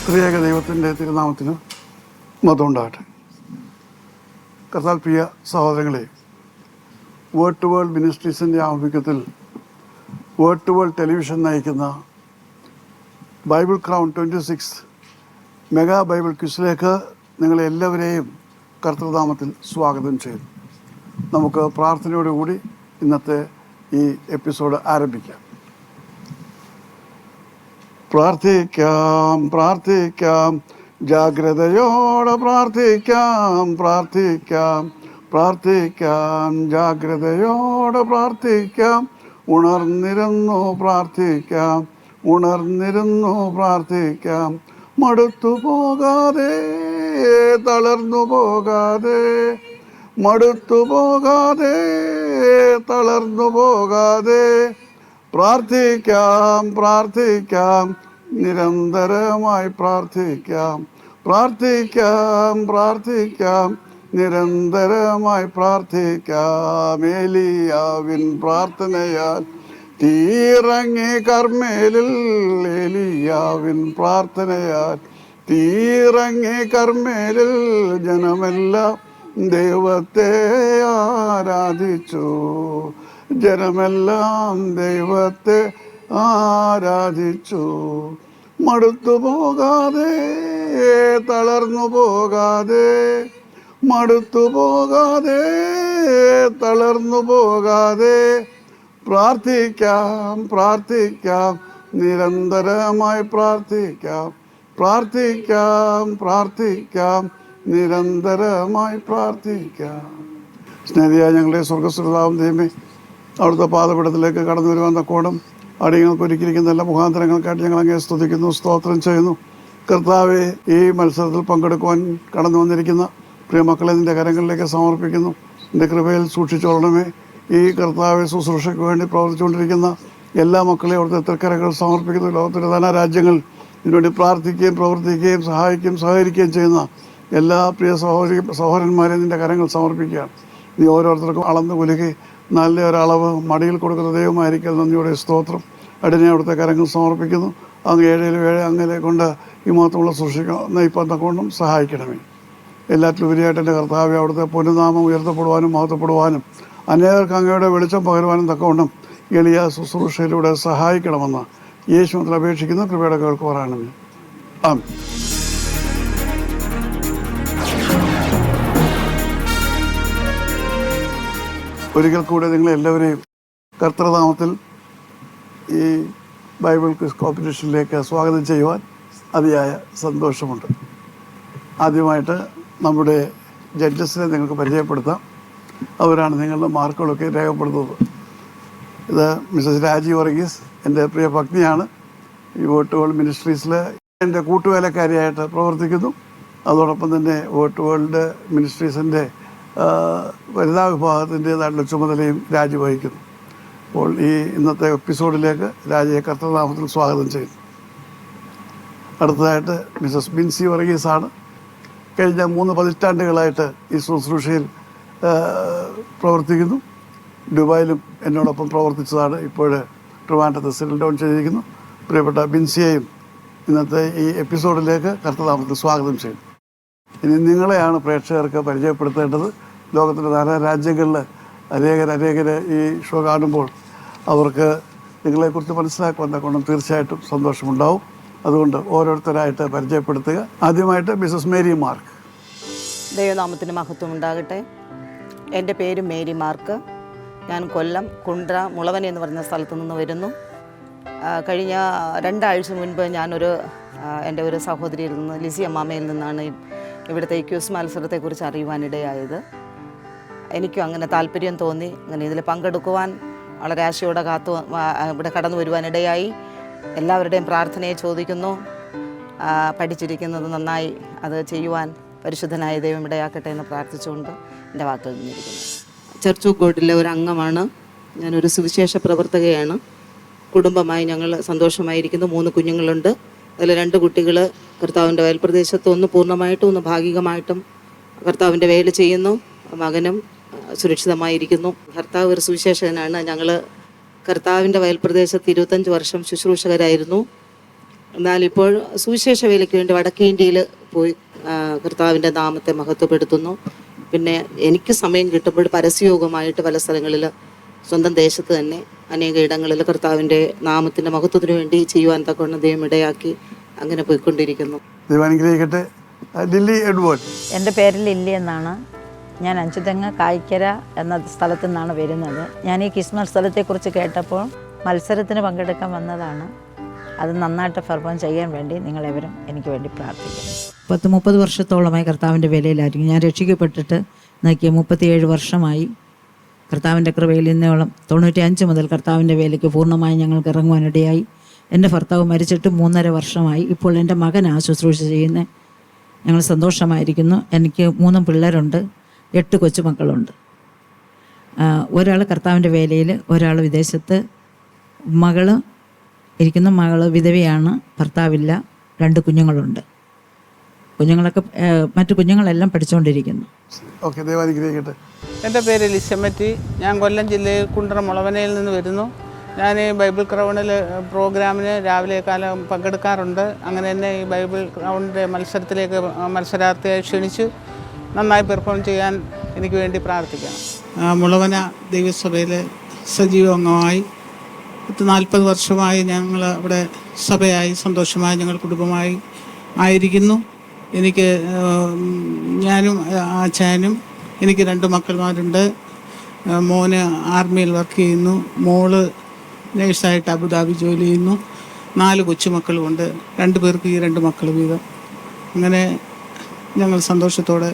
ത്രിയേക ദൈവത്തിൻ്റെ തിരുനാമത്തിന് മതമുണ്ടാകട്ടെ. കർത്താൽ പ്രിയ സഹോദരങ്ങളെ, വേർഡ് ടു വേൾഡ് മിനിസ്ട്രീസിൻ്റെ ആഭിമുഖ്യത്തിൽ വേർഡ് ടു വേൾഡ് ടെലിവിഷൻ നയിക്കുന്ന ബൈബിൾ ക്രൗൺ 26 മെഗാ ബൈബിൾ ക്വിസിലേക്ക് നിങ്ങളെ എല്ലാവരെയും കർത്തൃനാമത്തിൽ സ്വാഗതം ചെയ്യുന്നു. നമുക്ക് പ്രാർത്ഥനയോടുകൂടി ഇന്നത്തെ ഈ എപ്പിസോഡ് ആരംഭിക്കാം. പ്രാർത്ഥിക്കാം, ജാഗ്രതയോടെ പ്രാർത്ഥിക്കാം, ജാഗ്രതയോടെ പ്രാർത്ഥിക്കാം. ഉണർന്നിരുന്നു പ്രാർത്ഥിക്കാം. മടുത്തു പോകാതെ, തളർന്നു പോകാതെ പ്രാർത്ഥിക്കാം, നിരന്തരമായി പ്രാർത്ഥിക്കാം, നിരന്തരമായി പ്രാർത്ഥിക്കാം. ഏലിയാവിൻ പ്രാർത്ഥനയാൽ തീറങ്ങി കർമ്മേലിൽ, ഏലിയാവിൻ പ്രാർത്ഥനയാൽ തീറങ്ങി കർമ്മേലിൽ ജനമെല്ലാം ദൈവത്തെ ആരാധിച്ചു, ജനമെല്ലാം ദൈവത്തെ ആരാധിച്ചു. മടുത്തു പോകാതെ, തളർന്നു പോകാതെ പ്രാർത്ഥിക്കാം, നിരന്തരമായി പ്രാർത്ഥിക്കാം, നിരന്തരമായി പ്രാർത്ഥിക്കാം. സ്നേഹിതയായ ഞങ്ങളുടെ സ്വർഗസ്വരതാവും ദൈവമേ, അവിടുത്തെ പാദപീഠത്തിലേക്ക് കടന്നു വരുവാൻ തക്കോണം അടിയങ്ങൾക്ക് ഒരുക്കിയിരിക്കുന്ന എല്ലാ മുഖാന്തരങ്ങൾക്കായിട്ട് ഞങ്ങൾ അങ്ങേ സ്തുതിക്കുന്നു, സ്തോത്രം ചെയ്യുന്നു. കർത്താവെ, ഈ മത്സരത്തിൽ പങ്കെടുക്കുവാൻ കടന്നു വന്നിരിക്കുന്ന പ്രിയ മക്കളെ നിൻ്റെ കരങ്ങളിലേക്ക് സമർപ്പിക്കുന്നു. നിൻ്റെ കൃപയിൽ സൂക്ഷിച്ചോളണമേ. ഈ കർത്താവെ ശുശ്രൂഷയ്ക്ക് വേണ്ടി പ്രവർത്തിച്ചുകൊണ്ടിരിക്കുന്ന എല്ലാ മക്കളെയും അവിടുത്തെ തൃക്കരകൾ സമർപ്പിക്കുന്നു. ലോകത്തിൻ്റെ ധനരാജ്യങ്ങൾ ഇതിനുവേണ്ടി പ്രാർത്ഥിക്കുകയും പ്രവർത്തിക്കുകയും സഹകരിക്കുകയും ചെയ്യുന്ന എല്ലാ പ്രിയ സഹോദരന്മാരെയും നിൻ്റെ കരങ്ങൾ സമർപ്പിക്കുകയാണ്. നീ ഓരോരുത്തർക്കും അളന്ന് കുലുക്കി നല്ല ഒരളവ് മടിയിൽ കൊടുക്കുന്ന ദൈവമായിരിക്കും. നന്ദിയോടെ സ്തോത്രം. അടിനെ അവിടുത്തെ കരങ്ങൾ സമർപ്പിക്കുന്നു. അങ്ങ് ഏഴയിലും അങ്ങലെ കൊണ്ട് ഈ മാത്രമുള്ള സൂക്ഷിക്കണം ഇപ്പം കൊണ്ടും സഹായിക്കണമേ. എല്ലാറ്റിലും ഉപരിയായിട്ട് എൻ്റെ കർത്താവെ, അവിടുത്തെ പൊന്നുനാമം ഉയർത്തപ്പെടുവാനും മഹത്വപ്പെടുവാനും അനേകർക്ക് അങ്ങയുടെ വെളിച്ചം പകരുവാനും തക്കവണ്ണം എളിയ ശുശ്രൂഷയിലൂടെ സഹായിക്കണമെന്ന് യേശുവിൽ അപേക്ഷിക്കുന്ന കൃപയുടെ കേൾക്കുവാനാണ്. ആമേൻ. ഒരിക്കൽ കൂടെ നിങ്ങളെല്ലാവരെയും കർത്തൃനാമത്തിൽ ഈ ബൈബിൾ ക്വിസ് കോമ്പറ്റീഷനിലേക്ക് സ്വാഗതം ചെയ്യുവാൻ അതിയായ സന്തോഷമുണ്ട്. ആദ്യമായിട്ട് നമ്മുടെ ജഡ്ജസിനെ നിങ്ങൾക്ക് പരിചയപ്പെടുത്താം. അവരാണ് നിങ്ങളുടെ മാർക്കുകളൊക്കെ രേഖപ്പെടുത്തുന്നത്. ഇത് മിസ്സസ് രാജി വർഗീസ്, എൻ്റെ പ്രിയ പത്നിയാണ്. ഈ വേർഡ് ടു വേൾഡ് മിനിസ്ട്രീസിൽ എൻ്റെ കൂട്ടുവേലക്കാരിയായിട്ട് പ്രവർത്തിക്കുന്നു. അതോടൊപ്പം തന്നെ വേർഡ് ടു വേൾഡ് മിനിസ്ട്രീസിൻ്റെ വനിതാ വിഭാഗത്തിൻ്റേതായിട്ടുള്ള ചുമതലയും രാജി വഹിക്കുന്നു. അപ്പോൾ ഈ ഇന്നത്തെ എപ്പിസോഡിലേക്ക് രാജയെ കർത്തൃനാമത്തിൽ സ്വാഗതം ചെയ്യുന്നു. അടുത്തതായിട്ട് മിസ്സസ് ബിൻസി വർഗീസാണ്. കഴിഞ്ഞ 3 പതിറ്റാണ്ടുകളായിട്ട് ഈ ശുശ്രൂഷയിൽ പ്രവർത്തിക്കുന്നു. ദുബായിലും എന്നോടൊപ്പം പ്രവർത്തിച്ചതാണ്. ഇപ്പോൾ ട്രിവാൻഡ്രത്ത് സെറ്റിൽ ഡൗൺ ചെയ്തിരിക്കുന്നു. പ്രിയപ്പെട്ട ബിൻസിയെയും ഇന്നത്തെ ഈ എപ്പിസോഡിലേക്ക് കർത്തൃനാമത്തിൽ സ്വാഗതം ചെയ്യുന്നു. ഇനി നിങ്ങളെയാണ് പ്രേക്ഷകർക്ക് പരിചയപ്പെടുത്തേണ്ടത്. ലോകത്തിൻ്റെ ധാരാ രാജ്യങ്ങളിൽ അനേകർ ഈ ഷോ കാണുമ്പോൾ അവർക്ക് നിങ്ങളെക്കുറിച്ച് മനസ്സിലാക്കുവാൻ തക്കോണം തീർച്ചയായിട്ടും സന്തോഷമുണ്ടാവും. അതുകൊണ്ട് ഓരോരുത്തരായിട്ട് പരിചയപ്പെടുത്തുക. ആദ്യമായിട്ട് മിസ്സസ് മേരി മാർക്ക്. ദൈവനാമത്തിന് മഹത്വം ഉണ്ടാകട്ടെ. എൻ്റെ പേര് മേരി മാർക്ക്. ഞാൻ കൊല്ലം കുണ്ട്ര മുളവൻ എന്ന് പറയുന്ന സ്ഥലത്തു നിന്ന് വരുന്നു. കഴിഞ്ഞ 2 ആഴ്ച മുൻപ് ഞാനൊരു എൻ്റെ ഒരു സഹോദരിയിൽ നിന്ന്, ലിസി അമ്മാമയിൽ നിന്നാണ് ഇവിടുത്തെ ഈ ക്യൂസ് മത്സരത്തെക്കുറിച്ച് അറിയുവാനിടയായത്. എനിക്കും അങ്ങനെ താല്പര്യം തോന്നി. അങ്ങനെ ഇതിൽ പങ്കെടുക്കുവാൻ വളരെ ആശയോടെ ഇവിടെ കടന്നു വരുവാനിടയായി. എല്ലാവരുടെയും പ്രാർത്ഥനയെ ചോദിക്കുന്നു. പഠിച്ചിരിക്കുന്നത് നന്നായി അത് ചെയ്യുവാൻ പരിശുദ്ധനായ ദൈവം ഇടയാക്കട്ടെ എന്ന് പ്രാർത്ഥിച്ചുകൊണ്ട് എൻ്റെ വാക്കുകൾ നിന്നിരിക്കുന്നു. ചർച്ച് ഓഫ് ഗോഡിലെ ഒരു അംഗമാണ്. ഞാനൊരു സുവിശേഷ പ്രവർത്തകയാണ്. കുടുംബമായി ഞങ്ങൾ സന്തോഷമായിരിക്കുന്നു. 3 കുഞ്ഞുങ്ങളുണ്ട്. അതിൽ 2 കുട്ടികൾ കർത്താവിൻ്റെ വയൽപ്രദേശത്ത്, ഒന്ന് പൂർണ്ണമായിട്ടും ഒന്ന് ഭാഗികമായിട്ടും കർത്താവിൻ്റെ വേല ചെയ്യുന്നു. മകനും സുരക്ഷിതമായിരിക്കുന്നു. ഭർത്താവ് ഒരു സുവിശേഷകനാണ്. ഞങ്ങൾ കർത്താവിൻ്റെ വയൽപ്രദേശത്ത് 25 വർഷം ശുശ്രൂഷകരായിരുന്നു. എന്നാലിപ്പോൾ സുവിശേഷ വേലയ്ക്ക് വേണ്ടി വടക്കേ ഇന്ത്യയിൽ പോയി കർത്താവിൻ്റെ നാമത്തെ മഹത്വപ്പെടുത്തുന്നു. പിന്നെ എനിക്ക് സമയം കിട്ടുമ്പോൾ പരസ്യയോഗമായിട്ട് പല സ്ഥലങ്ങളിൽ സ്വന്തം ദേശത്ത് തന്നെ അനേക ഇടങ്ങളിൽ കർത്താവിൻ്റെ നാമത്തിൻ്റെ മഹത്വത്തിന് വേണ്ടി ചെയ്യുവാൻ തക്കവണ്ണം ദൈവം ഇടയാക്കി അങ്ങനെ പോയിക്കൊണ്ടിരിക്കുന്നു. ദൈവാനുഗ്രഹിക്കട്ടെ. Lily Edward. എൻ്റെ പേര് ലില്ലി എന്നാണ്. ഞാൻ അഞ്ചുതെങ്ങ് കായ്ക്കര എന്ന സ്ഥലത്തു നിന്നാണ് വരുന്നത്. ഞാൻ ഈ ക്രിസ്മസ് സ്ഥലത്തെക്കുറിച്ച് കേട്ടപ്പോൾ മത്സരത്തിന് പങ്കെടുക്കാൻ വന്നതാണ്. അത് നന്നായിട്ട് പെർഫോം ചെയ്യാൻ വേണ്ടി നിങ്ങളെവരും എനിക്ക് വേണ്ടി പ്രാർത്ഥിക്കുന്നു. 30 വർഷത്തോളമായി കർത്താവിൻ്റെ വേലയിലായിരിക്കും. ഞാൻ രക്ഷിക്കപ്പെട്ടിട്ട് നോക്കിയ 37 വർഷമായി. കർത്താവിൻ്റെ കൃപയിൽ ഇന്നോളം 95 മുതൽ കർത്താവിൻ്റെ വേലയ്ക്ക് പൂർണ്ണമായി ഞങ്ങൾക്ക് ഇറങ്ങുവാനിടയായി. എൻ്റെ ഭർത്താവ് മരിച്ചിട്ട് 3.5 വർഷമായി. ഇപ്പോൾ എൻ്റെ മകനാ ശുശ്രൂഷ ചെയ്യുന്നത്. ഞങ്ങൾ സന്തോഷമായിരിക്കുന്നു. എനിക്ക് 3 പിള്ളേരുണ്ട്, 8 കൊച്ചുമക്കളുണ്ട്. ഒരാൾ കർത്താവിൻ്റെ വേലയിൽ, ഒരാൾ വിദേശത്ത്. മകള് വിധവയാണ്, ഭർത്താവില്ല, 2 കുഞ്ഞുങ്ങളുണ്ട്. കുഞ്ഞുങ്ങളൊക്കെ മറ്റു കുഞ്ഞുങ്ങളെല്ലാം പഠിച്ചുകൊണ്ടിരിക്കുന്നു. ഓക്കെ, ദൈവാനുഗ്രഹിക്കട്ടെ. എൻ്റെ പേര് ലിസമറ്റി. ഞാൻ കൊല്ലം ജില്ലയിൽ കുണ്ടറ മുളവനയിൽ നിന്ന് വരുന്നു. ഞാൻ ഈ ബൈബിൾ ക്രൗണിൽ പ്രോഗ്രാമിന് രാവിലെ കാലം പങ്കെടുക്കാറുണ്ട്. അങ്ങനെ തന്നെ ഈ ബൈബിൾ ക്രൗണിൻ്റെ മത്സരത്തിലേക്ക് മത്സരാർത്ഥിയായി ക്ഷണിച്ചു. നന്നായി പെർഫോം ചെയ്യാൻ എനിക്ക് വേണ്ടി പ്രാർത്ഥിക്കണം. മുളവന ദൈവസഭയിൽ സജീവ അംഗമായി 40 വർഷമായി ഞങ്ങൾ അവിടെ സഭയായി സന്തോഷമായി ഞങ്ങൾ കുടുംബമായി ആയിരിക്കുന്നു. എനിക്ക് ഞാനും ആച്ചാനും എനിക്ക് 2 മക്കളമാരുണ്ട്. മോന് ആർമിയിൽ വർക്ക് ചെയ്യുന്നു, മോള് നേഴ്സായിട്ട് അബുദാബി ജോലി ചെയ്യുന്നു. 4 കൊച്ചുമക്കളുമുണ്ട്. 2 പേർക്ക് ഈ 2 മക്കൾ വീതം. അങ്ങനെ ഞങ്ങൾ സന്തോഷത്തോടെ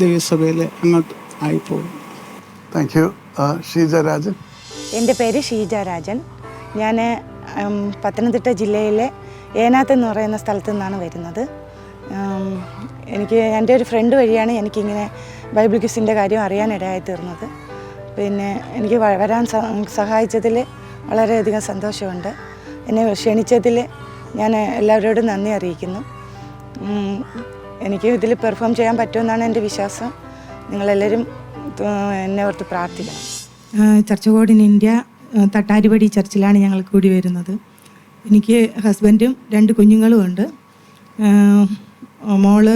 ദൈവസഭയിൽ അങ്ങോട്ട് ആയിപ്പോകും. Thank you. ഷീജ രാജൻ. എൻ്റെ പേര് ഷീജ രാജൻ. ഞാൻ പത്തനംതിട്ട ജില്ലയിലെ ഏനാത്ത് എന്ന് പറയുന്ന സ്ഥലത്തു നിന്നാണ് വരുന്നത്. എൻ്റെ ഒരു ഫ്രണ്ട് വഴിയാണ് എനിക്കിങ്ങനെ ബൈബിൾ ക്വിസിൻ്റെ കാര്യം അറിയാനിടയായി തീർന്നത്. പിന്നെ എനിക്ക് വരാൻ സഹായിച്ചതിൽ വളരെയധികം സന്തോഷമുണ്ട്. എന്നെ ക്ഷണിച്ചതിൽ ഞാൻ എല്ലാവരോടും നന്ദി അറിയിക്കുന്നു. എനിക്ക് ഇതിൽ പെർഫോം ചെയ്യാൻ പറ്റുമെന്നാണ് എൻ്റെ വിശ്വാസം. നിങ്ങളെല്ലാവരും എന്നെ ഓർത്ത് പ്രാർത്ഥിക്കണം. ചർച്ച് ബോർഡ് ഇൻ ഇന്ത്യ തട്ടാരിപടി ചർച്ചിലാണ് ഞങ്ങൾ കൂടി വരുന്നത്. എനിക്ക് ഹസ്ബൻഡും 2 കുഞ്ഞുങ്ങളും ഉണ്ട്. മോള്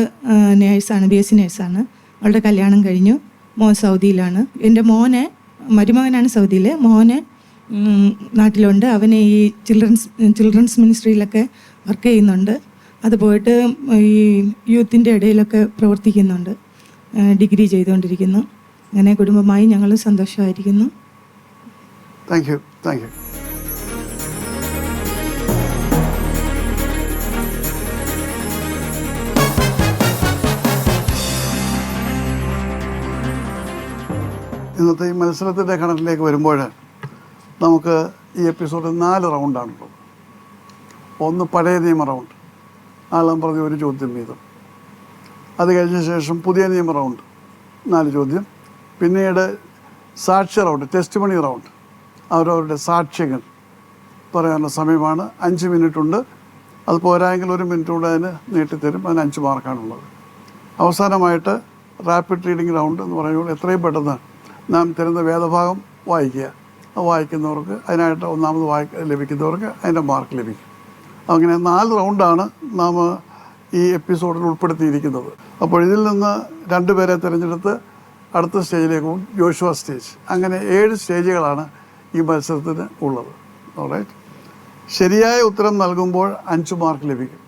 നേഴ്സാണ്, BSc നേഴ്സാണ്. അവളുടെ കല്യാണം കഴിഞ്ഞു. മോൻ സൗദിയിലാണ്. എൻ്റെ മരുമകനാണ് സൗദിയിൽ. മോന് നാട്ടിലുണ്ട്. അവന് ഈ ചിൽഡ്രൻസ് മിനിസ്ട്രിയിലൊക്കെ വർക്ക് ചെയ്യുന്നുണ്ട്. അത് പോയിട്ട് ഈ യൂത്തിൻ്റെ ഇടയിലൊക്കെ പ്രവർത്തിക്കുന്നുണ്ട്. ഡിഗ്രി ചെയ്തുകൊണ്ടിരിക്കുന്നു. അങ്ങനെ കുടുംബമായി ഞങ്ങൾ സന്തോഷമായിരിക്കുന്നു. Thank you. Thank you. ഇന്നത്തെ ഈ മത്സരത്തിൻ്റെ കണക്കിലേക്ക് വരുമ്പോൾ നമുക്ക് ഈ എപ്പിസോഡിൽ 4 റൗണ്ടാണുള്ളത്. 1 പഴയ നിയമ റൗണ്ട്, ആളം പറഞ്ഞ 1 ചോദ്യം വീതം. അത് കഴിഞ്ഞ ശേഷം പുതിയ നിയമ റൗണ്ട് 4 ചോദ്യം. പിന്നീട് സാക്ഷ്യ റൗണ്ട്, ടെസ്റ്റ് മണി റൗണ്ട്. അവരവരുടെ സാക്ഷ്യങ്ങൾ പറയാനുള്ള സമയമാണ്. 5 മിനിറ്റ് ഉണ്ട്. അത് പോരായെങ്കിൽ 1 മിനിറ്റ് കൂടെ അതിന് നീട്ടിത്തരും. അതിന് 5 മാർക്കാണുള്ളത്. അവസാനമായിട്ട് റാപ്പിഡ് റീഡിംഗ് റൗണ്ട് എന്ന് പറയുമ്പോൾ എത്രയും പെട്ടെന്ന് നാം തരുന്ന വേദഭാഗം വായിക്കുക. അത് വായിക്കുന്നവർക്ക് അതിനായിട്ട് 1ാമത് ലഭിക്കുന്നവർക്ക് അതിൻ്റെ മാർക്ക് ലഭിക്കും. അങ്ങനെ 4 റൗണ്ടാണ് നാം ഈ എപ്പിസോഡിൽ ഉൾപ്പെടുത്തിയിരിക്കുന്നത്. അപ്പോൾ ഇതിൽ നിന്ന് 2 പേരെ തിരഞ്ഞെടുത്ത് അടുത്ത സ്റ്റേജിലേക്ക് പോകും, ജോഷുവ സ്റ്റേജ്. അങ്ങനെ 7 സ്റ്റേജുകളാണ് ഈ മത്സരത്തിന് ഉള്ളത്. ഓൾറൈറ്റ്. ശരിയായ ഉത്തരം നൽകുമ്പോൾ 5 മാർക്ക് ലഭിക്കും.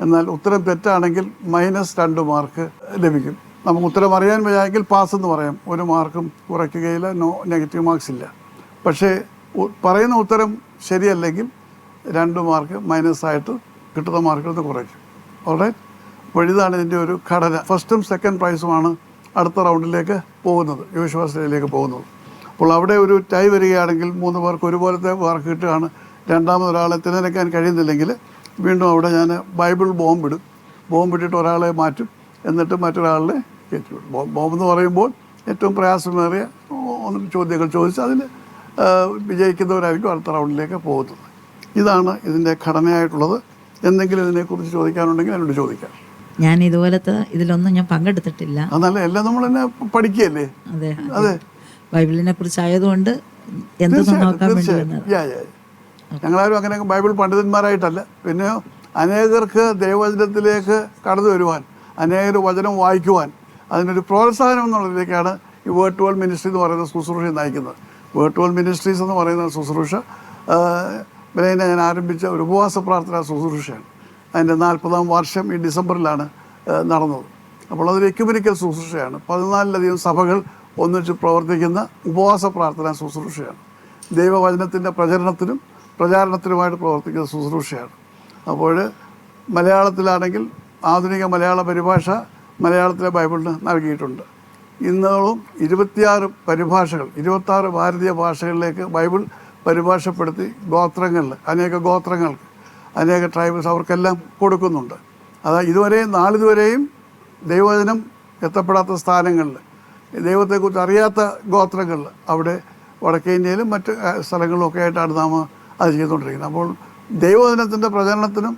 എന്നാൽ ഉത്തരം തെറ്റാണെങ്കിൽ -2 മാർക്ക് ലഭിക്കും. നമുക്ക് ഉത്തരം അറിയാൻ വയ്യാമെങ്കിൽ പാസ് എന്ന് പറയാം. 1 മാർക്കും കുറയ്ക്കുകയില്ല, നെഗറ്റീവ് മാർക്സ് ഇല്ല. പക്ഷേ പറയുന്ന ഉത്തരം ശരിയല്ലെങ്കിൽ 2 മാർക്ക് മൈനസായിട്ട് കിട്ടുന്ന മാർക്കിൽ നിന്ന് കുറയ്ക്കും. ഓൾറൈറ്റ്. അപ്പോൾ ഇതാണ് ഇതിൻ്റെ ഒരു ഘടന. ഫസ്റ്റും സെക്കൻഡ് പ്രൈസുമാണ് അടുത്ത റൗണ്ടിലേക്ക് പോകുന്നത്, യോശുവ സ്റ്റേജിലേക്ക് പോകുന്നത്. അപ്പോൾ അവിടെ ഒരു ടൈ വരികയാണെങ്കിൽ 3 പേർക്ക് ഒരുപോലത്തെ മാർക്ക് കിട്ടുകയാണ്. രണ്ടാമതൊരാളെ തിരഞ്ഞെടുക്കാൻ കഴിയുന്നില്ലെങ്കിൽ വീണ്ടും അവിടെ ഞാൻ ബൈബിൾ ബോംബിട്ടിട്ട് ഒരാളെ മാറ്റും, എന്നിട്ട് മറ്റൊരാളെ കയറ്റിവിടും. ബോംബെന്ന് പറയുമ്പോൾ ഏറ്റവും പ്രയാസമേറിയ ചോദ്യങ്ങൾ ചോദിച്ച് അതിൽ വിജയിക്കുന്നവരായിരിക്കും അടുത്ത റൗണ്ടിലേക്ക് പോകുന്നത്. ഇതാണ് ഇതിൻ്റെ ഘടനയായിട്ടുള്ളത്. എന്തെങ്കിലും ഇതിനെക്കുറിച്ച് ചോദിക്കാനുണ്ടെങ്കിൽ എന്നോട് ചോദിക്കാം. ഞാൻ ഇതുപോലത്തെ ഇതിലൊന്നും ഞാൻ പങ്കെടുത്തിട്ടില്ല. അതല്ല, എല്ലാം നമ്മൾ തന്നെ പഠിക്കുകയല്ലേ. അതെ അതെ, ബൈബിളിനെ കുറിച്ചായതുകൊണ്ട് എന്തെന്ന് നോക്കാൻ വേണ്ടി വന്നത്. ഞങ്ങളാരും അങ്ങനെ ബൈബിൾ പണ്ഡിതന്മാരായിട്ടല്ല. പിന്നെ അനേകർക്ക് ദൈവവചനത്തിലേക്ക് കടന്നു വരുവാൻ, അനേകർ വചനം വായിക്കുവാൻ, അതിനൊരു പ്രോത്സാഹനം എന്നുള്ളതിലേക്കാണ് ഈ വേർഡ് ടു വേൾഡ് മിനിസ്ട്രി എന്ന് പറയുന്ന ശുശ്രൂഷ നയിക്കുന്നത്. വേർഡ് ടു വേൾഡ് മിനിസ്ട്രീസ് എന്ന് പറയുന്ന ശുശ്രൂഷ ബലഹീന ഞാൻ ആരംഭിച്ച ഒരു ഉപവാസ പ്രാർത്ഥന ശുശ്രൂഷയാണ്. അതിൻ്റെ 40ാം വർഷം ഈ ഡിസംബറിലാണ് നടന്നത്. അപ്പോൾ അതൊരു എക്യുമെനിക്കൽ ശുശ്രൂഷയാണ്. 14ലധികം സഭകൾ ഒന്നിച്ച് പ്രവർത്തിക്കുന്ന ഉപവാസ പ്രാർത്ഥന ശുശ്രൂഷയാണ്. ദൈവവചനത്തിൻ്റെ പ്രചാരണത്തിനുമായിട്ട് പ്രവർത്തിക്കുന്ന ശുശ്രൂഷയാണ്. അപ്പോൾ മലയാളത്തിലാണെങ്കിൽ ആധുനിക മലയാള പരിഭാഷ മലയാളത്തിലെ ബൈബിളിന് നൽകിയിട്ടുണ്ട്. ഇന്നോളം 26 പരിഭാഷകൾ, 26 ഭാരതീയ ഭാഷകളിലേക്ക് ബൈബിൾ പരിഭാഷപ്പെടുത്തി അനേക ഗോത്രങ്ങൾക്ക്, അനേക ട്രൈബൽസ് അവർക്കെല്ലാം കൊടുക്കുന്നുണ്ട്. നാളിതുവരെയും ദൈവവചനം എത്തപ്പെടാത്ത സ്ഥലങ്ങളിൽ, ദൈവത്തെക്കുറിച്ച് അറിയാത്ത ഗോത്രങ്ങളിൽ, അവിടെ വടക്കേ ഇന്ത്യയിലും മറ്റ് സ്ഥലങ്ങളിലൊക്കെ ആയിട്ടാണ് നാം അത് ചെയ്തുകൊണ്ടിരിക്കുന്നത്. അപ്പോൾ ദൈവവചനത്തിൻ്റെ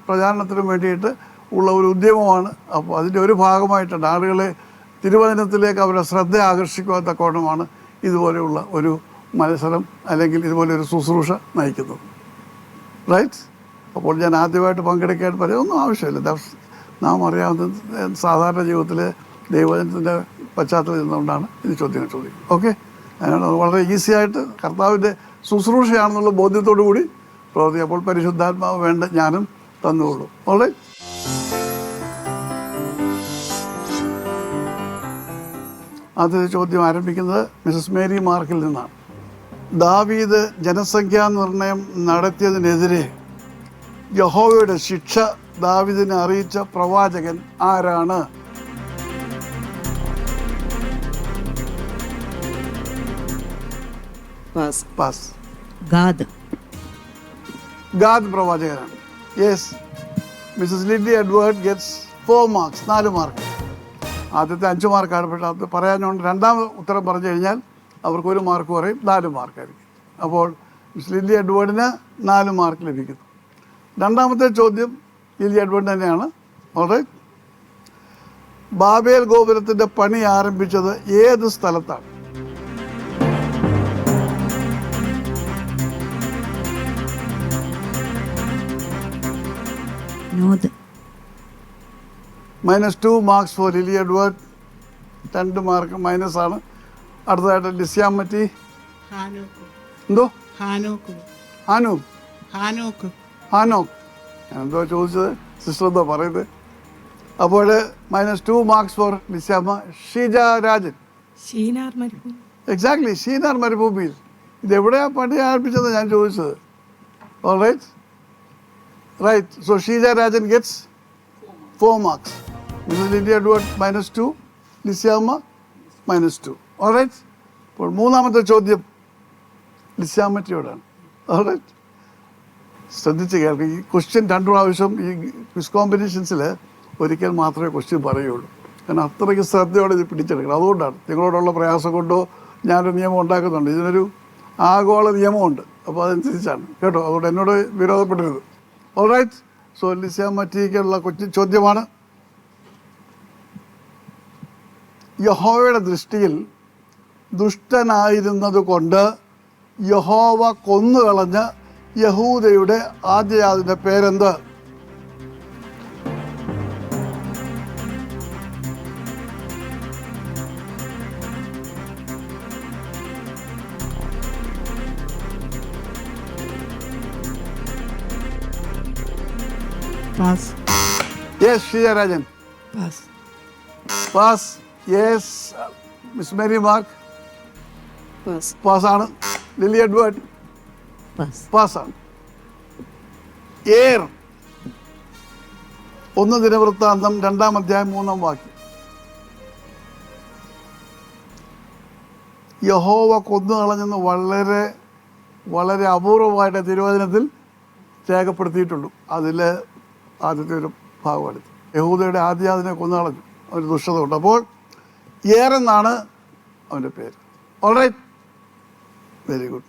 പ്രചാരണത്തിനും വേണ്ടിയിട്ട് ഉള്ള ഒരു ഉദ്യമമാണ്. അപ്പോൾ അതിൻ്റെ ഒരു ഭാഗമായിട്ടാണ് ആളുകളെ തിരുവചനത്തിലേക്ക് അവരുടെ ശ്രദ്ധ ആകർഷിക്കുവാൻ തക്കവണ്ണമാണ് ഇതുപോലെയുള്ള ഒരു മത്സരം അല്ലെങ്കിൽ ഇതുപോലെ ഒരു ശുശ്രൂഷ നയിക്കുന്നത്. റൈറ്റ്? അപ്പോൾ ഞാൻ ആദ്യമായിട്ട് പങ്കെടുക്കാൻ ഒന്നും ആവശ്യമില്ല. നാം അറിയാവുന്ന സാധാരണ ജീവിതത്തിൽ ദൈവവചനത്തിൻ്റെ പശ്ചാത്തലം നിന്നുകൊണ്ടാണ് ഇത് ചോദിക്കുന്നത്. ഓക്കെ, അതിനാണ് വളരെ ഈസി ആയിട്ട് കർത്താവിൻ്റെ ശുശ്രൂഷയാണെന്നുള്ള ബോധ്യത്തോടു കൂടി പ്രവർത്തിക്കും. അപ്പോൾ പരിശുദ്ധാത്മാവ് വേണ്ട ജ്ഞാനം തന്നുകൊള്ളൂ. ഓളെ ആദ്യത്തെ ചോദ്യം ആരംഭിക്കുന്നത് മിസസ് മേരി മാർക്കിൽ നിന്നാണ്. ദാവീദ് ജനസംഖ്യാ നിർണയം നടത്തിയതിനെതിരെ യഹോവയുടെ ശിക്ഷ ദാവീദിനെ അറിയിച്ച പ്രവാചകൻ ആരാണ്? പാസ്. ഗാദ് പ്രവാചകനാണ്. Yes, Mrs Lindy Edward gets 4 marks, 4 mark. ആദ്യത്തെ 5 മാർക്കാണ്. പക്ഷേ അത് പറയാനുണ്ട്. രണ്ടാമത് ഉത്തരം പറഞ്ഞു കഴിഞ്ഞാൽ അവർക്ക് 1 മാർക്ക് പറയും, 4 മാർക്കായിരിക്കും. അപ്പോൾ മിസ് ലില്ലി എഡ്വേർഡിന് 4 മാർക്ക് ലഭിക്കുന്നു. രണ്ടാമത്തെ ചോദ്യം ലില്ലി എഡ്വേർഡ് തന്നെയാണ്. വളരെ ബാബേൽ ഗോപുരത്തിൻ്റെ പണി ആരംഭിച്ചത് ഏത് സ്ഥലത്താണ്? -2 marks for Lilly Edward. 2 mark minus ആണ്. അടുത്തതായിട്ട് ലിസ്യാമറ്റി. എന്തോ? ഹാനോക്ക്. ഞാനെന്തോ ചോദിച്ചത്, സിസ്റ്റർ എന്തോ പറയുന്നത്. അപ്പോൾ -2 marks for Lissyamma. Sheeja Rajan. Exactly, Shinar മരുഭൂമിയിൽ. ഇതെവിടെയാണ് പണി ആരംഭിച്ചത് ഞാൻ ചോദിച്ചത്. All right. So Sheeja Rajan gets 4 marks. Mrs Lily Edward -2, Lissyamma -2. All right. അപ്പോൾ മൂന്നാമത്തെ ചോദ്യം ലിസ്യാമ്മറ്റിയോടാണ്. ഓൾ റൈറ്റ്, ശ്രദ്ധിച്ച് കേൾക്കുക. ഈ ക്വസ്റ്റ്യൻ 2 പ്രാവശ്യം ഈ ക്വിസ് കോമ്പറ്റീഷൻസിൽ ഒരിക്കൽ മാത്രമേ ക്വസ്റ്റ്യൻ പറയുള്ളൂ. കാരണം അത്രയ്ക്ക് ശ്രദ്ധയോടെ ഇത് പിടിച്ചെടുക്കണം. അതുകൊണ്ടാണ് നിങ്ങളോടുള്ള പ്രയാസം കൊണ്ടോ ഞാനൊരു നിയമം ഉണ്ടാക്കുന്നുണ്ട്. ഇതിനൊരു ആഗോള നിയമമുണ്ട്. അപ്പോൾ അതനുസരിച്ചാണ് കേട്ടോ. അതുകൊണ്ട് എന്നോട് വിരോധപ്പെടരുത്. All right. സോ ലിസ്യാമ്മറ്റിക്കുള്ള ചോദ്യമാണ്. യഹോവയുടെ ദൃഷ്ടിയിൽ ദുഷ്ടനായിരുന്നത് കൊണ്ട് യഹോവ കൊന്നുകളഞ്ഞ യഹൂദയുടെ ആദ്യജാതന്റെ പേരെന്ത്? Pass. Yes, Sheeja Rajan. Pass. Yes, Miss Mary Mark. പാസ്സാണ്. ലില്ലി എഡ്വേർഡ് പാസ്സാണ്. ഏർ 1 ദിനവൃത്താന്തം 2-ാം അധ്യായം 3-ാം വാക്യം. യഹോവ കൊന്നു കളഞ്ഞെന്ന് വളരെ വളരെ അപൂർവമായിട്ട് തിരുവചനത്തിൽ രേഖപ്പെടുത്തിയിട്ടുള്ളൂ. അതിൽ ആദ്യത്തെ ഒരു ഭാഗമാണ് യഹൂദയുടെ ആദ്യജാതനെ കൊന്നു കളഞ്ഞു. ഒരു ദുഷ്ടത ഉണ്ട്. അപ്പോൾ ഏറെന്നാണ് അവൻ്റെ പേര്. Alright, very good.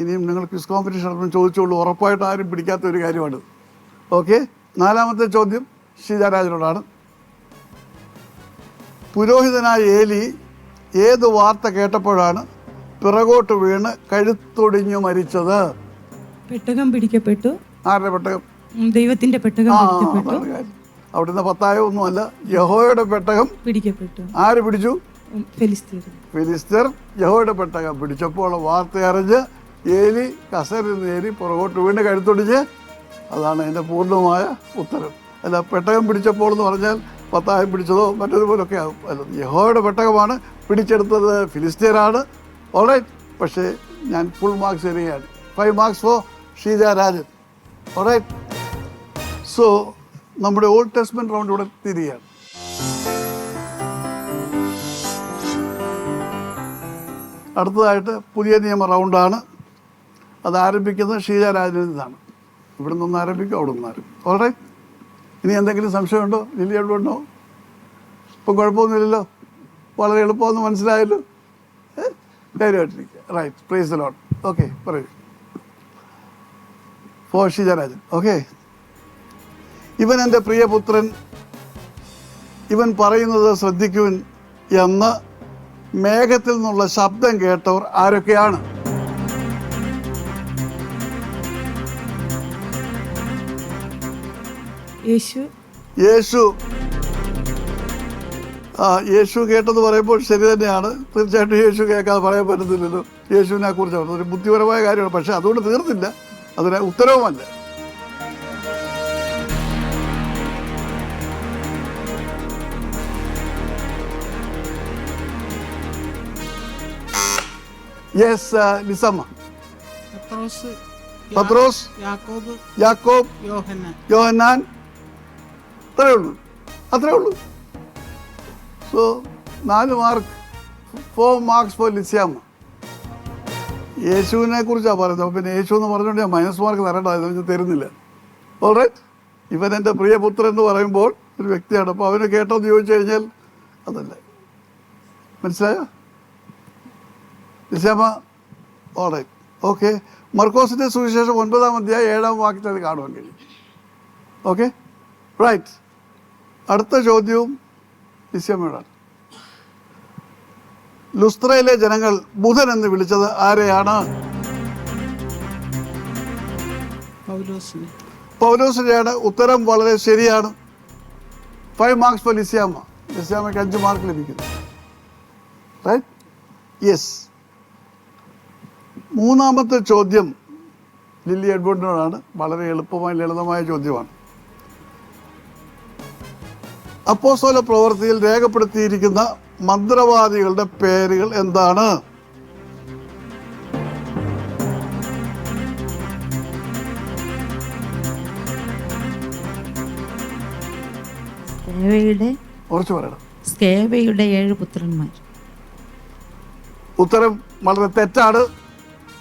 ഇനിയും നിങ്ങൾ ക്വിസ് കോമ്പറ്റീഷൻ നടത്തുമ്പോൾ ചോദിച്ചോളൂ. ഉറപ്പായിട്ട് ആരും പിടിക്കാത്ത ഒരു കാര്യമാണിത്. ഓക്കെ, 4-ാമത്തെ ചോദ്യം ഷീജാരാജനോടാണ്. പുരോഹിതനായ ഏലി ഏത് വാർത്ത കേട്ടപ്പോഴാണ് പിറകോട്ട് വീണ് കഴുത്തൊടിഞ്ഞു മരിച്ചത്? പെട്ടകം പിടിക്കപ്പെട്ടു. ആരുടെ പെട്ടകം? ദൈവത്തിന്റെ പെട്ടകം പിടിക്കപ്പെട്ടു. അതാണ് കാര്യം. അവിടുന്ന് പത്തായമൊന്നുമല്ല, യഹോവയുടെ പെട്ടകം പിടിക്കപ്പെട്ടു. ആര് പിടിച്ചു? ഫെലിസ്തീർ. ഫിലിസ്തർ യഹോവയുടെ പെട്ടകം പിടിച്ചപ്പോൾ വാർത്ത അറിഞ്ഞ് ഏലി കസറിൽ നിന്ന് ഏലി പുറകോട്ട് വീണ് കഴുത്തൊടിച്ച്. അതാണ് അതിൻ്റെ പൂർണ്ണമായ ഉത്തരം. അല്ല പെട്ടകം പിടിച്ചപ്പോൾ എന്ന് പറഞ്ഞാൽ പത്തായം പിടിച്ചതോ മറ്റതുപോലൊക്കെ ആകും. അല്ല, യഹോവയുടെ പെട്ടകമാണ് പിടിച്ചെടുത്തത് ഫിലിസ്തീനാണ്. ഓൾറൈറ്റ്. പക്ഷേ ഞാൻ ഫുൾ മാർക്സ് തരികയാണ്. 5 marks for Sheeja Rajan. Alright. So നമ്മുടെ ഓൾഡ് ടെസ്റ്റ്മെന്റ് റൗണ്ട് ഇവിടെ തിരികെയാണ്. അടുത്തതായിട്ട് പുതിയ നിയമ റൗണ്ടാണ്. അത് ആരംഭിക്കുന്നത് ഷീജ രാജനിൽ നിന്നാണ്. ഇവിടെ നിന്ന് ആരംഭിക്കും, അവിടെ നിന്ന് ആരംഭിക്കും. ഓൾറൈറ്റ്. ഇനി എന്തെങ്കിലും സംശയമുണ്ടോ? ലില്ലി എവിടെ ഉണ്ടോ? ഇപ്പം കുഴപ്പമൊന്നുമില്ലല്ലോ, വളരെ എളുപ്പമെന്ന് മനസ്സിലായല്ലോ. ധൈര്യമായിട്ടിരിക്കുക. Right. Praise the Lord. Okay, പറയൂ. ഫോർ ഷീജ രാജൻ. ഓക്കെ. ഇവൻ എൻ്റെ പ്രിയപുത്രൻ, ഇവൻ പറയുന്നത് ശ്രദ്ധിക്കുവിൻ എന്ന് മേഘത്തിൽ നിന്നുള്ള ശബ്ദം കേട്ടവർ ആരൊക്കെയാണ്? യേശു. യേശു. യേശു കേട്ടെന്ന് പറയുമ്പോൾ ശരി തന്നെയാണ്. തീർച്ചയായിട്ടും യേശു കേൾക്കാതെ പറയാൻ പറ്റത്തില്ലല്ലോ. യേശുവിനെ കുറിച്ചാണ് ഒരു ബുദ്ധിപരമായ കാര്യമാണ്. പക്ഷെ അതുകൊണ്ട് തീർന്നില്ല, അതിന് ഉത്തരവുമല്ല. യെസ്, ലിസമ്മ. പത്രോസ്, യാക്കോബ്, യോഹന്നാൻ. അത്രേ ഉള്ളൂ. So 4 mark. 4 marks for Lissyamma. യേശുവിനെ കുറിച്ചാണ് പറയുന്നത്. പിന്നെ യേശു എന്ന് പറഞ്ഞുകൊണ്ട് ഞാൻ -മാർക്ക് തരേണ്ടതായിരുന്നു, ഞാൻ തരുന്നില്ല. ഓൾറൈറ്റ്. ഇവൻ എൻ്റെ പ്രിയപുത്രൻ എന്ന് പറയുമ്പോൾ ഒരു വ്യക്തിയാണ്. അപ്പോൾ അവന് കേട്ടോ എന്ന് ചോദിച്ചു കഴിഞ്ഞാൽ അതല്ല. മനസ്സിലായോ ലിസ്യാമ്മ? ഓൾറൈറ്റ്. ഓക്കെ. മർക്കോസിൻ്റെ സുവിശേഷം 9-ാം അധ്യായം 7-ാം വാക്യത്തിൽ അത് കാണുവാൻ കഴിയും. Okay, right. അടുത്ത ചോദ്യവും ലിസ്യാമ്മയോടാണ്. ലുസ്ത്രയിലെ ജനങ്ങൾ ബുധൻ എന്ന് വിളിച്ചത് ആരെയാണ്? പൗലോസിനെയാണ്. ഉത്തരം വളരെ ശരിയാണ്. 5 മാർക്സ് ഫോർ ലിസ്യാമ്മ. ലിസ്യാമ്മയ്ക്ക് 5 മാർക്ക് ലഭിക്കുന്നു. റൈറ്റ്. യെസ്. മൂന്നാമത്തെ ചോദ്യം ലില്ലി എഡ്വേർഡിനോടാണ്. വളരെ എളുപ്പമായ ലളിതമായ ചോദ്യമാണ്. അപ്പോസ്തല പ്രവൃത്തിയിൽ രേഖപ്പെടുത്തിയിരിക്കുന്ന മന്ത്രവാദികളുടെ പേരുകൾ എന്താണ്? കുറച്ച് പറയണം. സ്കേവയുടെ 7 പുത്രന്മാർ. ഉത്തരം വളരെ തെറ്റാണ്.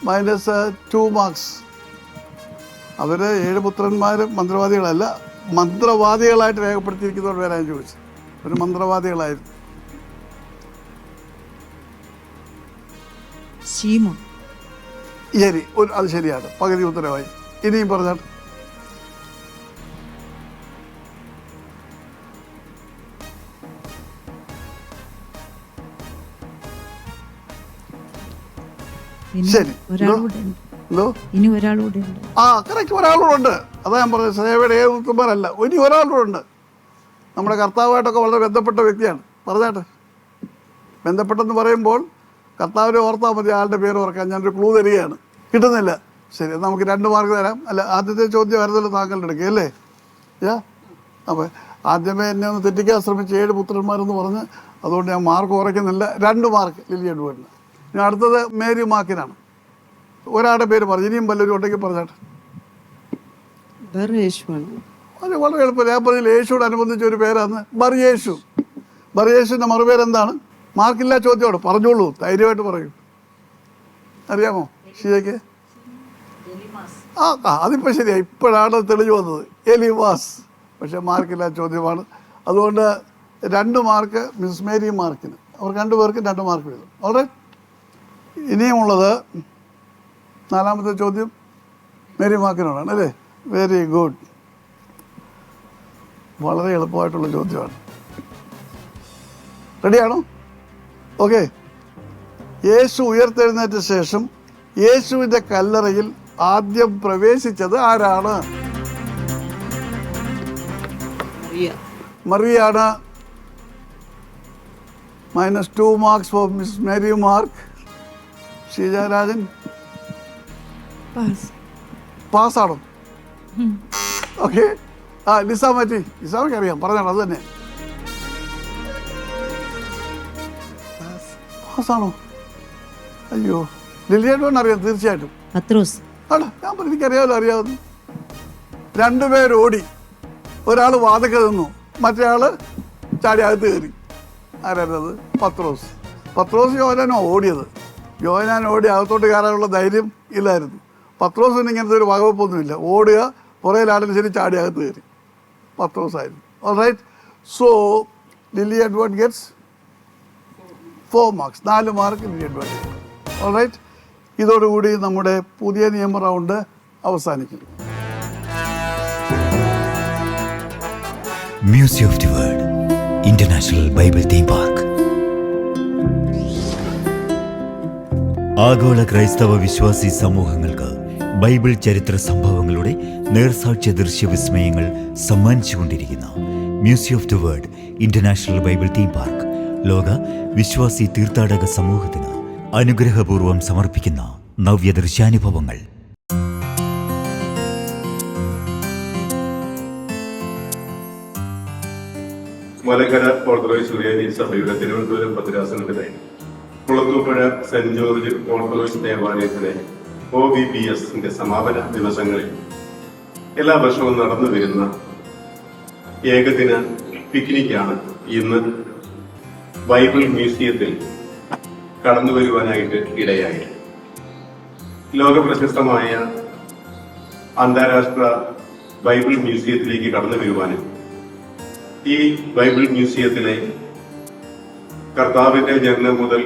-2 മാർക്സ്. അവർ 7 പുത്രന്മാരും മന്ത്രവാദികളല്ല, മന്ത്രവാദികളായിട്ട് രേഖപ്പെടുത്തിയിരിക്കുന്നവർ പേരാണ് ചോദിച്ചത്. ഒരു മന്ത്രവാദികളായിരുന്നു. ശരി, അത് ശരിയാണ്. പകുതി ഉത്തരവായി. ഇനിയും പറഞ്ഞാൽ ശരി. ഇനി ഒരാളൂടെ ഉണ്ട്. കറക്റ്റ്, ഒരാളൂടെ. അതാ ഞാൻ പറഞ്ഞത്. സേവയുടെ 7 പുത്രന്മാരല്ല, ഇനി ഒരാളൂടെ ഉണ്ട്. നമ്മുടെ കർത്താവായിട്ടൊക്കെ വളരെ ബന്ധപ്പെട്ട വ്യക്തിയാണ്. പറഞ്ഞാട്ടെ. ബന്ധപ്പെട്ടെന്ന് പറയുമ്പോൾ കർത്താവിനെ ഓർത്താൽ മതി, ആളുടെ പേര് ഓർക്കാൻ. ഞാനൊരു ക്ലൂ തരികയാണ്. കിട്ടുന്നില്ല. ശരി, നമുക്ക് 2 മാർക്ക് തരാം. അല്ല, ആദ്യത്തെ ചോദ്യം ആയിരുന്നല്ലോ താങ്കളുടെ എടുക്കുക അല്ലേ? അപ്പോൾ ആദ്യമേ എന്നെ ഒന്ന് തെറ്റിക്കാൻ ശ്രമിച്ച് 7 പുത്രന്മാരെന്ന് പറഞ്ഞ്, അതുകൊണ്ട് ഞാൻ മാർക്ക് കുറയ്ക്കുന്നില്ല. 2 മാർക്ക് ലില്ലി എഡ്വേർഡിന്. ഇനി അടുത്തത് മേരി മാർക്കിനാണ്. ഒരാളുടെ പേര് പറഞ്ഞു. ഇനിയും വല്ലവരും ഉണ്ടെങ്കിൽ പറഞ്ഞാട്ടെ. അത് വളരെ എളുപ്പം. ഞാൻ പറഞ്ഞില്ല, യേശുவோട് അനുബന്ധിച്ച ഒരു പേരാണ് ബർയേശു. ബർയേശുവിൻ്റെ മറുപേരെന്താണ്? മാർക്കില്ല ചോദ്യമാണ്. പറഞ്ഞോളൂ, ധൈര്യമായിട്ട് പറയൂ. അറിയാമോ ഷീജയ്ക്ക്? അതിപ്പോൾ ശരിയായി. ഇപ്പോഴാണ് തെളിഞ്ഞു വന്നത്. എലിമാസ്. പക്ഷേ മാർക്കില്ല ചോദ്യമാണ്. അതുകൊണ്ട് 2 മാർക്ക് മിസ് മേരി മാർക്കിന്. അവർ 2 പേർക്കും 2 മാർക്ക് വീതം. ഓൾറൈറ്റ്. ഇനിയുമുള്ളത് 4ാമത്തെ ചോദ്യം മേരി മാർക്കിനോടാണ് അല്ലേ? Very good. വളരെ എളുപ്പമായിട്ടുള്ള ചോദ്യമാണ്. റെഡിയാണോ? ഓക്കെ. യേശു ഉയർത്തെഴുന്നേറ്റ ശേഷം യേശുവിൻ്റെ കല്ലറയിൽ ആദ്യം പ്രവേശിച്ചത് ആരാണ്? മറിയാണ്. -2 marks for Miss Mary Mark. Sheejarajan പാസ്സാണോ? ഓക്കെ. ലിസാമറ്റി, ലിസാമയ്ക്ക് അറിയാം, പറഞ്ഞാണ് അത് തന്നെ. പാസ്സാണോ? അയ്യോ, ലില്ലിയേട്ടൻ അറിയാം തീർച്ചയായിട്ടും. പത്രോസ്. ആണോ? ഞാൻ പറഞ്ഞു എനിക്കറിയാമല്ലോ, അറിയാവുന്നു. 2 പേര് ഓടി, ഒരാൾ വാതക്കെ നിന്നു, മറ്റേ ആള് ചാടി അകത്ത് കയറി. ആരായിരുന്നത്? പത്രോസ്. യോഹന്നാനോ ഓടിയത്. യോഹന്നാൻ ഓടി അകത്തോട്ട് കയറാനുള്ള ധൈര്യം ഇല്ലായിരുന്നു. പത്രോസിന് ഇങ്ങനത്തെ ഒരു വകവെപ്പൊന്നുമില്ല. ഓടുക, പുറയിലാണെങ്കിലും ശരി, ചാടി അകത്ത് കയറി. പത്രോസായിരുന്നു. All right. So Lily Edward gets 4 marks, 4 mark Lily Edward. All right. ഇതോടുകൂടി നമ്മുടെ പുതിയ നിയമ റൗണ്ട് അവസാനിക്കുന്നു. Museum of the Word International Bible Theme Park. ആഗോള ക്രൈസ്തവ വിശ്വാസി സമൂഹങ്ങൾക്ക് ബൈബിൾ ചരിത്ര സംഭവങ്ങളുടെ നേർസാക്ഷ്യ ദൃശ്യവിസ്മയങ്ങൾ സമ്മാനിച്ചുകൊണ്ടിരിക്കുന്ന Museum of the Word International Bible Theme Park ലോക വിശ്വാസി തീർത്ഥാടക സമൂഹത്തിന് അനുഗ്രഹപൂർവ്വം സമർപ്പിക്കുന്ന നവ്യ ദൃശ്യാനുഭവങ്ങൾ. മലങ്കര ഓർത്തഡോക്സ് സുറിയാനി സഭയുടെ തിരുവനന്തപുരം ഭദ്രാസനത്തിലെ കുളത്തൂപ്പുഴ സെന്റ് ജോർജ് ഓർത്തഡോക്സ് ദേവാലയത്തിലെ OBPSന്റെ സമാപന ദിവസങ്ങളിൽ എല്ലാ വർഷവും നടന്നു വരുന്ന ഏകദിന പിക്നിക്കാണ് ഇന്ന് ബൈബിൾ മ്യൂസിയത്തിൽ കടന്നു വരുവാനായിട്ട് ഇടയായി. ലോകപ്രശസ്തമായ അന്താരാഷ്ട്ര ബൈബിൾ മ്യൂസിയത്തിലേക്ക് കടന്നു വരുവാനും ഈ ബൈബിൾ മ്യൂസിയത്തിലെ കർത്താവിന്റെ ജനനം മുതൽ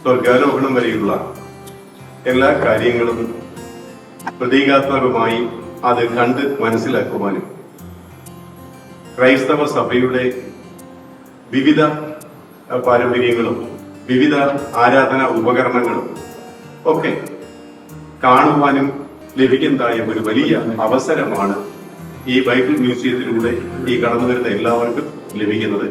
സ്വർഗാരോഹണം വരെയുള്ള എല്ലാ കാര്യങ്ങളും പ്രതീകാത്മകമായി അത് കണ്ട് മനസ്സിലാക്കുവാനും ക്രൈസ്തവ സഭയുടെ വിവിധ പാരമ്പര്യങ്ങളും വിവിധ ആരാധനാ ഉപകരണങ്ങളും ഒക്കെ കാണുവാനും ലഭിക്കുന്നതായ ഒരു വലിയ അവസരമാണ് ഈ ബൈബിൾ മ്യൂസിയത്തിലൂടെ ഈ കടന്നു വരുന്ന എല്ലാവർക്കും ലഭിക്കുന്നത്.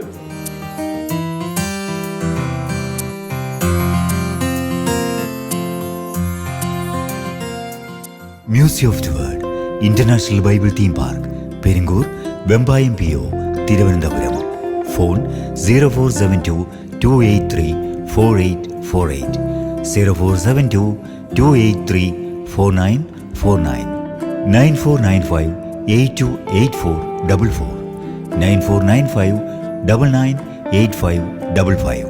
Museum of the Word International Bible Theme Park, Peringoor, Vembayam PO, Thiruvananthapuram. Phone 0472 283 4848, 0472 283 4949, 9495 828444, 9495 998555.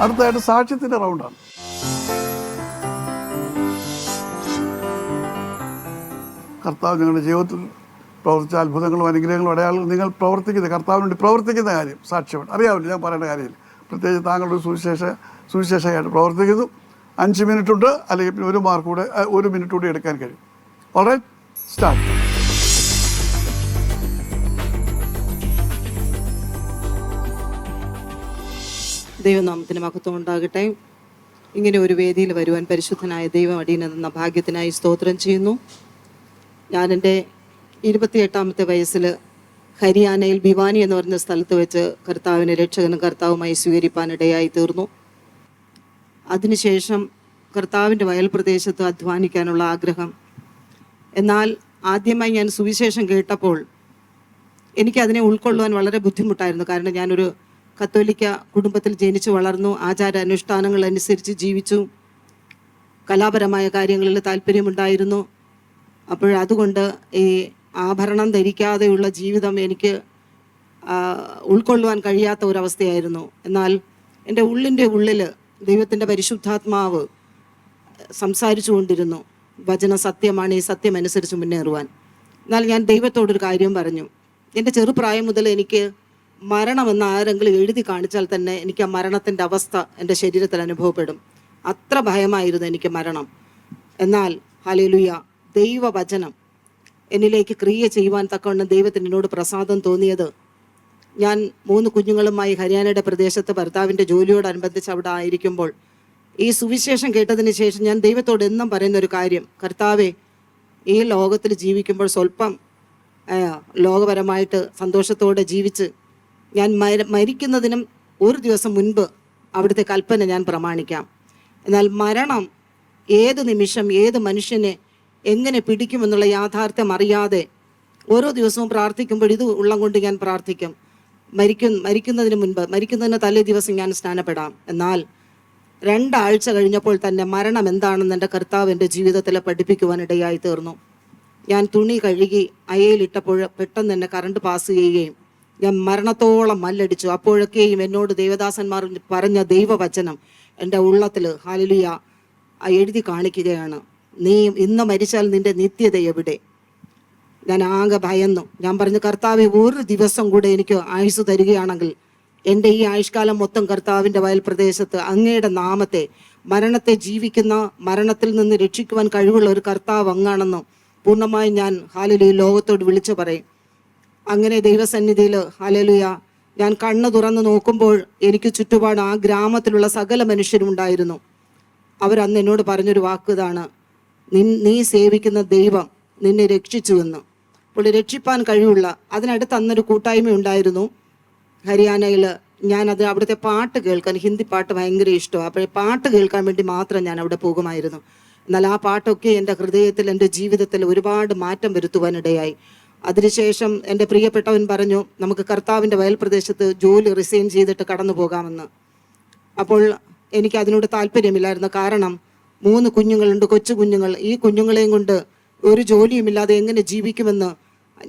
അടുത്തതായിട്ട് സാക്ഷ്യത്തിൻ്റെ റൗണ്ടാണ്. കർത്താവ് നിങ്ങളുടെ ജീവിതത്തിൽ പ്രവർത്തിച്ച അത്ഭുതങ്ങളും അനുഗ്രഹങ്ങളും അടയാളങ്ങളും നിങ്ങൾ പ്രവർത്തിക്കുന്ന കർത്താവിന് വേണ്ടി പ്രവർത്തിക്കുന്ന കാര്യം സാക്ഷ്യമാണ്. അറിയാവില്ല, ഞാൻ പറയേണ്ട കാര്യമില്ല. പ്രത്യേകിച്ച് താങ്കളുടെ സുവിശേഷമായിട്ട് പ്രവർത്തിക്കുന്നു. 5 മിനിറ്റ് ഉണ്ട്, അല്ലെങ്കിൽ പിന്നെ 1 മാർക്ക് കൂടെ 1 മിനിറ്റ് കൂടി എടുക്കാൻ കഴിയും. Alright, start. ദൈവനാമത്തിന് മഹത്വം ഉണ്ടാകട്ടെ. ഇങ്ങനെ ഒരു വേദിയിൽ വരുവാൻ പരിശുദ്ധനായ ദൈവം അടിയനെന്ന ഭാഗ്യത്തിനായി സ്തോത്രം ചെയ്യുന്നു. ഞാൻ എൻ്റെ 28ാമത്തെ വയസ്സിൽ ഹരിയാനയിൽ ഭിവാനി എന്ന് പറഞ്ഞ സ്ഥലത്ത് വെച്ച് കർത്താവിനെ രക്ഷകനും കർത്താവുമായി സ്വീകരിപ്പാനിടയായി തീർന്നു. അതിനുശേഷം കർത്താവിൻ്റെ വയൽ പ്രദേശത്ത് അധ്വാനിക്കാനുള്ള ആഗ്രഹം. എന്നാൽ ആദ്യമായി ഞാൻ സുവിശേഷം കേട്ടപ്പോൾ എനിക്കതിനെ ഉൾക്കൊള്ളുവാൻ വളരെ ബുദ്ധിമുട്ടായിരുന്നു. കാരണം ഞാനൊരു കത്തോലിക്ക കുടുംബത്തിൽ ജനിച്ചു വളർന്നു, ആചാര അനുഷ്ഠാനങ്ങൾ അനുസരിച്ച് ജീവിച്ചു, കലാപരമായ കാര്യങ്ങളിൽ താല്പര്യമുണ്ടായിരുന്നു. അതുകൊണ്ട് ഈ ആഭരണം ധരിക്കാതെയുള്ള ജീവിതം എനിക്ക് ഉൾക്കൊള്ളുവാൻ കഴിയാത്ത ഒരവസ്ഥയായിരുന്നു. എന്നാൽ എൻ്റെ ഉള്ളിൽ ദൈവത്തിൻ്റെ പരിശുദ്ധാത്മാവ് സംസാരിച്ചു കൊണ്ടിരുന്നു. വചനം സത്യമാണ്, ഈ സത്യമനുസരിച്ച് മുന്നേറുവാൻ. എന്നാൽ ഞാൻ ദൈവത്തോടൊരു കാര്യം പറഞ്ഞു. എൻ്റെ ചെറുപ്രായം മുതൽ എനിക്ക് മരണമെന്ന് ആരെങ്കിലും എഴുതി കാണിച്ചാൽ തന്നെ എനിക്ക് ആ മരണത്തിൻ്റെ അവസ്ഥ എൻ്റെ ശരീരത്തിൽ അനുഭവപ്പെടും. അത്ര ഭയമായിരുന്നു എനിക്ക് മരണം. എന്നാൽ ഹല്ലേലൂയ, ദൈവവചനം എന്നിലേക്ക് ക്രിയ ചെയ്യുവാൻ തക്കവണ്ണം ദൈവത്തിന് എന്നോട് പ്രസാദം തോന്നിയത് ഞാൻ 3 കുഞ്ഞുങ്ങളുമായി ഹരിയാനയുടെ പ്രദേശത്ത് ഭർത്താവിൻ്റെ ജോലിയോടനുബന്ധിച്ച് അവിടെ ആയിരിക്കുമ്പോൾ ഈ സുവിശേഷം കേട്ടതിന് ശേഷം ഞാൻ ദൈവത്തോട് എന്നും പറയുന്നൊരു കാര്യം, കർത്താവേ, ഈ ലോകത്തിൽ ജീവിക്കുമ്പോൾ സ്വല്പം ലോകപരമായിട്ട് സന്തോഷത്തോടെ ജീവിച്ച് ഞാൻ മരിക്കുന്നതിനും ഒരു ദിവസം മുൻപ് അവിടുത്തെ കൽപ്പന ഞാൻ പ്രമാണിക്കാം. എന്നാൽ മരണം ഏത് നിമിഷം ഏത് മനുഷ്യനെ എങ്ങനെ പിടിക്കുമെന്നുള്ള യാഥാർത്ഥ്യം അറിയാതെ ഓരോ ദിവസവും പ്രാർത്ഥിക്കുമ്പോൾ ഇത് ഉള്ളം കൊണ്ട് ഞാൻ പ്രാർത്ഥിക്കും, മരിക്കുന്നതിന് മുൻപ്, മരിക്കുന്നതിന് തലേ ദിവസം ഞാൻ സ്നാനപ്പെടാം. എന്നാൽ 2 ആഴ്ച കഴിഞ്ഞപ്പോൾ തന്നെ മരണം എന്താണെന്ന് എൻ്റെ കർത്താവ് എൻ്റെ ജീവിതത്തിൽ പഠിപ്പിക്കുവാനിടയായി തീർന്നു. ഞാൻ തുണി കഴുകി അയയിലിട്ടപ്പോൾ പെട്ടെന്ന് തന്നെ കറണ്ട് പാസ് ചെയ്യുകയും ഞാൻ മരണത്തോളം മല്ലടിച്ചു. അപ്പോഴൊക്കെയും എന്നോട് ദേവദാസന്മാർ പറഞ്ഞ ദൈവവചനം എൻ്റെ ഉള്ളത്തിൽ ഹല്ലേലൂയ എഴുതി കാണിക്കുകയാണ്, നീ ഇന്ന് മരിച്ചാൽ നിൻ്റെ നിത്യത എവിടെ? ഞാൻ ആകെ ഭയന്നു. ഞാൻ പറഞ്ഞു, കർത്താവെ, ഒരു ദിവസം കൂടെ എനിക്ക് ആയുസ് തരികയാണെങ്കിൽ എൻ്റെ ഈ ആയുഷ്കാലം മൊത്തം കർത്താവിൻ്റെ വയൽ പ്രദേശത്ത് അങ്ങയുടെ നാമത്തെ, മരണത്തെ ജീവിക്കുന്ന, മരണത്തിൽ നിന്ന് രക്ഷിക്കുവാൻ കഴിവുള്ള ഒരു കർത്താവ് അങ്ങാണെന്ന് പൂർണ്ണമായി ഞാൻ ഹല്ലേലൂയ ലോകത്തോട് വിളിച്ചു പറയും. അങ്ങനെ ദൈവസന്നിധിയിൽ ഹല്ലേലൂയ ഞാൻ കണ്ണ് തുറന്ന് നോക്കുമ്പോൾ എനിക്ക് ചുറ്റുപാട് ആ ഗ്രാമത്തിലുള്ള സകല മനുഷ്യരും ഉണ്ടായിരുന്നു. അവരന്ന് എന്നോട് പറഞ്ഞൊരു വാക്ക് ഇതാണ്, നീ സേവിക്കുന്ന ദൈവം നിന്നെ രക്ഷിച്ചുവെന്ന്. അപ്പോൾ രക്ഷിപ്പാൻ കഴിവുള്ള, അതിനടുത്ത് അന്നൊരു കൂട്ടായ്മ ഉണ്ടായിരുന്നു ഹരിയാനയിൽ. ഞാനത് അവിടുത്തെ പാട്ട് കേൾക്കാൻ, ഹിന്ദി പാട്ട് ഭയങ്കര ഇഷ്ടമാണ്. അപ്പോൾ പാട്ട് കേൾക്കാൻ വേണ്ടി മാത്രം ഞാൻ അവിടെ പോകുമായിരുന്നു. എന്നാൽ ആ പാട്ടൊക്കെ എൻ്റെ ഹൃദയത്തിൽ, എൻ്റെ ജീവിതത്തിൽ ഒരുപാട് മാറ്റം വരുത്തുവാനിടയായി. അതിനുശേഷം എൻ്റെ പ്രിയപ്പെട്ടവൻ പറഞ്ഞു, നമുക്ക് കർത്താവിൻ്റെ വയൽ പ്രദേശത്ത് ജോലി റിസൈൻ ചെയ്തിട്ട് കടന്നു പോകാമെന്ന്. അപ്പോൾ എനിക്ക് അതിനോട് താല്പര്യമില്ലായിരുന്നു. കാരണം 3 കുഞ്ഞുങ്ങളുണ്ട്, കൊച്ചു കുഞ്ഞുങ്ങൾ. ഈ കുഞ്ഞുങ്ങളെയും കൊണ്ട് ഒരു ജോലിയുമില്ലാതെ എങ്ങനെ ജീവിക്കുമെന്ന്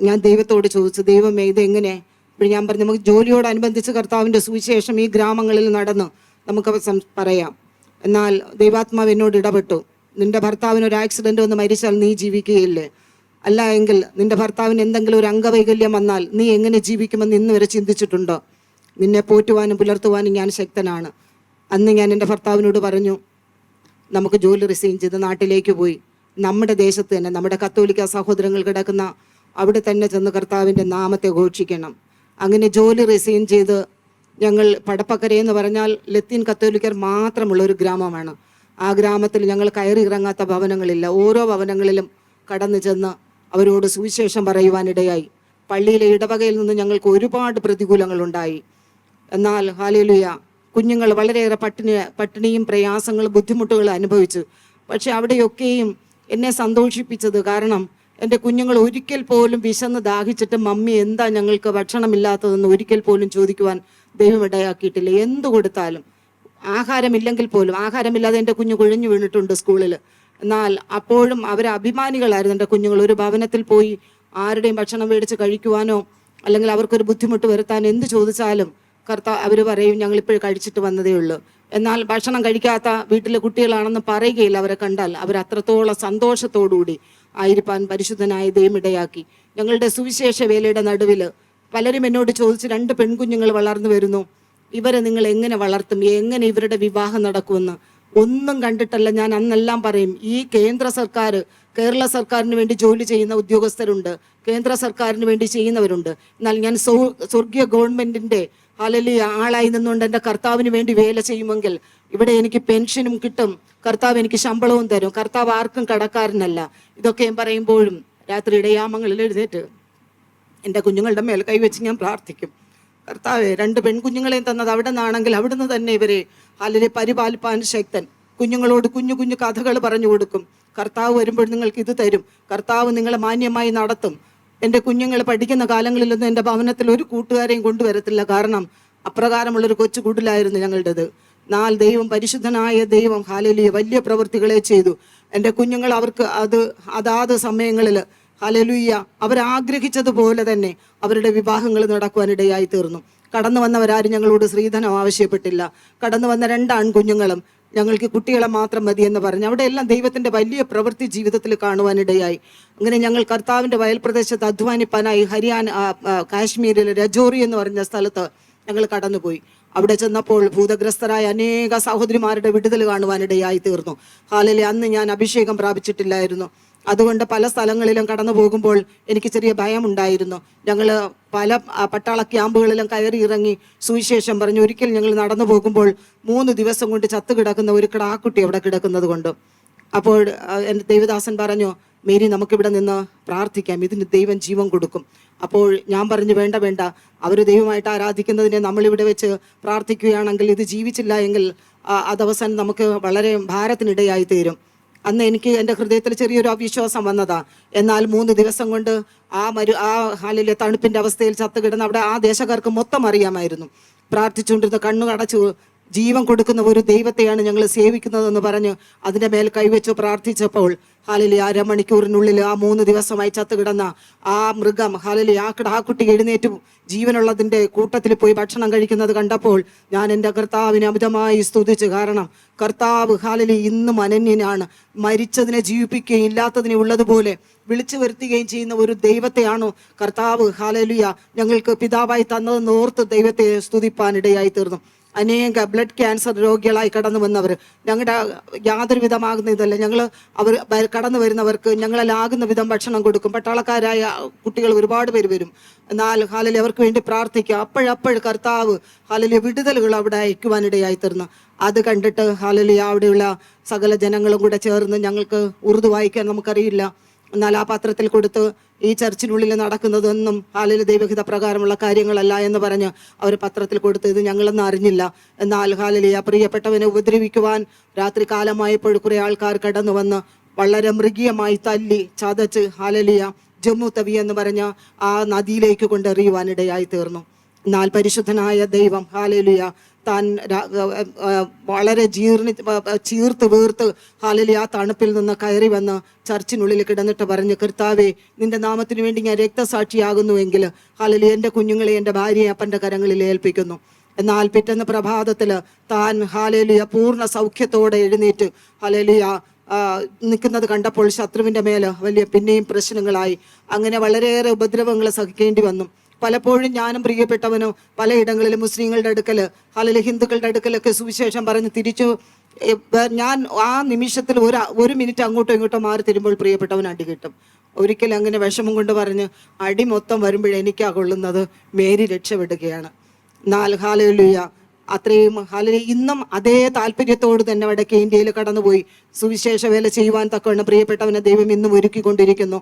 ഞാൻ ദൈവത്തോട് ചോദിച്ചു. ദൈവമേ, ഇതെങ്ങനെ? അപ്പോൾ ഞാൻ പറഞ്ഞു, നമുക്ക് ജോലിയോടനുബന്ധിച്ച് കർത്താവിൻ്റെ സുവിശേഷം ഈ ഗ്രാമങ്ങളിൽ നടന്ന് നമുക്ക് പറയാം. എന്നാൽ ദൈവാത്മാവ് എന്നോട് ഇടപെട്ടു, നിന്റെ ഭർത്താവിന് ഒരു ആക്സിഡൻറ്റ് വന്ന് മരിച്ചാൽ നീ ജീവിക്കുകയില്ലേ? അല്ല എങ്കിൽ നിന്റെ ഭർത്താവിന് എന്തെങ്കിലും ഒരു അംഗവൈകല്യം വന്നാൽ നീ എങ്ങനെ ജീവിക്കുമെന്ന് ഇന്ന് വരെ ചിന്തിച്ചിട്ടുണ്ടോ? നിന്നെ പോറ്റുവാനും പുലർത്തുവാനും ഞാൻ ശക്തനാണ്. അന്ന് ഞാൻ എൻ്റെ ഭർത്താവിനോട് പറഞ്ഞു, നമുക്ക് ജോലി റിസൈൻ ചെയ്ത് നാട്ടിലേക്ക് പോയി നമ്മുടെ ദേശത്ത് തന്നെ, നമ്മുടെ കത്തോലിക്ക സഹോദരങ്ങൾ കിടക്കുന്ന അവിടെ തന്നെ ചെന്ന് കർത്താവിൻ്റെ നാമത്തെ ഘോഷിക്കണം. അങ്ങനെ ജോലി റിസൈൻ ചെയ്ത് ഞങ്ങൾ പടപ്പക്കര എന്ന് പറഞ്ഞാൽ ലത്തീൻ കത്തോലിക്കർ മാത്രമുള്ള ഒരു ഗ്രാമമാണ്. ആ ഗ്രാമത്തിൽ ഞങ്ങൾ കയറി ഇറങ്ങാത്ത ഭവനങ്ങളില്ല. ഓരോ ഭവനങ്ങളിലും കടന്നു ചെന്ന് അവരോട് സുവിശേഷം പറയുവാനിടയായി. പള്ളിയിലെ ഇടവകയിൽ നിന്ന് ഞങ്ങൾക്ക് ഒരുപാട് പ്രതികൂലങ്ങളുണ്ടായി. എന്നാൽ ഹല്ലേലൂയ, കുഞ്ഞുങ്ങൾ വളരെയേറെ പട്ടിണിയും പ്രയാസങ്ങളും ബുദ്ധിമുട്ടുകളും അനുഭവിച്ചു. പക്ഷെ അവിടെയൊക്കെയും എന്നെ സന്തോഷിപ്പിച്ചത്, കാരണം എൻ്റെ കുഞ്ഞുങ്ങൾ ഒരിക്കൽ പോലും വിശന്ന് ദാഹിച്ചിട്ട് മമ്മി എന്താ ഞങ്ങൾക്ക് ഭക്ഷണമില്ലാത്തതെന്ന് ഒരിക്കൽ പോലും ചോദിക്കുവാൻ ദൈവം ഇടയാക്കിയിട്ടില്ല. എന്തു കൊടുത്താലും, ആഹാരമില്ലെങ്കിൽ പോലും, ആഹാരമില്ലാതെ എൻ്റെ കുഞ്ഞു കുഴഞ്ഞു വീണിട്ടുണ്ട് സ്കൂളിൽ. എന്നാൽ അപ്പോഴും അവർ അഭിമാനികളായിരുന്നു. എൻ്റെ കുഞ്ഞുങ്ങൾ ഒരു ഭവനത്തിൽ പോയി ആരുടെയും ഭക്ഷണം മേടിച്ച് കഴിക്കുവാനോ അല്ലെങ്കിൽ അവർക്കൊരു ബുദ്ധിമുട്ട് വരുത്താൻ എന്ത് ചോദിച്ചാലും അവർ പറയും, ഞങ്ങളിപ്പോഴും കഴിച്ചിട്ട് വന്നതേ ഉള്ളൂ. എന്നാൽ ഭക്ഷണം കഴിക്കാത്ത വീട്ടിലെ കുട്ടികളാണെന്ന് പറയുകയില്ല. അവരെ കണ്ടാൽ അവർ അത്രത്തോളം സന്തോഷത്തോടുകൂടി ആയിരിക്കാൻ പരിശുദ്ധനായ ദൈവം ഇടയാക്കി. ഞങ്ങളുടെ സുവിശേഷ വേലയുടെ നടുവിൽ പലരും എന്നോട് ചോദിച്ച്, 2 പെൺകുഞ്ഞുങ്ങൾ വളർന്നു വരുന്നു, ഇവരെ നിങ്ങൾ എങ്ങനെ വളർത്തും, എങ്ങനെ ഇവരുടെ വിവാഹം നടക്കുമെന്ന്. ഒന്നും കണ്ടിട്ടല്ല. ഞാൻ അന്നെല്ലാം പറയും, ഈ കേന്ദ്ര സർക്കാർ, കേരള സർക്കാരിന് വേണ്ടി ജോലി ചെയ്യുന്ന ഉദ്യോഗസ്ഥരുണ്ട്, കേന്ദ്ര സർക്കാരിന് വേണ്ടി ചെയ്യുന്നവരുണ്ട്. എന്നാൽ ഞാൻ സ്വർഗീയ ഗവൺമെൻറ്റിൻ്റെ ഹല്ലേലൂയ ആളായി നിന്നുകൊണ്ട് എൻ്റെ കർത്താവിന് വേണ്ടി വേല ചെയ്യുമെങ്കിൽ ഇവിടെ എനിക്ക് പെൻഷനും കിട്ടും, കർത്താവ് എനിക്ക് ശമ്പളവും തരും, കർത്താവ് ആർക്കും കടക്കാരനല്ല. ഇതൊക്കെ പറയുമ്പോഴും രാത്രിയുടെ യാമങ്ങളിൽ എഴുന്നേറ്റ് എൻ്റെ കുഞ്ഞുങ്ങളുടെ മേൽ കൈവച്ച് ഞാൻ പ്രാർത്ഥിക്കും, കർത്താവെ, 2 പെൺകുഞ്ഞുങ്ങളെയും തന്നത് അവിടെ നിന്നാണെങ്കിൽ അവിടുന്ന് തന്നെ ഇവരെ ഹല്ലേലൂയ പരിപാലിപ്പാൻ ശക്തൻ. കുഞ്ഞുങ്ങളോട് കുഞ്ഞു കുഞ്ഞു കഥകൾ പറഞ്ഞു കൊടുക്കും. കർത്താവ് വരുമ്പോൾ നിങ്ങൾക്ക് ഇത് തരും, കർത്താവ് നിങ്ങളെ മാന്യമായി നടത്തും. എൻ്റെ കുഞ്ഞുങ്ങൾ പഠിക്കുന്ന കാലങ്ങളിലൊന്നും എൻ്റെ ഭവനത്തിൽ ഒരു കൂട്ടുകാരെയും കൊണ്ടുവരത്തില്ല. കാരണം അപ്രകാരമുള്ളൊരു കൊച്ചു കുടിലായിരുന്നു ഞങ്ങളുടേത്. എന്നാൽ ദൈവം, പരിശുദ്ധനായ ദൈവം ഹല്ലേലൂയ വലിയ പ്രവൃത്തികളെ ചെയ്തു. എൻ്റെ കുഞ്ഞുങ്ങൾ അവർക്ക് അതാത് സമയങ്ങളിൽ ഹല്ലേലൂയ അവരാഗ്രഹിച്ചതുപോലെ തന്നെ അവരുടെ വിവാഹങ്ങൾ നടക്കുവാനിടയായി തീർന്നു. കടന്നു വന്നവരാരും ഞങ്ങളോട് സ്ത്രീധനം ആവശ്യപ്പെട്ടില്ല. കടന്നു വന്ന 2 ആൺകുഞ്ഞുങ്ങളും ഞങ്ങൾക്ക് കുട്ടികളെ മാത്രം മതി എന്ന് പറഞ്ഞ് അവിടെ എല്ലാം ദൈവത്തിൻ്റെ വലിയ പ്രവൃത്തി ജീവിതത്തിൽ കാണുവാനിടയായി. അങ്ങനെ ഞങ്ങൾ കർത്താവിൻ്റെ വയൽ പ്രദേശത്ത് അധ്വാനിപ്പാനായി കാശ്മീരിൽ രജോറി എന്ന് പറഞ്ഞ സ്ഥലത്ത് ഞങ്ങൾ കടന്നുപോയി. അവിടെ ചെന്നപ്പോൾ ഭൂതഗ്രസ്തരായ അനേക സഹോദരിമാരുടെ വിടുതൽ കാണുവാനിടയായി തീർന്നു. ഹല്ലേലൂയ. അന്ന് ഞാൻ അഭിഷേകം പ്രാപിച്ചിട്ടില്ലായിരുന്നു. അതുകൊണ്ട് പല സ്ഥലങ്ങളിലും കടന്നു പോകുമ്പോൾ എനിക്ക് ചെറിയ ഭയമുണ്ടായിരുന്നു. ഞങ്ങൾ പല പട്ടാള ക്യാമ്പുകളിലും കയറി ഇറങ്ങി സുവിശേഷം പറഞ്ഞു. ഒരിക്കൽ ഞങ്ങൾ നടന്നു പോകുമ്പോൾ 3 ദിവസം കൊണ്ട് ചത്തു കിടക്കുന്ന ഒരു കിടാക്കുട്ടി അവിടെ കിടക്കുന്നത് കൊണ്ട്, അപ്പോൾ എൻ്റെ ദേവദാസൻ പറഞ്ഞു, മേരി നമുക്കിവിടെ നിന്ന് പ്രാർത്ഥിക്കാം, ഇതിന് ദൈവം ജീവൻ കൊടുക്കും. അപ്പോൾ ഞാൻ പറഞ്ഞു, വേണ്ട വേണ്ട, അവർ ദൈവമായിട്ട് ആരാധിക്കുന്നതിനെ നമ്മളിവിടെ വെച്ച് പ്രാർത്ഥിക്കുകയാണെങ്കിൽ ഇത് ജീവിച്ചില്ല എങ്കിൽ അതവസാനം നമുക്ക് വളരെ ഭാരത്തിനിടയായി തീരും. അന്ന് എനിക്ക് എൻ്റെ ഹൃദയത്തിൽ ചെറിയൊരു അവിശ്വാസം വന്നതാ. എന്നാൽ 3 ദിവസം കൊണ്ട് ആ ഹാലിലെ തണുപ്പിൻ്റെ അവസ്ഥയിൽ ചത്തുകിടന്ന് അവിടെ ആ ദേശക്കാർക്ക് മൊത്തം അറിയാമായിരുന്നു. പ്രാർത്ഥിച്ചുകൊണ്ടിരുന്ന കണ്ണു അടച്ചു ജീവൻ കൊടുക്കുന്ന ഒരു ദൈവത്തെയാണ് ഞങ്ങൾ സേവിക്കുന്നതെന്ന് പറഞ്ഞ് അതിൻ്റെ മേൽ കൈവച്ച് പ്രാർത്ഥിച്ചപ്പോൾ ഹാലിലെ 1/2 മണിക്കൂറിനുള്ളിൽ ആ 3 ദിവസമായി ചത്തുകിടന്ന ആ മൃഗം ഹാലിലെ ആ കുട്ടി എഴുന്നേറ്റു ജീവനുള്ളതിൻ്റെ കൂട്ടത്തിൽ പോയി ഭക്ഷണം കഴിക്കുന്നത് കണ്ടപ്പോൾ ഞാൻ എൻ്റെ കർത്താവിനെ അമിതമായി സ്തുതിച്ചു. കാരണം കർത്താവ് ഹാലിലെ ഇന്നും അനന്യനാണ്. മരിച്ചതിനെ ജീവിപ്പിക്കുകയും ഇല്ലാത്തതിനെ ഉള്ളതുപോലെ വിളിച്ചു വരുത്തുകയും ചെയ്യുന്ന ഒരു ദൈവത്തെയാണോ കർത്താവ് ഹാലലുയ ഞങ്ങൾക്ക് പിതാവായി തന്നതെന്ന് ഓർത്ത് ദൈവത്തെ സ്തുതിപ്പാനിടയായി തീർന്നു. അനേക ബ്ലഡ് ക്യാൻസർ രോഗികളായി കടന്നു വന്നവർ, ഞങ്ങളുടെ യാതൊരു വിധമാകുന്ന ഇതല്ല, അവർ കടന്നു വരുന്നവർക്ക് ഞങ്ങളാകുന്ന വിധം ഭക്ഷണം കൊടുക്കും. പട്ടാളക്കാരായ കുട്ടികൾ ഒരുപാട് പേര് വരും. എന്നാൽ ഹാലലി അവർക്ക് വേണ്ടി പ്രാർത്ഥിക്കുക. അപ്പോഴപ്പോഴും കർത്താവ് ഹാലലി വിടുതലുകൾ അവിടെ അയക്കുവാനിടയായി തീർന്നു. അത് കണ്ടിട്ട് ഹാലലി അവിടെയുള്ള സകല ജനങ്ങളും കൂടെ ചേർന്ന്, ഞങ്ങൾക്ക് ഉറുദു വായിക്കാൻ നമുക്കറിയില്ല, എന്നാൽ ആ പത്രത്തിൽ കൊടുത്ത് ഈ ചർച്ചിനുള്ളിൽ നടക്കുന്നതൊന്നും ഹാലിൽ ദൈവഹിത പ്രകാരമുള്ള കാര്യങ്ങളല്ല എന്ന് പറഞ്ഞ് അവർ പത്രത്തിൽ കൊടുത്ത് ഇത് ഞങ്ങളൊന്നും അറിഞ്ഞില്ല. എന്നാൽ ഹാലിലിയ പ്രിയപ്പെട്ടവനെ ഉപദ്രവിക്കുവാൻ രാത്രി കാലമായപ്പോൾ കുറേ ആൾക്കാർ കടന്നു വന്ന് വളരെ മൃഗീയമായി തല്ലി ചതച്ച് ഹാലലിയ ജമ്മു തവി എന്ന് പറഞ്ഞ ആ നദിയിലേക്ക് കൊണ്ടെറിയുവാനിടയായി തീർന്നു. എന്നാൽ പരിശുദ്ധനായ ദൈവം ഹാലലിയ താൻ വളരെ ചീർത്ത് വീർത്ത് ഹാലലി ആ തണുപ്പിൽ നിന്ന് കയറി വന്ന് ചർച്ചിനുള്ളിൽ കിടന്നിട്ട് പറഞ്ഞു, കർത്താവേ, നിന്റെ നാമത്തിന് വേണ്ടി ഞാൻ രക്തസാക്ഷിയാകുന്നുവെങ്കിൽ ഹാലലി എൻ്റെ കുഞ്ഞുങ്ങളെ എൻ്റെ ഭാര്യയെ അപ്പൻ്റെ കരങ്ങളിൽ ഏൽപ്പിക്കുന്നു. എന്നാൽ പിറ്റേന്ന് പ്രഭാതത്തിൽ താൻ ഹാലലിയ പൂർണ്ണ സൗഖ്യത്തോടെ എഴുന്നേറ്റ് ഹാലലിയ നിൽക്കുന്നത് കണ്ടപ്പോൾ ശത്രുവിൻ്റെ മേൽ വലിയ പിന്നെയും പ്രശ്നങ്ങളായി. അങ്ങനെ വളരെയേറെ ഉപദ്രവങ്ങൾ സഹിക്കേണ്ടി വന്നു. പലപ്പോഴും ഞാനും പ്രിയപ്പെട്ടവനും പലയിടങ്ങളിലും മുസ്ലിങ്ങളുടെ അടുക്കൽ അല്ലെങ്കിൽ ഹിന്ദുക്കളുടെ അടുക്കലൊക്കെ സുവിശേഷം പറഞ്ഞ് തിരിച്ചു ഞാൻ ആ നിമിഷത്തിൽ ഒരു മിനിറ്റ് അങ്ങോട്ടോ ഇങ്ങോട്ടോ മാറി തരുമ്പോൾ പ്രിയപ്പെട്ടവൻ അടി കിട്ടും. ഒരിക്കലും അങ്ങനെ വിഷമം കൊണ്ട് പറഞ്ഞ് അടി മൊത്തം വരുമ്പോഴെനിക്കാ കൊള്ളുന്നത് മേരി രക്ഷപ്പെടുകയാണ്. എന്നാൽ ഹാലലുയ അത്രയും ഹാലലി ഇന്നും അതേ താല്പര്യത്തോട് തന്നെ വടക്കേ ഇന്ത്യയിൽ കടന്നുപോയി സുവിശേഷ വേല ചെയ്യുവാൻ തക്കവണ്ണം പ്രിയപ്പെട്ടവനെ ദൈവം ഇന്നും ഒരുക്കിക്കൊണ്ടിരിക്കുന്നു.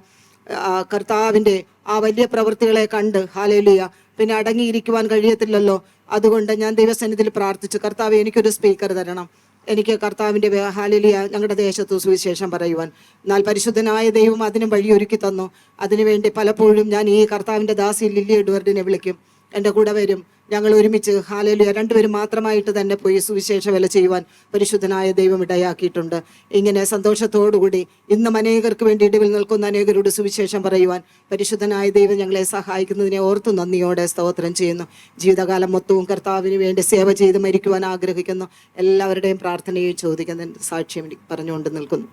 കർത്താവിൻ്റെ ആ വലിയ പ്രവൃത്തികളെ കണ്ട് ഹാലലിയ പിന്നെ അടങ്ങിയിരിക്കുവാൻ കഴിയത്തില്ലല്ലോ. അതുകൊണ്ട് ഞാൻ ദൈവസന്നിധിയിൽ പ്രാർത്ഥിച്ചു, കർത്താവ് എനിക്കൊരു സ്പീക്കർ തരണം, എനിക്ക് കർത്താവിൻ്റെ ഹാലലിയ ഞങ്ങളുടെ ദേശത്ത് സുവിശേഷം പറയുവാൻ. എന്നാൽ പരിശുദ്ധനായ ദൈവം അതിനും വഴിയൊരുക്കി തന്നു. അതിനുവേണ്ടി പലപ്പോഴും ഞാൻ ഈ കർത്താവിൻ്റെ ദാസി ലില്ലി എഡ്വേർഡിനെ വിളിക്കും, എൻ്റെ കൂടെ വരും. ഞങ്ങൾ ഒരുമിച്ച് ഹാലലിയ 2 പേരും മാത്രമായിട്ട് തന്നെ പോയി സുവിശേഷ വേല ചെയ്യുവാൻ പരിശുദ്ധനായ ദൈവം ഇടയാക്കിയിട്ടുണ്ട്. ഇങ്ങനെ സന്തോഷത്തോടുകൂടി ഇന്നും അനേകർക്ക് വേണ്ടി ഇടിവിൽ നിൽക്കുന്ന അനേകരോട് സുവിശേഷം പറയുവാൻ പരിശുദ്ധനായ ദൈവം ഞങ്ങളെ സഹായിക്കുന്നതിനെ ഓർത്തു നന്ദിയോടെ സ്തോത്രം ചെയ്യുന്നു. ജീവിതകാലം മൊത്തവും കർത്താവിന് വേണ്ടി സേവ ചെയ്ത് മരിക്കുവാൻ ആഗ്രഹിക്കുന്നു. എല്ലാവരുടെയും പ്രാർത്ഥനയും ചോദിക്കുന്ന സാക്ഷ്യം പറഞ്ഞുകൊണ്ട് നിൽക്കുന്നു.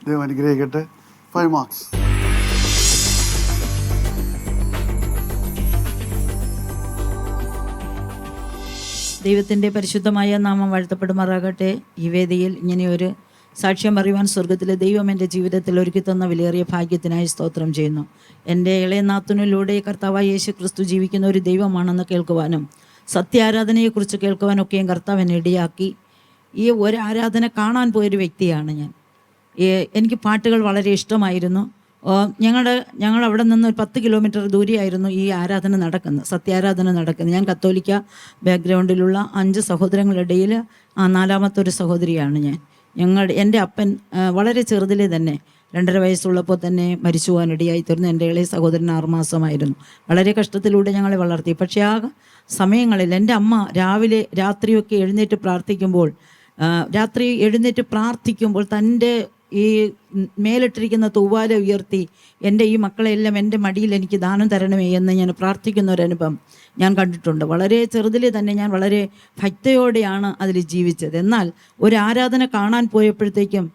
ദൈവം അനുഗ്രഹിക്കട്ടെ. 5 മാർക്സ്. ദൈവത്തിൻ്റെ പരിശുദ്ധമായ നാമം വാഴ്ത്തപ്പെടുമാറാകട്ടെ. ഈ വേദിയിൽ ഇങ്ങനെയൊരു സാക്ഷ്യം പറയുവാൻ സ്വർഗത്തിലെ ദൈവം എൻ്റെ ജീവിതത്തിൽ ഒരുക്കി തന്ന വിലയേറിയ ഭാഗ്യത്തിനായി സ്തോത്രം ചെയ്യുന്നു. എൻ്റെ ഇളയ നാത്തുനിലൂടെ കർത്താവായ യേശു ക്രിസ്തു ജീവിക്കുന്ന ഒരു ദൈവമാണെന്ന് കേൾക്കുവാനും സത്യാരാധനയെക്കുറിച്ച് കേൾക്കുവാനൊക്കെയും കർത്താവ് എന്നെ ഇടയാക്കി. ഈ ഒരു ആരാധന കാണാൻ പോയൊരു വ്യക്തിയാണ് ഞാൻ. എനിക്ക് പാട്ടുകൾ വളരെ ഇഷ്ടമായിരുന്നു. ഞങ്ങൾ അവിടെ നിന്ന് ഒരു 10 കിലോമീറ്റർ ദൂരെയായിരുന്നു ഈ ആരാധന നടക്കുന്നത്, സത്യാരാധന നടക്കുന്നത്. ഞാൻ കത്തോലിക്ക ബാക്ക്ഗ്രൗണ്ടിലുള്ള 5 സഹോദരങ്ങളിടയിൽ 4ാമത്തെ ഒരു സഹോദരിയാണ് ഞാൻ. എൻ്റെ അപ്പൻ വളരെ ചെറുതിലെ തന്നെ 2.5 വയസ്സുള്ളപ്പോൾ തന്നെ മരിച്ചു പോകാനിടയായി തീർന്നു. എൻ്റെ ഇളയ സഹോദരൻ 6 മാസമായിരുന്നു. വളരെ കഷ്ടത്തിലൂടെ ഞങ്ങളെ വളർത്തി. പക്ഷേ ആ സമയങ്ങളിൽ എൻ്റെ അമ്മ രാത്രിയൊക്കെ എഴുന്നേറ്റ് പ്രാർത്ഥിക്കുമ്പോൾ തൻ്റെ ഈ മേലിട്ടിരിക്കുന്ന തൂവാല ഉയർത്തി എൻ്റെ ഈ മക്കളെല്ലാം എൻ്റെ മടിയിൽ എനിക്ക് ദാനം തരണമേ എന്ന് ഞാൻ പ്രാർത്ഥിക്കുന്ന ഒരനുഭവം ഞാൻ കണ്ടിട്ടുണ്ട്. വളരെ ചെറുതിലെ തന്നെ ഞാൻ വളരെ ഭക്തിയോടെയാണ് അതിൽ ജീവിച്ചത്. എന്നാൽ ഒരു ആരാധന കാണാൻ പോയപ്പോഴത്തേക്കും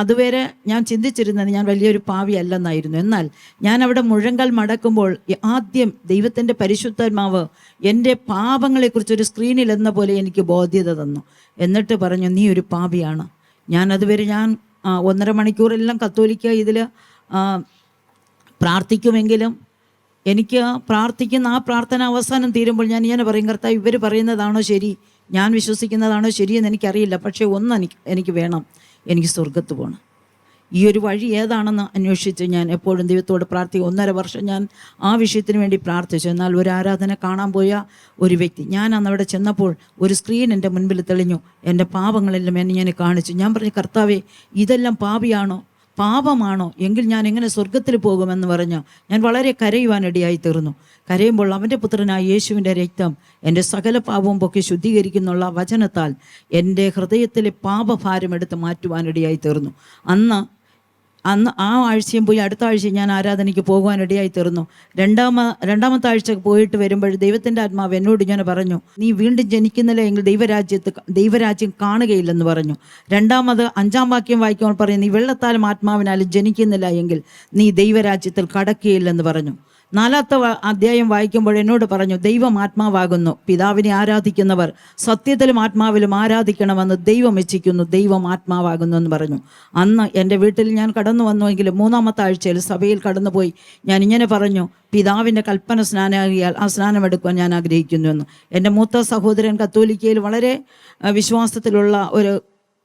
അതുവരെ ഞാൻ ചിന്തിച്ചിരുന്നത് ഞാൻ വലിയൊരു പാവിയല്ലെന്നായിരുന്നു. എന്നാൽ ഞാൻ അവിടെ മുഴങ്കാൽ മടക്കുമ്പോൾ ആദ്യം ദൈവത്തിൻ്റെ പരിശുദ്ധാത്മാവ് എൻ്റെ പാപങ്ങളെക്കുറിച്ചൊരു സ്ക്രീനിൽ എന്ന പോലെ എനിക്ക് ബോധ്യത തന്നു. എന്നിട്ട് പറഞ്ഞു, നീ ഒരു പാപിയാണ്. അതുവരെ 1.5 മണിക്കൂറെല്ലാം കത്തോലിക്ക ഇതിൽ പ്രാർത്ഥിക്കുമെങ്കിലും എനിക്ക് പ്രാർത്ഥിക്കുന്ന ആ പ്രാർത്ഥന അവസാനം തീരുമ്പോൾ ഞാൻ ഇങ്ങനെ പറയും, കർത്താവ് ഇവർ പറയുന്നതാണോ ശരി, ഞാൻ വിശ്വസിക്കുന്നതാണോ ശരിയെന്ന് എനിക്കറിയില്ല, പക്ഷേ ഒന്ന് എനിക്ക് വേണം, എനിക്ക് സ്വർഗത്ത് പോകണം. ഈ ഒരു വഴി ഏതാണെന്ന് അന്വേഷിച്ച് ഞാൻ എപ്പോഴും ദൈവത്തോട് പ്രാർത്ഥിക്കും. 1.5 വർഷം ഞാൻ ആ വിഷയത്തിന് വേണ്ടി പ്രാർത്ഥിച്ചു. എന്നാൽ ഒരു ആരാധന കാണാൻ പോയ ഒരു വ്യക്തി, ഞാൻ അന്ന് അവിടെ ചെന്നപ്പോൾ ഒരു സ്ക്രീൻ എൻ്റെ മുൻപിൽ തെളിഞ്ഞു, എൻ്റെ പാപങ്ങളെല്ലാം എന്നെ ഞാൻ കാണിച്ചു. ഞാൻ പറഞ്ഞു, കർത്താവേ ഇതെല്ലാം പാപമാണോ എങ്കിൽ ഞാൻ എങ്ങനെ സ്വർഗത്തിൽ പോകുമെന്ന് പറഞ്ഞ് ഞാൻ വളരെ കരയുവാനിടയായി തീർന്നു. കരയുമ്പോൾ അവൻ്റെ പുത്രനായ യേശുവിൻ്റെ രക്തം എൻ്റെ സകല പാപവും പൊക്കി ശുദ്ധീകരിക്കുന്നുള്ള വചനത്താൽ എൻ്റെ ഹൃദയത്തിലെ പാപഭാരം എടുത്ത് മാറ്റുവാനിടയായി തീർന്നു. അന്ന് ആ ആഴ്ചയും പോയി അടുത്ത ആഴ്ചയും ഞാൻ ആരാധനയ്ക്ക് പോകുവാനിടയായി തീർന്നു. രണ്ടാമത്തെ ആഴ്ച പോയിട്ട് വരുമ്പോൾ ദൈവത്തിൻ്റെ ആത്മാവ് എന്നോട് ഇങ്ങനെ പറഞ്ഞു, നീ വീണ്ടും ജനിക്കുന്നില്ല എങ്കിൽ ദൈവരാജ്യം കാണുകയില്ലെന്ന് പറഞ്ഞു. 5-ാം വാക്യം വായിക്കുമ്പോൾ പറയും, നീ വെള്ളത്താലും ആത്മാവിനാലും ജനിക്കുന്നില്ല എങ്കിൽ നീ ദൈവരാജ്യത്തിൽ കടക്കുകയില്ലെന്ന് പറഞ്ഞു. 4-ാമത്തെ അധ്യായം വായിക്കുമ്പോൾ എന്നോട് പറഞ്ഞു, ദൈവം ആത്മാവാകുന്നു, പിതാവിനെ ആരാധിക്കുന്നവർ സത്യത്തിലും ആത്മാവിലും ആരാധിക്കണമെന്ന് ദൈവം ഇച്ഛിക്കുന്നു, ദൈവം ആത്മാവാകുന്നു എന്ന് പറഞ്ഞു. അന്ന് എൻ്റെ വീട്ടിൽ ഞാൻ കടന്നു വന്നുവെങ്കിലും 3-ാമത്തെ ആഴ്ചയിൽ സഭയിൽ കടന്നുപോയി ഞാൻ ഇങ്ങനെ പറഞ്ഞു, പിതാവിൻ്റെ കൽപ്പന സ്നാനമാകിയാൽ ആ സ്നാനമെടുക്കുവാൻ ഞാൻ ആഗ്രഹിക്കുന്നുവെന്ന്. എൻ്റെ മൂത്ത സഹോദരൻ കത്തോലിക്കയിൽ വളരെ വിശ്വാസത്തിലുള്ള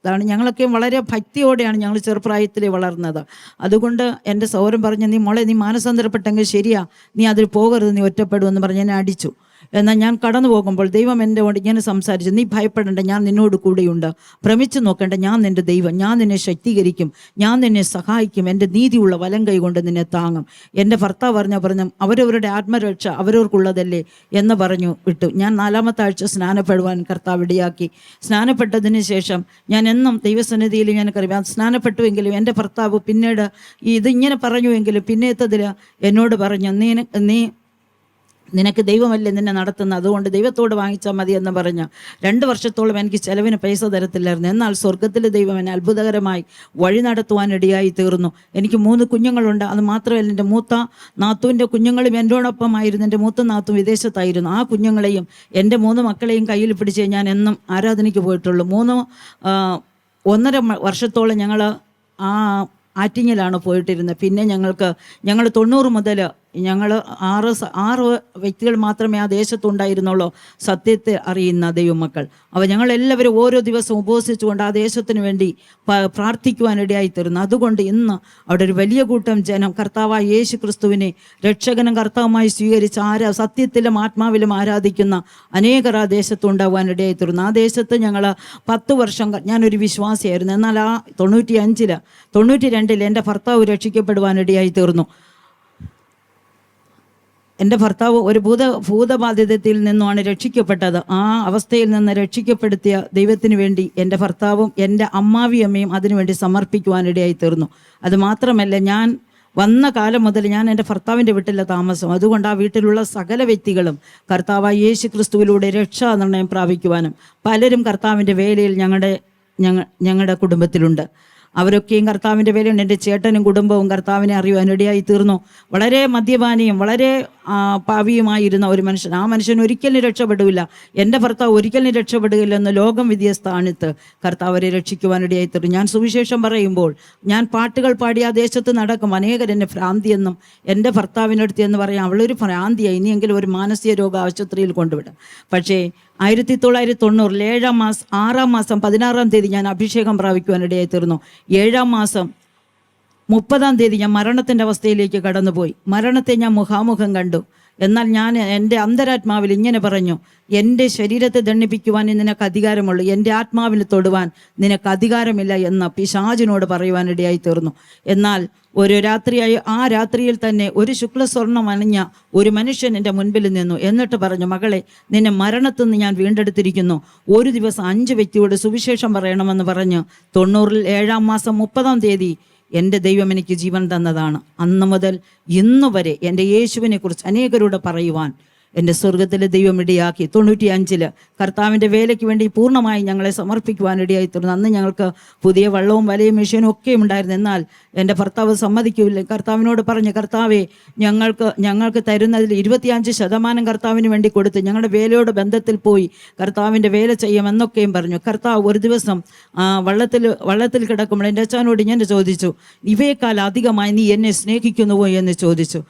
അതാണ്. ഞങ്ങളൊക്കെ വളരെ ഭക്തിയോടെയാണ് ഞങ്ങൾ ചെറുപ്രായത്തിൽ വളർന്നത്. അതുകൊണ്ട് എൻ്റെ സഹോദരൻ പറഞ്ഞു, നീ മാനസാന്തരപ്പെട്ടെങ്കിൽ ശരിയാ, നീ അതിൽ പോകരുത്, നീ ഒറ്റപ്പെടുമെന്ന് പറഞ്ഞ് എന്നെ അടിച്ചു. എന്നാൽ ഞാൻ കടന്നു പോകുമ്പോൾ ദൈവം എൻ്റെ കൊണ്ട് ഇങ്ങനെ സംസാരിച്ചു, നീ ഭയപ്പെടേണ്ട, ഞാൻ നിന്നോട് കൂടെയുണ്ട്, ഭ്രമിച്ചു നോക്കേണ്ട, ഞാൻ നിൻ്റെ ദൈവം, ഞാൻ നിന്നെ ശക്തീകരിക്കും, ഞാൻ നിന്നെ സഹായിക്കും, എൻ്റെ നീതിയുള്ള വലം കൈ കൊണ്ട് നിന്നെ താങ്ങും. എൻ്റെ ഭർത്താവ് പറഞ്ഞു അവരവരുടെ ആത്മരക്ഷ അവരവർക്കുള്ളതല്ലേ എന്ന് പറഞ്ഞു വിട്ടു. ഞാൻ 4-ാമത്തെ ആഴ്ച സ്നാനപ്പെടുവാൻ കർത്താവ് ഇടയാക്കി. സ്നാനപ്പെട്ടതിന് ശേഷം ഞാൻ എന്നും ദൈവസന്നിധിയിൽ ഞാനറിയാം സ്നാനപ്പെട്ടുവെങ്കിലും എൻ്റെ ഭർത്താവ് പിന്നീട് ഇതിങ്ങനെ പറഞ്ഞുവെങ്കിലും പിന്നേത്തതിൽ എന്നോട് പറഞ്ഞു, നിനക്ക് ദൈവമല്ലേ നിന്നെ നടത്തുന്നത്, അതുകൊണ്ട് ദൈവത്തോട് വാങ്ങിച്ചാൽ മതി എന്ന് പറഞ്ഞ് 2 വർഷത്തോളം എനിക്ക് ചെലവിന് പൈസ തരത്തില്ലായിരുന്നു. എന്നാൽ സ്വർഗത്തിലെ ദൈവം എന്നെ അത്ഭുതകരമായി വഴി നടത്തുവാനിടയായി തീർന്നു. എനിക്ക് 3 കുഞ്ഞുങ്ങളുണ്ട്. അത് മാത്രമല്ല എൻ്റെ മൂത്ത നാത്തുവിൻ്റെ കുഞ്ഞുങ്ങളും എന്നോടൊപ്പമായിരുന്നു. എൻ്റെ മൂത്ത നാത്തു വിദേശത്തായിരുന്നു. ആ കുഞ്ഞുങ്ങളെയും എൻ്റെ 3 മക്കളെയും കയ്യിൽ പിടിച്ച് ഞാൻ എന്നും ആരാധനയ്ക്ക് പോയിട്ടുള്ളൂ. 1.5 വർഷത്തോളം ഞങ്ങൾ ആറ്റിങ്ങിലാണ് പോയിട്ടിരുന്നത്. പിന്നെ ഞങ്ങൾ 90 മുതൽ ഞങ്ങൾ 6 വ്യക്തികൾ മാത്രമേ ആ ദേശത്തുണ്ടായിരുന്നുള്ളൂ സത്യത്തെ അറിയുന്ന ദൈവമക്കൾ. അപ്പോൾ ഞങ്ങളെല്ലാവരും ഓരോ ദിവസവും ഉപവസിച്ചുകൊണ്ട് ആ ദേശത്തിന് വേണ്ടി പ്രാർത്ഥിക്കുവാനിടയായി തീർന്നു. അതുകൊണ്ട് ഇന്ന് അവിടെ ഒരു വലിയ കൂട്ടം ജനം കർത്താവായ യേശു ക്രിസ്തുവിനെ രക്ഷകനും കർത്താവുമായി സ്വീകരിച്ച് സത്യത്തിലും ആത്മാവിലും ആരാധിക്കുന്ന അനേകർ ആ ദേശത്തുണ്ടാകുവാനിടയായി തീർന്നു. ആ ദേശത്ത് ഞങ്ങൾ 10 വർഷം ഞാനൊരു വിശ്വാസിയായിരുന്നു. എന്നാൽ ആ 92 എൻ്റെ ഭർത്താവ് രക്ഷിക്കപ്പെടുവാനിടയായി തീർന്നു. എൻ്റെ ഭർത്താവ് ഒരു ഭൂതബാധിതത്തിൽ നിന്നുമാണ് രക്ഷിക്കപ്പെട്ടത്. ആ അവസ്ഥയിൽ നിന്ന് രക്ഷിക്കപ്പെടുത്തിയ ദൈവത്തിന് വേണ്ടി എൻ്റെ ഭർത്താവും എൻ്റെ അമ്മാവിയമ്മയും അതിനുവേണ്ടി സമർപ്പിക്കുവാനിടയായി തീർന്നു. അതുമാത്രമല്ല, ഞാൻ വന്ന കാലം മുതൽ ഞാൻ എൻ്റെ ഭർത്താവിൻ്റെ വീട്ടിലെ താമസം. അതുകൊണ്ട് ആ വീട്ടിലുള്ള സകല വ്യക്തികളും കർത്താവായ യേശു ക്രിസ്തുവിലൂടെ രക്ഷാനിർണയം പ്രാപിക്കുവാനും പലരും കർത്താവിൻ്റെ വേലയിൽ ഞങ്ങളുടെ കുടുംബത്തിലുണ്ട്. അവരൊക്കെയും കർത്താവിൻ്റെ വേലയുണ്ട്. എൻ്റെ ചേട്ടനും കുടുംബവും കർത്താവിനെ അറിയുവാനിടയായി തീർന്നു. വളരെ മദ്യപാനിയും വളരെ പാപിയുമായിരുന്ന ഒരു മനുഷ്യൻ, ആ മനുഷ്യൻ ഒരിക്കലും രക്ഷപ്പെടില്ല. എൻ്റെ ഭർത്താവ് ഒരിക്കലും രക്ഷപ്പെടുകയില്ലെന്ന് ലോകം വിധിയ സ്ഥാനത്ത് കർത്താവരെ രക്ഷിക്കുവാനിടയായി തീർന്നു. ഞാൻ സുവിശേഷം പറയുമ്പോൾ ഞാൻ പാട്ടുകൾ പാടി ആ ദേശത്ത് നടക്കും. അനേകർ എന്നെ ഭ്രാന്തിയെന്നും എൻ്റെ ഭർത്താവിനടുത്ത് എന്ന് പറയാം, അവളൊരു ഭ്രാന്തിയായി, ഇനിയെങ്കിലും ഒരു മാനസിക രോഗ ആശുപത്രിയിൽ കൊണ്ടുവിടാം. പക്ഷേ 1990 6-ാം മാസം 16-ാം തീയതി ഞാൻ അഭിഷേകം പ്രാപിക്കുവാനിടയായി തീർന്നു. 7-ാം മാസം 30-ാം തീയതി ഞാൻ മരണത്തിൻ്റെ അവസ്ഥയിലേക്ക് കടന്നുപോയി. മരണത്തെ ഞാൻ മുഖാമുഖം കണ്ടു. എന്നാൽ ഞാൻ എൻ്റെ അന്തരാത്മാവിൽ ഇങ്ങനെ പറഞ്ഞു, എൻ്റെ ശരീരത്തെ ദണ്ഡിപ്പിക്കുവാൻ നിനക്ക് അധികാരമുള്ളൂ, എൻ്റെ ആത്മാവിൽ തൊടുവാൻ നിനക്ക് അധികാരമില്ല എന്ന് പിശാചിനോട് പറയുവാനിടയായി തീർന്നു. എന്നാൽ ഒരു രാത്രിയായി ആ രാത്രിയിൽ തന്നെ ഒരു ശുക്ലസ്വർണ്ണം അണിഞ്ഞ ഒരു മനുഷ്യൻ എൻ്റെ മുൻപിൽ നിന്നു. എന്നിട്ട് പറഞ്ഞു, മകളെ, നിന്നെ മരണത്തിൽ നിന്ന് ഞാൻ വീണ്ടെടുത്തിരിക്കുന്നു. ഒരു ദിവസം 5 വ്യക്തിയോട് സുവിശേഷം പറയണമെന്ന് പറഞ്ഞ് 7-ാം മാസം 30-ാം തീയതി എൻ്റെ ദൈവം എനിക്ക് ജീവൻ തന്നതാണ്. അന്ന് മുതൽ ഇന്നു വരെ എൻ്റെ യേശുവിനെ കുറിച്ച് അനേകരോട് പറയുവാൻ എൻ്റെ സ്വർഗത്തിലെ ദൈവം ഇടയാക്കി. 95 കർത്താവിൻ്റെ വേലയ്ക്ക് വേണ്ടി പൂർണ്ണമായി ഞങ്ങളെ സമർപ്പിക്കുവാനിടയായി തീർന്നു. അന്ന് ഞങ്ങൾക്ക് പുതിയ വള്ളവും വലയും മെഷീനും ഒക്കെ ഉണ്ടായിരുന്നു. എന്നാൽ എൻ്റെ ഭർത്താവ് സമ്മതിക്കില്ല. കർത്താവിനോട് പറഞ്ഞു, കർത്താവെ ഞങ്ങൾക്ക് തരുന്നതിൽ 25% കർത്താവിന് വേണ്ടി കൊടുത്ത് ഞങ്ങളുടെ വേലയോട് ബന്ധത്തിൽ പോയി കർത്താവിൻ്റെ വേല ചെയ്യുമെന്നൊക്കെയും പറഞ്ഞു. കർത്താവ് ഒരു ദിവസം വള്ളത്തിൽ കിടക്കുമ്പോൾ എൻ്റെ അച്ഛനോട് ഞാൻ ചോദിച്ചു, ഇവയേക്കാൾ അധികമായി നീ എന്നെ സ്നേഹിക്കുന്നുവോ എന്ന് ചോദിച്ചു.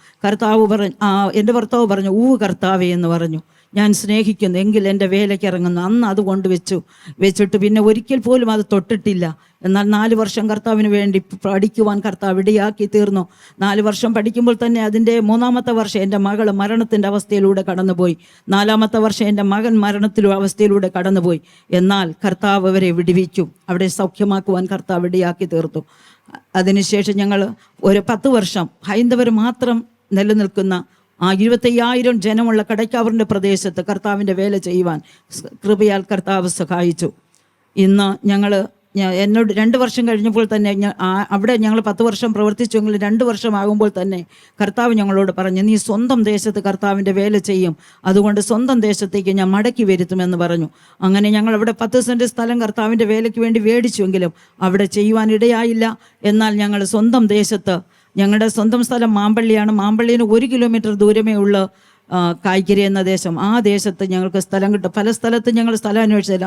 എൻ്റെ ഭർത്താവ് പറഞ്ഞു, കർത്താവേ എന്ന് പറഞ്ഞു. ഞാൻ സ്നേഹിക്കുന്നു, എങ്കിൽ എൻ്റെ വേലയ്ക്ക് ഇറങ്ങുന്നു. അന്ന് അത് വെച്ചിട്ട് പിന്നെ ഒരിക്കൽ പോലും അത് തൊട്ടിട്ടില്ല. എന്നാൽ 4 വർഷം കർത്താവിന് വേണ്ടി പഠിക്കുവാൻ കർത്താവ് ഇടയാക്കി തീർന്നു. 4 വർഷം പഠിക്കുമ്പോൾ തന്നെ അതിൻ്റെ 3-ാമത്തെ വർഷം എൻ്റെ മകൾ മരണത്തിൻ്റെ അവസ്ഥയിലൂടെ കടന്നുപോയി. 4-ാമത്തെ വർഷം എൻ്റെ മകൻ അവസ്ഥയിലൂടെ കടന്നുപോയി. എന്നാൽ കർത്താവ് അവരെ വിടുവിക്കും, അവിടെ സൗഖ്യമാക്കുവാൻ കർത്താവ് ഇടയാക്കി തീർത്തു. അതിനുശേഷം ഞങ്ങൾ ഒരു 10 വർഷം ഹൈന്ദവർ മാത്രം നിലനിൽക്കുന്ന 25,000 ജനമുള്ള കടയ്ക്കാവറിൻ്റെ പ്രദേശത്ത് കർത്താവിൻ്റെ വേല ചെയ്യുവാൻ കൃപയാൽ കർത്താവ് സഹായിച്ചു. ഇന്ന് എന്നോട് 2 വർഷം കഴിഞ്ഞപ്പോൾ തന്നെ അവിടെ ഞങ്ങൾ 10 വർഷം പ്രവർത്തിച്ചെങ്കിൽ 2 വർഷമാകുമ്പോൾ തന്നെ കർത്താവ് ഞങ്ങളോട് പറഞ്ഞു, നീ സ്വന്തം ദേശത്ത് കർത്താവിൻ്റെ വേല ചെയ്യും, അതുകൊണ്ട് സ്വന്തം ദേശത്തേക്ക് ഞാൻ മടക്കി വരുത്തുമെന്ന് പറഞ്ഞു. അങ്ങനെ ഞങ്ങൾ അവിടെ 10 സെൻറ്റ് സ്ഥലം കർത്താവിൻ്റെ വേലയ്ക്ക് വേണ്ടി മേടിച്ചുവെങ്കിലും അവിടെ ചെയ്യുവാൻ ഇടയായില്ല. എന്നാൽ ഞങ്ങൾ സ്വന്തം ദേശത്ത്, ഞങ്ങളുടെ സ്വന്തം സ്ഥലം മാമ്പള്ളിയാണ്. മാമ്പള്ളിന് 1 കിലോമീറ്റർ ദൂരമേ ഉള്ള കായ്ക്കരി എന്ന ദേശം. ആ ദേശത്ത് ഞങ്ങൾക്ക് സ്ഥലം കിട്ടും. പല സ്ഥലത്തും ഞങ്ങൾ സ്ഥലം അന്വേഷിച്ചില്ല.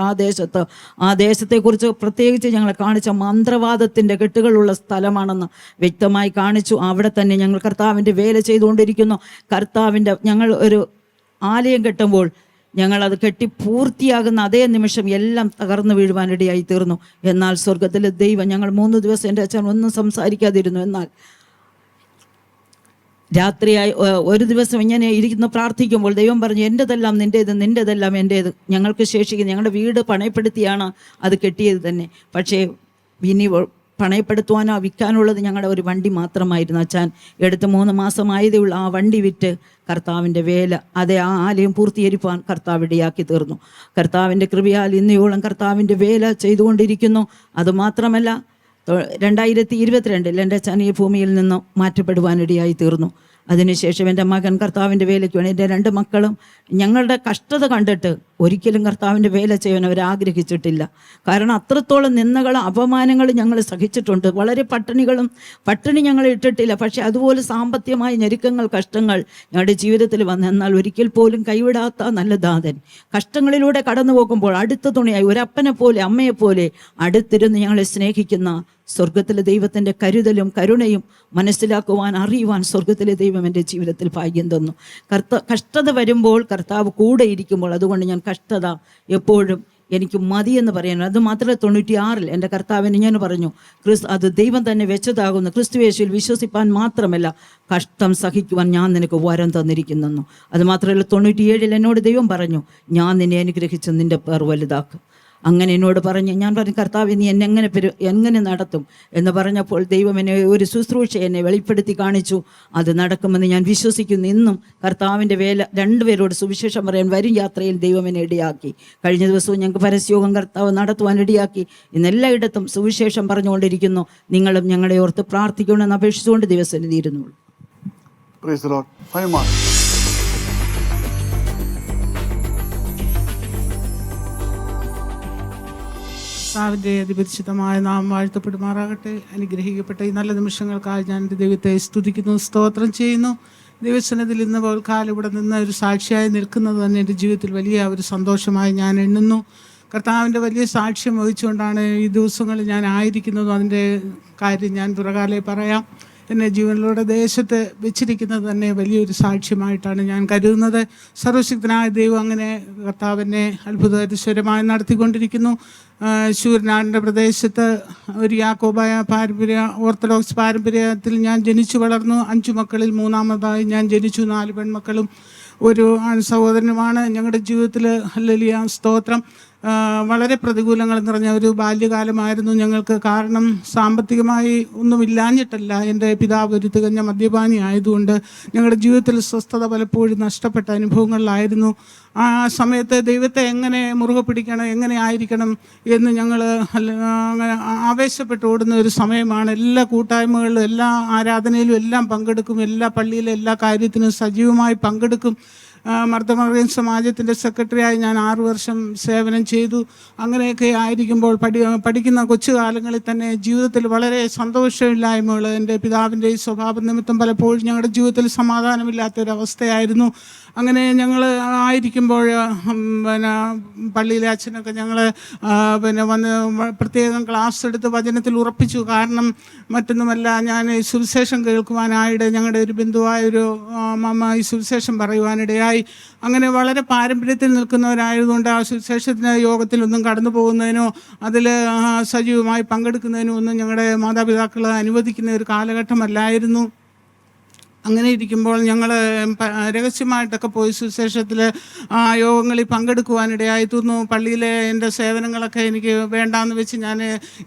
ആ ദേശത്തെക്കുറിച്ച് പ്രത്യേകിച്ച് ഞങ്ങൾ കാണിച്ച മന്ത്രവാദത്തിൻ്റെ കെട്ടുകളുള്ള സ്ഥലമാണെന്ന് വ്യക്തമായി കാണിച്ചു. അവിടെ തന്നെ ഞങ്ങൾ കർത്താവിൻ്റെ വേല ചെയ്തുകൊണ്ടിരിക്കുന്നു. ഞങ്ങൾ ഒരു ആലയം കെട്ടുമ്പോൾ ഞങ്ങളത് കെട്ടി പൂർത്തിയാകുന്ന അതേ നിമിഷം എല്ലാം തകർന്നു വീഴുവാനിടയായി തീർന്നു. എന്നാൽ സ്വർഗത്തിലെ ദൈവം, ഞങ്ങൾ 3 ദിവസം എൻ്റെ അച്ഛൻ ഒന്നും സംസാരിക്കാതിരുന്നു. എന്നാൽ രാത്രിയായി ഒരു ദിവസം ഇങ്ങനെ ഇരിക്കുന്ന പ്രാർത്ഥിക്കുമ്പോൾ ദൈവം പറഞ്ഞു, എൻ്റെതെല്ലാം നിൻ്റേത്, നിൻ്റെതെല്ലാം എൻ്റേത്. ഞങ്ങൾക്ക് ശേഷിക്കുന്ന ഞങ്ങളുടെ വീട് പണയപ്പെടുത്തിയാണ് അത് കെട്ടിയത് തന്നെ. പക്ഷേ ഇനി പണയപ്പെടുത്തുവാനോ വിൽക്കാനുള്ളത് ഞങ്ങളുടെ ഒരു വണ്ടി മാത്രമായിരുന്നു. അച്ഛൻ എടുത്ത് 3 മാസമായതേ ഉള്ളൂ. ആ വണ്ടി വിറ്റ് കർത്താവിൻ്റെ വേല, ആ ആലയം പൂർത്തീകരിപ്പാൻ കർത്താവ് ഇടയാക്കി തീർന്നു. കർത്താവിൻ്റെ കൃപയാൽ ഇന്നയോളം കർത്താവിൻ്റെ വേല ചെയ്തുകൊണ്ടിരിക്കുന്നു. അതുമാത്രമല്ല 2022 എൻ്റെ അച്ഛൻ ഈ ഭൂമിയിൽ നിന്ന് മാറ്റപ്പെടുവാനിടയായി തീർന്നു. അതിനുശേഷം എൻ്റെ മകൻ കർത്താവിൻ്റെ വേലയ്ക്ക് വേണ്ടി, എൻ്റെ 2 മക്കളും ഞങ്ങളുടെ കഷ്ടത കണ്ടിട്ട് ഒരിക്കലും കർത്താവിൻ്റെ വേല ചെയ്യാൻ അവർ ആഗ്രഹിച്ചിട്ടില്ല. കാരണം അത്രത്തോളം നിന്ദകളും അപമാനങ്ങളും ഞങ്ങൾ സഹിച്ചിട്ടുണ്ട്. വളരെ പട്ടിണി ഞങ്ങൾ ഇട്ടിട്ടില്ല. പക്ഷേ അതുപോലെ സാമ്പത്തികമായ ഞെരുക്കങ്ങൾ, കഷ്ടങ്ങൾ ഞങ്ങളുടെ ജീവിതത്തിൽ വന്നു. എന്നാൽ ഒരിക്കൽ പോലും കൈവിടാത്ത നല്ല ദാതൻ കഷ്ടങ്ങളിലൂടെ കടന്നു പോകുമ്പോൾ അടുത്ത തുണയായി ഒരപ്പനെ പോലെ, അമ്മയെപ്പോലെ അടുത്തിരുന്ന് ഞങ്ങളെ സ്നേഹിക്കുന്ന സ്വർഗത്തിലെ ദൈവത്തിൻ്റെ കരുതലും കരുണയും മനസ്സിലാക്കുവാൻ, അറിയുവാൻ സ്വർഗത്തിലെ ദൈവം എൻ്റെ ജീവിതത്തിൽ ഭാഗ്യം തന്നു. കഷ്ടത വരുമ്പോൾ കർത്താവ് കൂടെ ഇരിക്കുമ്പോൾ, അതുകൊണ്ട് ഞാൻ കഷ്ടത എപ്പോഴും എനിക്ക് മതിയെന്ന് പറയുന്നു. അത് മാത്രമല്ല 96 എൻ്റെ കർത്താവിന് ഞാൻ പറഞ്ഞു, അത് ദൈവം തന്നെ വെച്ചതാകുന്നു. ക്രിസ്തുയേശുവിൽ വിശ്വസിപ്പാൻ മാത്രമല്ല, കഷ്ടം സഹിക്കുവാൻ ഞാൻ നിനക്ക് വരം തന്നിരിക്കുന്നു. അത് മാത്രമല്ല 97 എന്നോട് ദൈവം പറഞ്ഞു, ഞാൻ നിന്നെ അനുഗ്രഹിച്ച് നിൻ്റെ പേർ വലുതാക്കും. അങ്ങനെ എന്നോട് പറഞ്ഞ് ഞാൻ പറഞ്ഞു, കർത്താവ് നീ എങ്ങനെ നടത്തും എന്ന് പറഞ്ഞപ്പോൾ ദൈവം എന്നെ ഒരു ശുശ്രൂഷ എന്നെ വെളിപ്പെടുത്തി കാണിച്ചു. അത് നടക്കുമെന്ന് ഞാൻ വിശ്വസിക്കുന്നു. ഇന്നും കർത്താവിൻ്റെ വേല 2 പേരോട് സുവിശേഷം പറയാൻ വരും യാത്രയിൽ ദൈവം എന്നെ ഇടയാക്കി. കഴിഞ്ഞ ദിവസവും ഞങ്ങൾക്ക് പരസ്യയോഗം കർത്താവ് നടത്തുവാൻ ഇടയാക്കി. ഇന്ന് എല്ലായിടത്തും സുവിശേഷം പറഞ്ഞുകൊണ്ടിരിക്കുന്നു. നിങ്ങളും ഞങ്ങളെ ഓർത്ത് പ്രാർത്ഥിക്കണമെന്ന് അപേക്ഷിച്ചുകൊണ്ട് ദിവസം തീരുന്നുള്ളൂ. കർത്താവിൻ്റെ അതിപരിശുദ്ധമായ നാമം വാഴ്ത്തപ്പെടുമാറാകട്ടെ. അനുഗ്രഹിക്കപ്പെട്ട ഈ നല്ല നിമിഷങ്ങൾക്കായി ഞാൻ എൻ്റെ ദൈവത്തെ സ്തുതിക്കുന്നു, സ്തോത്രം ചെയ്യുന്നു. ദൈവസന്നിധിയിൽ ഇന്ന് പോൽക്കാലം ഇവിടെ നിന്ന് ഒരു സാക്ഷിയായി നിൽക്കുന്നത് തന്നെ എൻ്റെ ജീവിതത്തിൽ വലിയ ഒരു സന്തോഷമായി ഞാൻ എണ്ണുന്നു. കർത്താവിൻ്റെ വലിയ സാക്ഷ്യം വഹിച്ചുകൊണ്ടാണ് ഈ ദിവസങ്ങളിൽ ഞാൻ ആയിരിക്കുന്നതും. അതിൻ്റെ കാര്യം ഞാൻ പുറകാലെ പറയാം. എന്നെ ജീവനിലൂടെ ദേശത്ത് വെച്ചിരിക്കുന്നത് തന്നെ വലിയൊരു സാക്ഷ്യമായിട്ടാണ് ഞാൻ കരുതുന്നത്. സർവശക്തനായ ദൈവം അങ്ങനെ കർത്താവിനെ അത്ഭുതകരമായി നടത്തിക്കൊണ്ടിരിക്കുന്നു. ശൂരനാടിൻ്റെ പ്രദേശത്ത് ഒരു യാക്കോബായ ഓർത്തഡോക്സ് പാരമ്പര്യത്തിൽ ഞാൻ ജനിച്ചു വളർന്നു. 5 മക്കളിൽ 3-ാമതായി ഞാൻ ജനിച്ചു. 4 പെൺമക്കളും ഒരു സഹോദരനുമാണ്. ഞങ്ങളുടെ ജീവിതത്തിൽ ഹല്ലേലൂയ സ്തോത്രം വളരെ പ്രതികൂലങ്ങൾ നിറഞ്ഞ ഒരു ബാല്യകാലമായിരുന്നു ഞങ്ങൾക്ക്. കാരണം സാമ്പത്തികമായി ഒന്നുമില്ലാഞ്ഞിട്ടല്ല, എൻ്റെ പിതാവ് ഒരു തികഞ്ഞ മദ്യപാനി ആയതുകൊണ്ട് ഞങ്ങളുടെ ജീവിതത്തിൽ സ്വസ്ഥത പലപ്പോഴും നഷ്ടപ്പെട്ട അനുഭവങ്ങളിലായിരുന്നു. ആ സമയത്ത് ദൈവത്തെ എങ്ങനെ മുറുകെ പിടിക്കണം, എങ്ങനെ ആയിരിക്കണം എന്ന് ഞങ്ങൾ അങ്ങനെ ആവേശപ്പെട്ട് ഓടുന്ന ഒരു സമയമാണ്. എല്ലാ കൂട്ടായ്മകളിലും, എല്ലാ ആരാധനയിലും എല്ലാം പങ്കെടുക്കും. എല്ലാ പള്ളിയിലും എല്ലാ കാര്യത്തിനും സജീവമായി പങ്കെടുക്കും. മർദ്ദമറിയൻ സമാജത്തിൻ്റെ സെക്രട്ടറിയായി ഞാൻ 6 വർഷം സേവനം ചെയ്തു. അങ്ങനെയൊക്കെ ആയിരിക്കുമ്പോൾ പഠിക്കുന്ന കൊച്ചുകാലങ്ങളിൽ തന്നെ ജീവിതത്തിൽ വളരെ സന്തോഷമില്ലായ്മകൾ, എൻ്റെ പിതാവിൻ്റെ ഈ സ്വഭാവ നിമിത്തം പലപ്പോഴും ഞങ്ങളുടെ ജീവിതത്തിൽ സമാധാനമില്ലാത്തൊരവസ്ഥയായിരുന്നു. അങ്ങനെ ഞങ്ങൾ ആയിരിക്കുമ്പോൾ പിന്നെ പള്ളിയിലെ അച്ഛനൊക്കെ ഞങ്ങൾ വന്ന് പ്രത്യേകം ക്ലാസ് എടുത്ത് വചനത്തിൽ ഉറപ്പിച്ചു. കാരണം മറ്റൊന്നുമല്ല, ഞാൻ ഈ സുവിശേഷം കേൾക്കുവാനായിട്ട് ഞങ്ങളുടെ ഒരു ബന്ധുവായൊരു അമ്മ ഈ സുവിശേഷം പറയുവാനിടയായി. അങ്ങനെ വളരെ പാരമ്പര്യത്തിൽ നിൽക്കുന്നവരായതുകൊണ്ട് ആ സുവിശേഷത്തിന് യോഗത്തിലൊന്നും കടന്നു പോകുന്നതിനോ അതിൽ സജീവമായി പങ്കെടുക്കുന്നതിനോ ഒന്നും ഞങ്ങളുടെ മാതാപിതാക്കൾ അനുവദിക്കുന്ന ഒരു കാലഘട്ടമല്ലായിരുന്നു. അങ്ങനെ ഇരിക്കുമ്പോൾ ഞങ്ങൾ രഹസ്യമായിട്ടൊക്കെ പോയി സുവിശേഷത്തിൽ യോഗങ്ങളിൽ പങ്കെടുക്കുവാനിടയായി തീർന്നു. പള്ളിയിലെ എൻ്റെ സേവനങ്ങളൊക്കെ എനിക്ക് വേണ്ടാന്ന് വെച്ച് ഞാൻ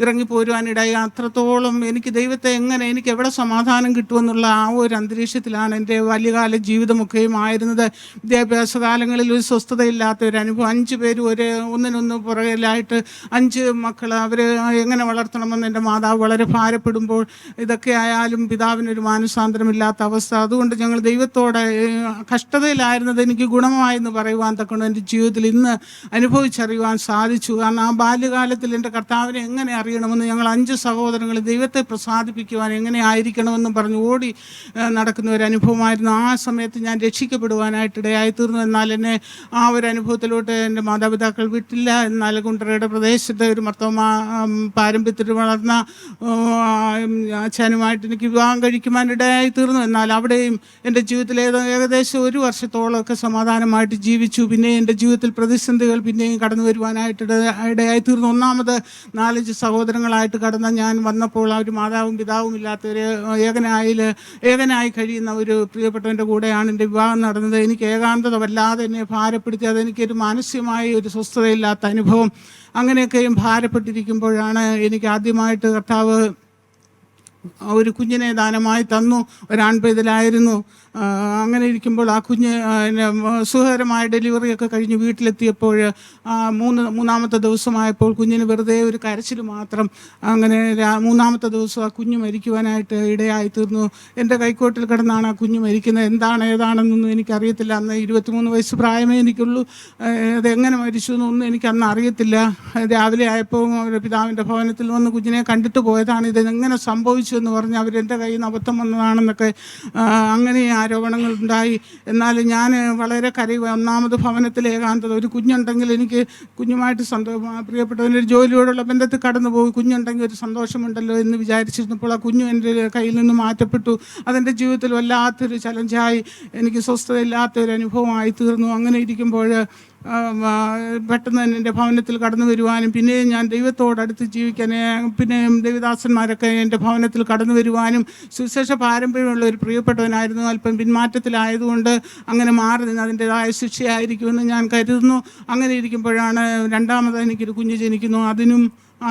ഇറങ്ങിപ്പോരുവാനിടയായി. അത്രത്തോളം എനിക്ക് ദൈവത്തെ എനിക്ക് എവിടെ സമാധാനം കിട്ടുമെന്നുള്ള ആ ഒരു അന്തരീക്ഷത്തിലാണ് എൻ്റെ ബാല്യകാല ജീവിതമൊക്കെയും ആയിരുന്നത്. വിദ്യാഭ്യാസ കാലങ്ങളിൽ ഒരു സ്വസ്ഥതയില്ലാത്ത ഒരു അനുഭവം. 5 പേര് ഒന്നിനൊന്ന് പുറകിലായിട്ട് 5 മക്കൾ, അവർ എങ്ങനെ വളർത്തണമെന്ന് എൻ്റെ മാതാവ് വളരെ ഭാരപ്പെടുമ്പോൾ ഇതൊക്കെ ആയാലും പിതാവിനൊരു മാനസാന്തരമില്ലാത്ത അവസ്ഥ. അതുകൊണ്ട് ഞങ്ങൾ ദൈവത്തോടെ കഷ്ടതയിലായിരുന്നത് എനിക്ക് ഗുണമായെന്ന് പറയുവാൻ തക്കണം എൻ്റെ ജീവിതത്തിൽ ഇന്ന് അനുഭവിച്ചറിയുവാൻ സാധിച്ചു. കാരണം ആ ബാല്യകാലത്തിൽ എൻ്റെ കർത്താവിനെ എങ്ങനെ അറിയണമെന്ന് ഞങ്ങൾ 5 സഹോദരങ്ങൾ ദൈവത്തെ പ്രസാദിപ്പിക്കുവാൻ എങ്ങനെ ആയിരിക്കണമെന്നും പറഞ്ഞ് ഓടി നടക്കുന്ന ഒരു അനുഭവമായിരുന്നു. ആ സമയത്ത് ഞാൻ രക്ഷിക്കപ്പെടുവാനായിട്ടിടയായി തീർന്നു. എന്നാൽ എന്നെ ആ ഒരു അനുഭവത്തിലോട്ട് എൻ്റെ മാതാപിതാക്കൾ വിട്ടില്ല. എന്നാൽ കുണ്ടറയുടെ പ്രദേശത്ത് ഒരു മർത്തോമാ പാരമ്പര്യത്തിൽ വളർന്ന അച്ഛനുമായിട്ട് എനിക്ക് വിവാഹം കഴിക്കുവാനിടയായി തീർന്നു. എന്നാൽ അവിടെയും എൻ്റെ ജീവിതത്തിൽ ഏകദേശം 1 വർഷത്തോളമൊക്കെ സമാധാനമായിട്ട് ജീവിച്ചു. പിന്നെ എൻ്റെ ജീവിതത്തിൽ പ്രതിസന്ധികൾ പിന്നെയും കടന്നു വരുവാനായിട്ട് ഇടയായി തീർന്നു. ഒന്നാമത് 4-5 സഹോദരങ്ങളായിട്ട് കടന്ന ഞാൻ വന്നപ്പോൾ ഒരു മാതാവും പിതാവും ഇല്ലാത്തവർ ഏകനായി കഴിയുന്ന ഒരു പ്രിയപ്പെട്ടവൻ്റെ കൂടെയാണ് എൻ്റെ വിവാഹം നടന്നത്. എനിക്ക് ഏകാന്തത വല്ലാതെ എന്നെ ഭാരപ്പെടുത്തി. അതെനിക്കൊരു മാനസികമായി ഒരു സ്വസ്ഥതയില്ലാത്ത അനുഭവം. അങ്ങനെയൊക്കെയും ഭാരപ്പെട്ടിരിക്കുമ്പോഴാണ് എനിക്ക് ആദ്യമായിട്ട് കർത്താവ് ഒരു കുഞ്ഞിനെ ദാനമായി തന്നു. ഒരാൺപൈതലായിരുന്നു. അങ്ങനെ ഇരിക്കുമ്പോൾ ആ കുഞ്ഞ് സുഖകരമായ ഡെലിവറിയൊക്കെ കഴിഞ്ഞ് വീട്ടിലെത്തിയപ്പോൾ മൂന്നാമത്തെ ദിവസമായപ്പോൾ കുഞ്ഞിന് വെറുതെ ഒരു കരച്ചിൽ മാത്രം. അങ്ങനെ 3-ാമത്തെ ദിവസം ആ കുഞ്ഞ് മരിക്കുവാനായിട്ട് ഇടയായി തീർന്നു. എൻ്റെ കൈക്കോട്ടിൽ കിടന്നാണ് ആ കുഞ്ഞ് മരിക്കുന്നത്. ഏതാണെന്നൊന്നും എനിക്കറിയത്തില്ല. അന്ന് 23 വയസ്സ് പ്രായമേ എനിക്കുള്ളൂ. അതെങ്ങനെ മരിച്ചു എന്നൊന്നും എനിക്കന്ന് അറിയത്തില്ല. രാവിലെ ആയപ്പോൾ പിതാവിൻ്റെ ഭവനത്തിൽ വന്ന് കുഞ്ഞിനെ കണ്ടിട്ട് പോയതാണ്. ഇതെങ്ങനെ സംഭവിച്ചു എന്ന് പറഞ്ഞ് അവരെൻ്റെ കയ്യിൽ നിന്ന് അബദ്ധം വന്നതാണെന്നൊക്കെ അങ്ങനെ ആരോപണങ്ങൾ ഉണ്ടായി. എന്നാൽ ഞാൻ വളരെ ഒന്നാമത് ഭവനത്തിൽ ഏകാന്തത. ഒരു കുഞ്ഞുണ്ടെങ്കിൽ എനിക്ക് കുഞ്ഞുമായിട്ട് പ്രിയപ്പെട്ടവനൊരു ജോലിയോടുള്ള ബന്ധത്തിൽ കടന്നു പോകും. കുഞ്ഞുണ്ടെങ്കിൽ ഒരു സന്തോഷമുണ്ടല്ലോ എന്ന് വിചാരിച്ചിരുന്നപ്പോൾ ആ കുഞ്ഞു എൻ്റെ കയ്യിൽ നിന്ന് മാറ്റപ്പെട്ടു. അതെൻ്റെ ജീവിതത്തിൽ വല്ലാത്തൊരു ചലഞ്ചായി, എനിക്ക് സ്വസ്ഥതയില്ലാത്തൊരു അനുഭവമായി തീർന്നു. അങ്ങനെ ഇരിക്കുമ്പോൾ പെട്ടെന്ന് തന്നെ എൻ്റെ ഭവനത്തിൽ കടന്നു വരുവാനും പിന്നെയും ഞാൻ ദൈവത്തോടടുത്ത് ജീവിക്കാൻ പിന്നെ ദൈവദാസന്മാരൊക്കെ എൻ്റെ ഭവനത്തിൽ കടന്നു വരുവാനും സുവിശേഷ പാരമ്പര്യമുള്ള ഒരു പ്രിയപ്പെട്ടവനായിരുന്നു. അല്പം പിന്മാറ്റത്തിലായതുകൊണ്ട് അങ്ങനെ മാറി നിന്ന് അതിൻ്റെതായ ശിക്ഷയായിരിക്കുമെന്ന് ഞാൻ കരുതുന്നു. അങ്ങനെ ഇരിക്കുമ്പോഴാണ് രണ്ടാമത് എനിക്കൊരു കുഞ്ഞ് ജനിക്കുന്നു.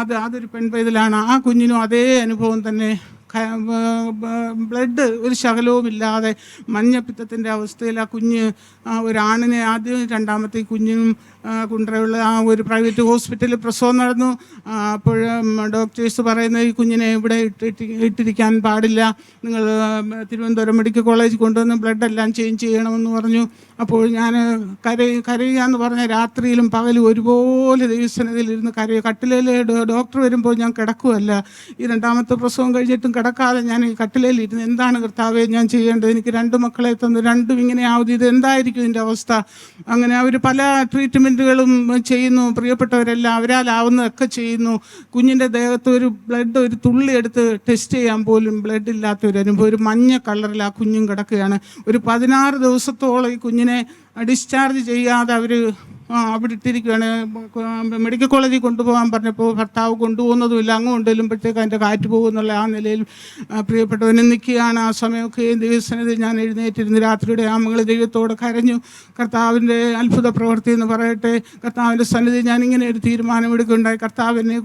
അതൊരു പെൺപൈതലാണ്. ആ കുഞ്ഞിനും അതേ അനുഭവം തന്നെ. ബ്ലഡ് ഒരു ശകലവുമില്ലാതെ മഞ്ഞപ്പിത്തത്തിൻ്റെ അവസ്ഥയിൽ ആ കുഞ്ഞ് ഒരാണിനെ ആദ്യം, രണ്ടാമത്തെ കുഞ്ഞിനും കുണ്ടറയുള്ള ആ ഒരു പ്രൈവറ്റ് ഹോസ്പിറ്റലിൽ പ്രസവം നടന്നു. അപ്പോൾ ഡോക്ടേഴ്സ് പറയുന്നത് ഈ കുഞ്ഞിനെ ഇവിടെ ഇട്ടിരിക്കാൻ പാടില്ല, നിങ്ങൾ തിരുവനന്തപുരം മെഡിക്കൽ കോളേജിൽ കൊണ്ടുവന്ന് ബ്ലഡെല്ലാം ചേഞ്ച് ചെയ്യണമെന്ന് പറഞ്ഞു. അപ്പോൾ ഞാൻ കരയുകയെന്ന് പറഞ്ഞാൽ രാത്രിയിലും പകലും ഒരുപോലെ ദൈവസന്നിധിയിലിരുന്ന് കട്ടിലേൽ ഡോക്ടർ വരുമ്പോൾ ഞാൻ കിടക്കുമല്ല. ഈ 2ാമത്തെ പ്രസവം കഴിഞ്ഞിട്ടും കിടക്കാതെ ഞാൻ ഈ കട്ടിലേലിരുന്ന് എന്താണ് കർത്താവേ ഞാൻ ചെയ്യേണ്ടത്? എനിക്ക് 2 മക്കളെ തന്നു, 2ഉം ഇങ്ങനെ ആവുന്നത്, ഇത് എന്തായിരിക്കും ഇതിൻ്റെ അവസ്ഥ? അങ്ങനെ അവർ പല ട്രീറ്റ്മെൻറ്റുകളും ചെയ്യുന്നു. പ്രിയപ്പെട്ടവരെല്ലാം അവരാലാവുന്നതൊക്കെ ചെയ്യുന്നു. കുഞ്ഞിൻ്റെ ദേഹത്ത് ഒരു തുള്ളി എടുത്ത് ടെസ്റ്റ് ചെയ്യാൻ പോലും ബ്ലഡ് ഇല്ലാത്തൊരു അനുഭവം. ഒരു മഞ്ഞ കളറിൽ ആ കുഞ്ഞും കിടക്കുകയാണ്. ഒരു 16 ദിവസത്തോളം ഈ കുഞ്ഞിനെ ഡിസ്ചാർജ് ചെയ്യാതെ അവർ അവിടെ ഇട്ടിരിക്കുകയാണ്. മെഡിക്കൽ കോളേജിൽ കൊണ്ടുപോകാൻ പറഞ്ഞപ്പോൾ ഭർത്താവ് കൊണ്ടുപോകുന്നതുമില്ല. അങ്ങ് കൊണ്ടുവരുമ്പോഴത്തേക്ക് അതിൻ്റെ കാറ്റ് പോകുന്നുള്ള ആ നിലയിൽ പ്രിയപ്പെട്ടവനെ നിൽക്കുകയാണ്. ആ സമയമൊക്കെ ദൈവസന്നിധിയിൽ ഞാൻ എഴുന്നേറ്റിരുന്ന് രാത്രിയുടെ ആമകൾ ദൈവത്തോട് കരഞ്ഞു. കർത്താവിൻ്റെ അത്ഭുത പ്രവൃത്തി എന്ന് പറയട്ടെ, കർത്താവിൻ്റെ സന്നിധി ഞാനിങ്ങനെ ഒരു തീരുമാനമെടുക്കുകയുണ്ടായി. കർത്താവിനെ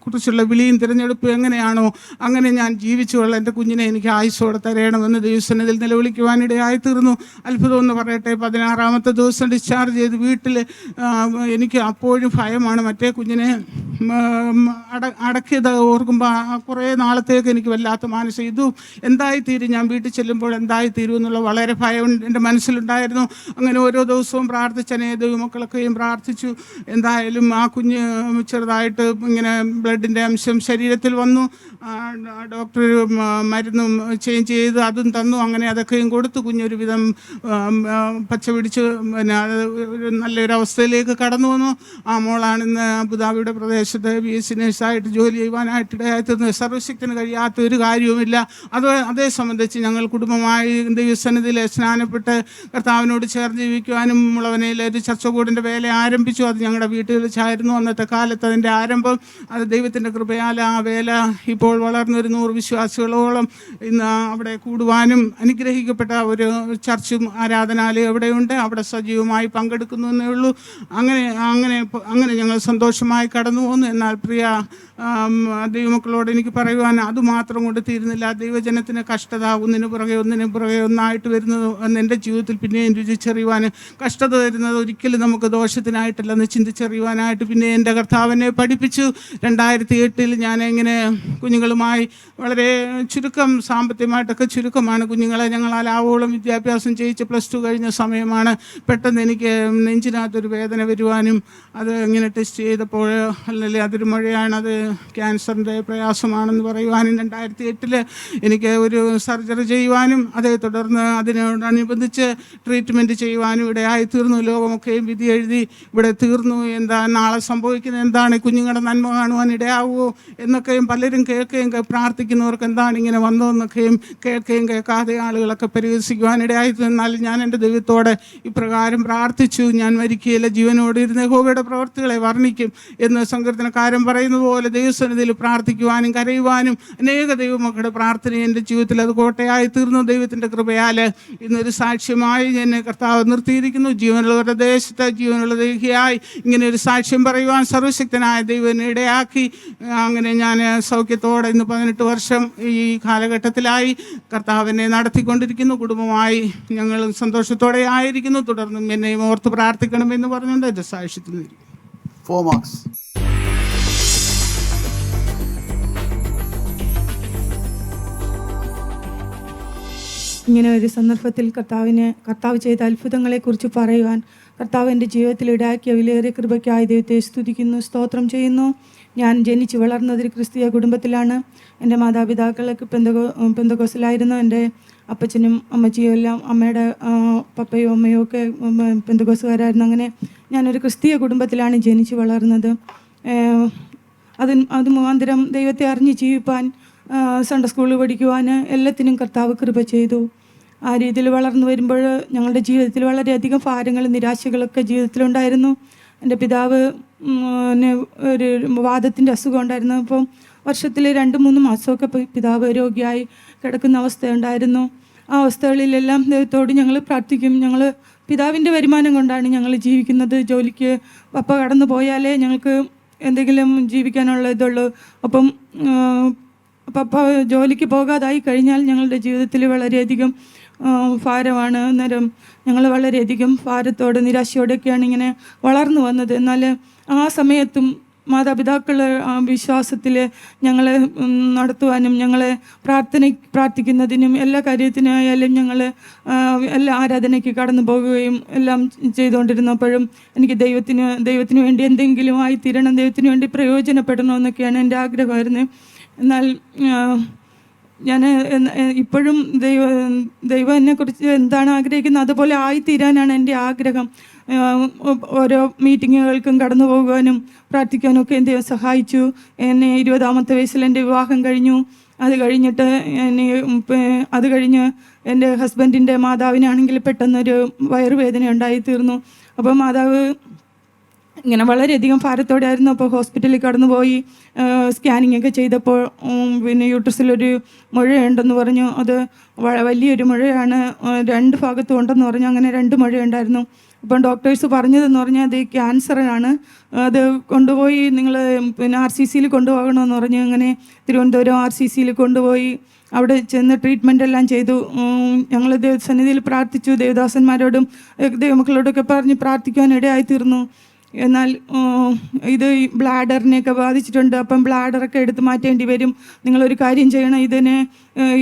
കുറിച്ചുള്ള വിളിയും തിരഞ്ഞെടുപ്പും എങ്ങനെയാണോ അങ്ങനെ ഞാൻ ജീവിച്ചുള്ള എൻ്റെ കുഞ്ഞിനെ എനിക്ക് ആയുസ്സോടെ തരയണമെന്ന് ദൈവസന്നിധിയിൽ നിലവിളിക്കുവാനിടയായി തീർന്നു. അത്ഭുതം എന്ന് പറയട്ടെ, 16-ാമത്തെ ദിവസം ഡിസ്ചാർജ് ചെയ്ത് വീട്ടിൽ എനിക്ക് അപ്പോഴും ഭയമാണ്. മറ്റേ കുഞ്ഞിനെ അടക്കിയത് ഓർക്കുമ്പോൾ കുറേ നാളത്തേക്ക് എനിക്ക് വല്ലാത്ത മാനസികം, ഇതും എന്തായിത്തീരും, ഞാൻ വീട്ടിൽ ചെല്ലുമ്പോൾ എന്തായിത്തീരും എന്നുള്ള വളരെ ഭയം എൻ്റെ മനസ്സിലുണ്ടായിരുന്നു. അങ്ങനെ ഓരോ ദിവസവും പ്രാർത്ഥിച്ചനെ ദൈവമക്കളൊക്കെയും പ്രാർത്ഥിച്ചു. എന്തായാലും ആ കുഞ്ഞ് ചെറുതായിട്ട് ഇങ്ങനെ ബ്ലഡിൻ്റെ അംശം ശരീരത്തിൽ വന്നു. ഡോക്ടർ മരുന്നും ചേഞ്ച് ചെയ്ത് അതും തന്നു. അങ്ങനെ അതൊക്കെയും കൊടുത്തു. കുഞ്ഞൊരു വിധം പച്ച പിടിച്ച് പിന്നെ അത് ഒരു നല്ലൊരു അവസ്ഥയിലേക്ക് കടന്നു വന്നു. ആ മോളാണ് ഇന്ന് അബുദാബിയുടെ പ്രദേശത്ത് BSc നേഴ്സായിട്ട് ജോലി ചെയ്യുവാനായിട്ട് ഇടയായിത്തീർന്നത്. സർവശക്തിന് കഴിയാത്ത ഒരു കാര്യവുമില്ല. അതേ സംബന്ധിച്ച് ഞങ്ങൾ കുടുംബമായി ദൈവസന്നിധിയിൽ സ്നാനപ്പെട്ട് കർത്താവിനോട് ചേർന്ന് ജീവിക്കുവാനും മുളവനയിലെ ഒരു ചർച്ച കൂടിൻ്റെ വേല ആരംഭിച്ചു. അത് ഞങ്ങളുടെ വീട്ടിൽ വെച്ചായിരുന്നു അന്നത്തെ കാലത്ത് അതിൻ്റെ ആരംഭം. അത് ദൈവത്തിൻ്റെ കൃപയാൽ ആ വേല ഇപ്പോൾ വളർന്നൊരു 100 വിശ്വാസികളോളം ഇന്ന് അവിടെ കൂടുവാനും അനുഗ്രഹിക്കപ്പെട്ട ഒരു ചർച്ചും ആരാധനാലയം അവിടെയുണ്ട്. അവിടെ സജീവമായി പങ്കെടുക്കുന്നു എന്നേ ഉള്ളൂ. അങ്ങനെ ഞങ്ങൾ സന്തോഷമായി കടന്നു പോകുന്നു. എന്നാൽ പ്രിയ ദൈവമക്കളോട് എനിക്ക് പറയുവാൻ അതുമാത്രം കൊണ്ട് തീരുന്നില്ല. ദൈവജനത്തിന് കഷ്ടത ഒന്നിനു പുറകെ ഒന്നായിട്ട് വരുന്നത് എന്ന് എൻ്റെ ജീവിതത്തിൽ പിന്നെയും രുചിച്ചറിയുവാൻ, കഷ്ടത വരുന്നത് ഒരിക്കലും നമുക്ക് ദോഷത്തിനായിട്ടല്ലെന്ന് ചിന്തിച്ചറിയുവാനായിട്ട് പിന്നെ എൻ്റെ കർത്താവിനെ പഠിപ്പിച്ചു. 2008 ഞാൻ ഇങ്ങനെ കുഞ്ഞുങ്ങളുമായി വളരെ ചുരുക്കം, സാമ്പത്തികമായിട്ടൊക്കെ ചുരുക്കമാണ് കുഞ്ഞുങ്ങളെ. ഞങ്ങളാൽ ആവോളം വിദ്യാഭ്യാസം ചെയ്യിച്ച് +2 കഴിഞ്ഞ സമയമാണ് പെട്ടെന്ന് എനിക്ക് നെഞ്ചിനകത്തൊരു വേദന വരുവാനും അത് ഇങ്ങനെ ടെസ്റ്റ് ചെയ്തപ്പോൾ അല്ലെങ്കിൽ അതൊരു മഴയാണ്, അത് ക്യാൻസറിൻ്റെ പ്രയാസമാണെന്ന് പറയുവാനും 2008 എനിക്ക് ഒരു സർജറി ചെയ്യുവാനും അതേ തുടർന്ന് അതിനോടനുബന്ധിച്ച് ട്രീറ്റ്മെൻറ്റ് ചെയ്യുവാനും ഇടയായി തീർന്നു. ലോകമൊക്കെയും വിധി എഴുതി ഇവിടെ തീർന്നു. എന്താ നാളെ സംഭവിക്കുന്നത്, എന്താണ് കുഞ്ഞുങ്ങളുടെ നന്മ കാണുവാൻ ഇടയാവുമോ എന്നൊക്കെയും പലരും കേൾക്കുകയും പ്രാർത്ഥിക്കുന്നവർക്ക് എന്താണ് ഇങ്ങനെ വന്നതെന്നൊക്കെയും കേൾക്കുകയും കേൾക്കാതെ ആളുകളൊക്കെ പരിഹസിക്കുവാൻ ഇടയായി. എന്നാൽ ഞാൻ എൻ്റെ ദൈവത്തോടെ ഇപ്രകാരം പ്രാർത്ഥിച്ചു, ഞാൻ മരിക്കുകയില്ല, ജീവനോട് ഇരുന്ന് യഹോവയുടെ പ്രവൃത്തികളെ വർണ്ണിക്കും എന്ന് സങ്കീർത്തനക്കാരൻ പറയുന്നത് പോലെ ദൈവസന്നിധിയിൽ പ്രാർത്ഥിക്കുവാനും കരയുവാനും അനേക ദൈവമക്കളുടെ പ്രാർത്ഥന എൻ്റെ ജീവിതത്തിൽ അത് കോട്ടയായി തീർന്നു. ദൈവത്തിൻ്റെ കൃപയാൽ ഇന്നൊരു സാക്ഷ്യമായി എന്നെ കർത്താവ് നിർത്തിയിരിക്കുന്നു. ജീവനുള്ളവരുടെ ദേശത്ത് ജീവനുള്ള ദേഹിയായി ഇങ്ങനെ ഒരു സാക്ഷ്യം പറയുവാൻ സർവശക്തനായ ദൈവം ഇടയാക്കി. അങ്ങനെ ഞാൻ സൗഖ്യത്തോടെ ഇന്ന് 18 വർഷം ഈ കാലഘട്ടത്തിലായി കർത്താവിനെ നടത്തിക്കൊണ്ടിരിക്കുന്നു. കുടുംബമായി ഞങ്ങൾ സന്തോഷത്തോടെ ആയിരിക്കുന്നു. തുടർന്നും എന്നെയും ഓർത്ത് പ്രാർത്ഥിക്കണമെന്ന് പറഞ്ഞുകൊണ്ട് എൻ്റെ സാക്ഷ്യത്തിൽ നിന്നിരിക്കും. 4 marks. ഇങ്ങനെ ഒരു സന്ദർഭത്തിൽ കർത്താവ് ചെയ്ത അത്ഭുതങ്ങളെക്കുറിച്ച് പറയുവാൻ, കർത്താവ് എൻ്റെ ജീവിതത്തിൽ ഇടാക്കിയ വിലയേറിയ കൃപയ്ക്കായി ദൈവത്തെ സ്തുതിക്കുന്നു, സ്തോത്രം ചെയ്യുന്നു. ഞാൻ ജനിച്ച് വളർന്നത് ഒരു ക്രിസ്തീയ കുടുംബത്തിലാണ്. എൻ്റെ മാതാപിതാക്കളൊക്കെ പെന്തക്കോസിലായിരുന്നു. എൻ്റെ അപ്പച്ചനും അമ്മച്ചിയും എല്ലാം, അമ്മയുടെ പപ്പയും അമ്മയും ഒക്കെ പെന്തക്കോസുകാരായിരുന്നു. അങ്ങനെ ഞാനൊരു ക്രിസ്തീയ കുടുംബത്തിലാണ് ജനിച്ച് വളർന്നത്. അത് മുഖാന്തരം ദൈവത്തെ അറിഞ്ഞ് ജീവിപ്പാൻ, സൺഡേ സ്കൂളിൽ പഠിക്കുവാൻ എല്ലാത്തിനും കർത്താവ് കൃപ ചെയ്തു. ആ രീതിയിൽ വളർന്നു വരുമ്പോൾ ഞങ്ങളുടെ ജീവിതത്തിൽ വളരെയധികം ഭാരങ്ങളും നിരാശകളൊക്കെ ജീവിതത്തിലുണ്ടായിരുന്നു. എൻ്റെ പിതാവ് ഒരു വാദത്തിൻ്റെ അസുഖം ഉണ്ടായിരുന്നു. അപ്പം വർഷത്തിൽ 2-3 മാസമൊക്കെ പിതാവ് രോഗിയായി കിടക്കുന്ന അവസ്ഥയുണ്ടായിരുന്നു. ആ അവസ്ഥകളിലെല്ലാം ദൈവത്തോട് ഞങ്ങൾ പ്രാർത്ഥിക്കും. ഞങ്ങൾ പിതാവിൻ്റെ വരുമാനം കൊണ്ടാണ് ഞങ്ങൾ ജീവിക്കുന്നത്. ജോലിക്ക് പപ്പ കടന്നു പോയാലേ ഞങ്ങൾക്ക് എന്തെങ്കിലും ജീവിക്കാനുള്ള ഇതുള്ളൂ. അപ്പം പപ്പ ജോലിക്ക് പോകാതായി കഴിഞ്ഞാൽ ഞങ്ങളുടെ ജീവിതത്തിൽ വളരെയധികം ഭാരമാണ്. അന്നേരം ഞങ്ങൾ വളരെയധികം ഭാരത്തോടെ നിരാശയോടെയൊക്കെയാണ് ഇങ്ങനെ വളർന്നു വന്നത്. എന്നാൽ ആ സമയത്തും മാതാപിതാക്കളുടെ വിശ്വാസത്തിൽ ഞങ്ങളെ നടത്തുവാനും ഞങ്ങളെ പ്രാർത്ഥിക്കുന്നതിനും എല്ലാ കാര്യത്തിനായാലും ഞങ്ങൾ എല്ലാ ആരാധനയ്ക്ക് കടന്നു പോകുകയും എല്ലാം ചെയ്തുകൊണ്ടിരുന്നപ്പോഴും എനിക്ക് ദൈവത്തിന് വേണ്ടി എന്തെങ്കിലും ആയിത്തീരണം, ദൈവത്തിന് വേണ്ടി പ്രയോജനപ്പെടണമെന്നൊക്കെയാണ് എൻ്റെ ആഗ്രഹമായിരുന്നത്. എന്നാൽ ഞാൻ ഇപ്പോഴും ദൈവം എന്നെക്കുറിച്ച് എന്താണ് ആഗ്രഹിക്കുന്നത് അതുപോലെ ആയിത്തീരാനാണ് എൻ്റെ ആഗ്രഹം. ഓരോ മീറ്റിങ്ങുകൾക്കും കടന്നു പോകുവാനും പ്രാർത്ഥിക്കാനും ഒക്കെ ദൈവം സഹായിച്ചു. എന്നെ 20ാമത്തെ വയസ്സിൽ എൻ്റെ വിവാഹം കഴിഞ്ഞു. അത് കഴിഞ്ഞ് എൻ്റെ ഹസ്ബൻഡിൻ്റെ മാതാവിനാണെങ്കിൽ പെട്ടെന്നൊരു വയറുവേദന ഉണ്ടായിത്തീർന്നു. അപ്പോൾ മാതാവ് ഇങ്ങനെ വളരെയധികം ഭാരത്തോടെ ആയിരുന്നു. അപ്പോൾ ഹോസ്പിറ്റലിൽ കടന്നുപോയി സ്കാനിങ് ഒക്കെ ചെയ്തപ്പോൾ പിന്നെ യൂട്രസിലൊരു മുഴയുണ്ടെന്ന് പറഞ്ഞു. അത് വലിയൊരു മുഴയാണ്, 2 ഭാഗത്തും ഉണ്ടെന്ന് പറഞ്ഞു. അങ്ങനെ 2 മുഴയുണ്ടായിരുന്നു. അപ്പം ഡോക്ടേഴ്സ് പറഞ്ഞതെന്ന് പറഞ്ഞാൽ അത് ക്യാൻസറാണ്, അത് കൊണ്ടുപോയി നിങ്ങൾ പിന്നെ RCCയിൽ കൊണ്ടുപോകണമെന്ന് പറഞ്ഞു. അങ്ങനെ തിരുവനന്തപുരം RCCയിൽ കൊണ്ടുപോയി അവിടെ ചെന്ന് ട്രീറ്റ്മെൻ്റ് എല്ലാം ചെയ്തു. ഞങ്ങൾ ദൈവസന്നിധിയിൽ പ്രാർത്ഥിച്ചു. ദേവദാസന്മാരോടും ദൈവമക്കളോടൊക്കെ പറഞ്ഞ് പ്രാർത്ഥിക്കാൻ ഇടയായിത്തീർന്നു. എന്നാൽ ഇത് ബ്ലാഡറിനെയൊക്കെ ബാധിച്ചിട്ടുണ്ട്, അപ്പം ബ്ലാഡറൊക്കെ എടുത്ത് മാറ്റേണ്ടി വരും, നിങ്ങളൊരു കാര്യം ചെയ്യണം,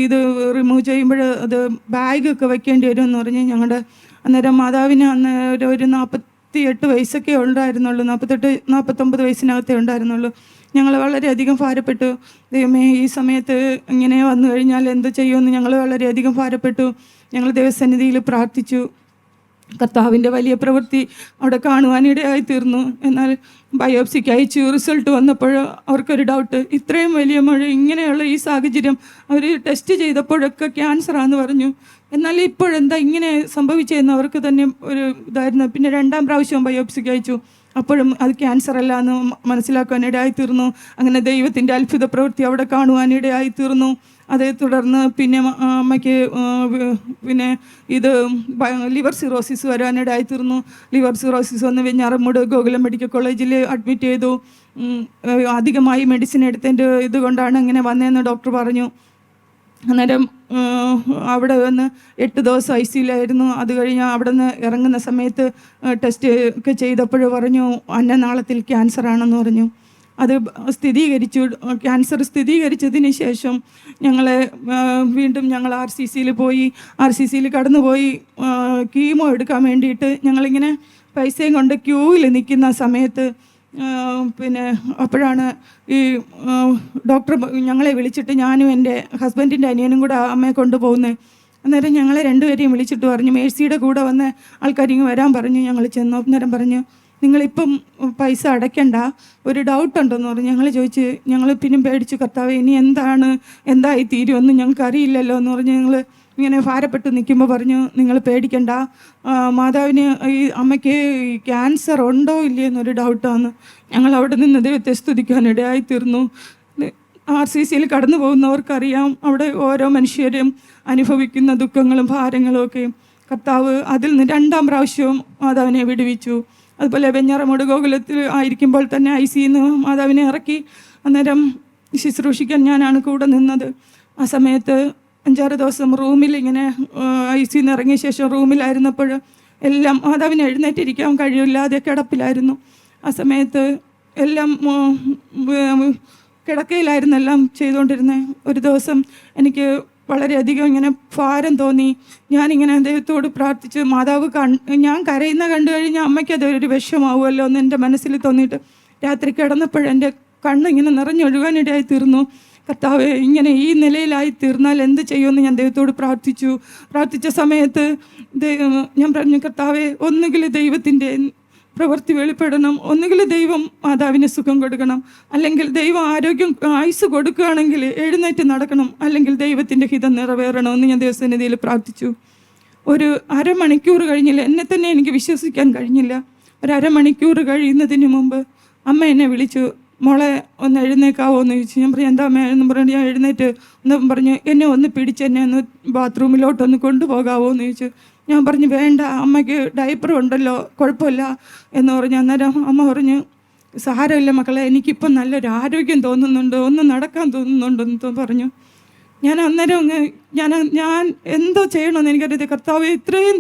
ഇത് റിമൂവ് ചെയ്യുമ്പോൾ അത് ബാഗൊക്കെ വെക്കേണ്ടി വരും എന്ന് പറഞ്ഞ് ഞങ്ങളുടെ അന്നേരം മാതാവിന് അന്ന് ഒരു 48 വയസ്സൊക്കെ ഉണ്ടായിരുന്നുള്ളൂ, 49 വയസ്സിനകത്തേ ഉണ്ടായിരുന്നുള്ളൂ. ഞങ്ങൾ വളരെയധികം ഭാരപ്പെട്ടു. ദൈവമേ, ഈ സമയത്ത് ഇങ്ങനെ വന്നു കഴിഞ്ഞാൽ എന്ത് ചെയ്യുമെന്ന് ഞങ്ങൾ വളരെയധികം ഭാരപ്പെട്ടു. ഞങ്ങൾ ദൈവസന്നിധിയിൽ പ്രാർത്ഥിച്ചു. കർത്താവിൻ്റെ വലിയ പ്രവൃത്തി അവിടെ കാണുവാനിടയായി തീർന്നു. എന്നാൽ ബയോപ്സിക്ക് അയച്ചു റിസൾട്ട് വന്നപ്പോൾ അവർക്കൊരു ഡൗട്ട്, ഇത്രയും വലിയ മഴ ഇങ്ങനെയുള്ള ഈ സാഹചര്യം അവർ ടെസ്റ്റ് ചെയ്തപ്പോഴൊക്കെ ക്യാൻസറാന്ന് പറഞ്ഞു. എന്നാൽ ഇപ്പോഴെന്താ ഇങ്ങനെ സംഭവിച്ചതെന്ന് അവർക്ക് തന്നെ ഒരു ഇതായിരുന്നു. പിന്നെ 2ാം പ്രാവശ്യവും ബയോപ്സിക്ക് അയച്ചു, അപ്പോഴും അത് ക്യാൻസർ അല്ല എന്ന് മനസ്സിലാക്കുവാനിടയായി തീർന്നു. അങ്ങനെ ദൈവത്തിൻ്റെ അത്ഭുത പ്രവൃത്തി അവിടെ കാണുവാനിടയായി തീർന്നു. അതേ തുടർന്ന് പിന്നെ അമ്മയ്ക്ക് പിന്നെ ഇത് ലിവർ സിറോസിസ് വരാനിടയായി തീർന്നു. ലിവർ സിറോസിസ് വന്ന് വെഞ്ഞാറമൂട് ഗോകുലം മെഡിക്കൽ കോളേജിൽ അഡ്മിറ്റ് ചെയ്തു. അധികമായി മെഡിസിൻ എടുത്തതിൻ്റെ ഇതുകൊണ്ടാണ് ഇങ്ങനെ വന്നതെന്ന് ഡോക്ടർ പറഞ്ഞു. അന്നേരം അവിടെ വന്ന് 8 ദിവസം ICUലായിരുന്നു. അത് കഴിഞ്ഞ് അവിടെ നിന്ന് ഇറങ്ങുന്ന സമയത്ത് ടെസ്റ്റ് ഒക്കെ ചെയ്തപ്പോൾ പറഞ്ഞു അന്നനാളത്തിൽ ക്യാൻസറാണെന്ന് പറഞ്ഞു. അത് സ്ഥിരീകരിച്ചു. ക്യാൻസർ സ്ഥിരീകരിച്ചതിന് ശേഷം ഞങ്ങളെ വീണ്ടും ഞങ്ങൾ RCCയിൽ പോയി. RCCയിൽ കടന്നുപോയി കീമോ എടുക്കാൻ വേണ്ടിയിട്ട് ഞങ്ങളിങ്ങനെ പൈസയും കൊണ്ട് ക്യൂവിൽ നിൽക്കുന്ന സമയത്ത് പിന്നെ അപ്പോഴാണ് ഈ ഡോക്ടർ ഞങ്ങളെ വിളിച്ചിട്ട്, ഞാനും എൻ്റെ ഹസ്ബൻഡിൻ്റെ അനിയനും കൂടെ അമ്മയെ കൊണ്ടുപോകുന്നത്. അന്നേരം ഞങ്ങളെ 2പേരെയും വിളിച്ചിട്ട് പറഞ്ഞു, മേഴ്സിയുടെ കൂടെ വന്ന് ആൾക്കാരിങ്ങ് വരാൻ പറഞ്ഞു. ഞങ്ങൾ ചെന്നു. അന്നേരം പറഞ്ഞു, നിങ്ങളിപ്പം പൈസ അടയ്ക്കണ്ട, ഒരു ഡൗട്ടുണ്ടെന്ന് പറഞ്ഞു. ഞങ്ങൾ ചോദിച്ച്, ഞങ്ങൾ പിന്നെ പേടിച്ചു, കർത്താവേ ഇനി എന്തായി തീരുമെന്ന് ഞങ്ങൾക്ക് അറിയില്ലല്ലോ എന്ന് പറഞ്ഞ് ഞങ്ങൾ ഇങ്ങനെ ഭാരപ്പെട്ട് നിൽക്കുമ്പോൾ പറഞ്ഞു, നിങ്ങൾ പേടിക്കണ്ട, മാതാവിന് ഈ അമ്മയ്ക്ക് ക്യാൻസർ ഉണ്ടോ ഇല്ലേ എന്നൊരു ഡൗട്ടാണ്. ഞങ്ങൾ അവിടെ നിന്ന് ദൈവത്തെ സ്തുതിക്കാനിടയായി തീർന്നു. RCCയിൽ കടന്നു പോകുന്നവർക്കറിയാം അവിടെ ഓരോ മനുഷ്യരും അനുഭവിക്കുന്ന ദുഃഖങ്ങളും ഭാരങ്ങളും ഒക്കെ. കർത്താവ് അതിൽ നിന്ന് 2ാം പ്രാവശ്യവും മാതാവിനെ വിടുവിച്ചു. അതുപോലെ വെഞ്ഞാറമൂട് ഗോകുലത്തിൽ ആയിരിക്കുമ്പോൾ തന്നെ ICന്ന് മാതാവിനെ ഇറക്കി. അന്നേരം ശുശ്രൂഷിക്കാൻ ഞാനാണ് കൂടെ നിന്നത്. ആ സമയത്ത് 5-6 ദിവസം റൂമിൽ ഇങ്ങനെ ICന്ന് ഇറങ്ങിയ ശേഷം റൂമിലായിരുന്നപ്പോൾ എല്ലാം മാതാവിന് എഴുന്നേറ്റിരിക്കാൻ കഴിയില്ലാതെ കിടപ്പിലായിരുന്നു. ആ സമയത്ത് എല്ലാം കിടക്കയിലായിരുന്നു എല്ലാം ചെയ്തുകൊണ്ടിരുന്നത്. ഒരു ദിവസം എനിക്ക് വളരെയധികം ഇങ്ങനെ ഭാരം തോന്നി. ഞാനിങ്ങനെ ദൈവത്തോട് പ്രാർത്ഥിച്ച്, മാതാവ് ഞാൻ കരയുന്ന കണ്ടു കഴിഞ്ഞാൽ അമ്മയ്ക്ക് അതൊരു വിഷമാവുമല്ലോ എന്ന് എൻ്റെ മനസ്സിൽ തോന്നിയിട്ട് രാത്രി കിടന്നപ്പോഴെൻ്റെ കണ്ണിങ്ങനെ നിറഞ്ഞൊഴുകാനിടയായി തീർന്നു. കർത്താവേ, ഇങ്ങനെ ഈ നിലയിലായി തീർന്നാൽ എന്ത് ചെയ്യുമെന്ന് ഞാൻ ദൈവത്തോട് പ്രാർത്ഥിച്ച സമയത്ത് ഞാൻ പറഞ്ഞു, കർത്താവേ, ഒന്നുകിൽ ദൈവത്തിൻ്റെ പ്രവൃത്തി വെളിപ്പെടണം, ഒന്നുകിൽ ദൈവം മാതാവിന് സുഖം കൊടുക്കണം, അല്ലെങ്കിൽ ദൈവം ആരോഗ്യം ആയുസ് കൊടുക്കുകയാണെങ്കിൽ എഴുന്നേറ്റ് നടക്കണം, അല്ലെങ്കിൽ ദൈവത്തിൻ്റെ ഹിതം നിറവേറണമെന്ന് ഞാൻ ദൈവസന്നിധിയിൽ പ്രാർത്ഥിച്ചു. ഒരു അരമണിക്കൂർ കഴിഞ്ഞില്ല, എന്നെ തന്നെ എനിക്ക് വിശ്വസിക്കാൻ കഴിഞ്ഞില്ല. ഒരു അരമണിക്കൂർ കഴിയുന്നതിന് മുമ്പ് അമ്മ എന്നെ വിളിച്ചു, മോളെ ഒന്ന് എഴുന്നേക്കാവോ എന്ന് ചോദിച്ചു. ഞാൻ പറഞ്ഞു, എന്താ അമ്മ എന്ന് പറഞ്ഞു. ഞാൻ എഴുന്നേറ്റ് ഒന്ന് പറഞ്ഞു, എന്നെ ഒന്ന് പിടിച്ചെന്നെ ഒന്ന് ബാത്റൂമിലോട്ടൊന്ന് കൊണ്ടുപോകാവോ എന്ന് ചോദിച്ചു. ഞാൻ പറഞ്ഞു, വേണ്ട, അമ്മയ്ക്ക് ഡയപ്പർ ഉണ്ടല്ലോ, കുഴപ്പമില്ല എന്ന് പറഞ്ഞു. അന്നേരം അമ്മ പറഞ്ഞു, സാരമില്ല മക്കളെ, എനിക്കിപ്പം നല്ലൊരു ആരോഗ്യം തോന്നുന്നുണ്ട്, ഒന്ന് നടക്കാൻ തോന്നുന്നുണ്ടെന്ന് പറഞ്ഞു. ഞാൻ അന്നേരം ഞാൻ എന്തോ ചെയ്യണമെന്ന് എനിക്കറിയാം. കർത്താവ് ഇത്രയും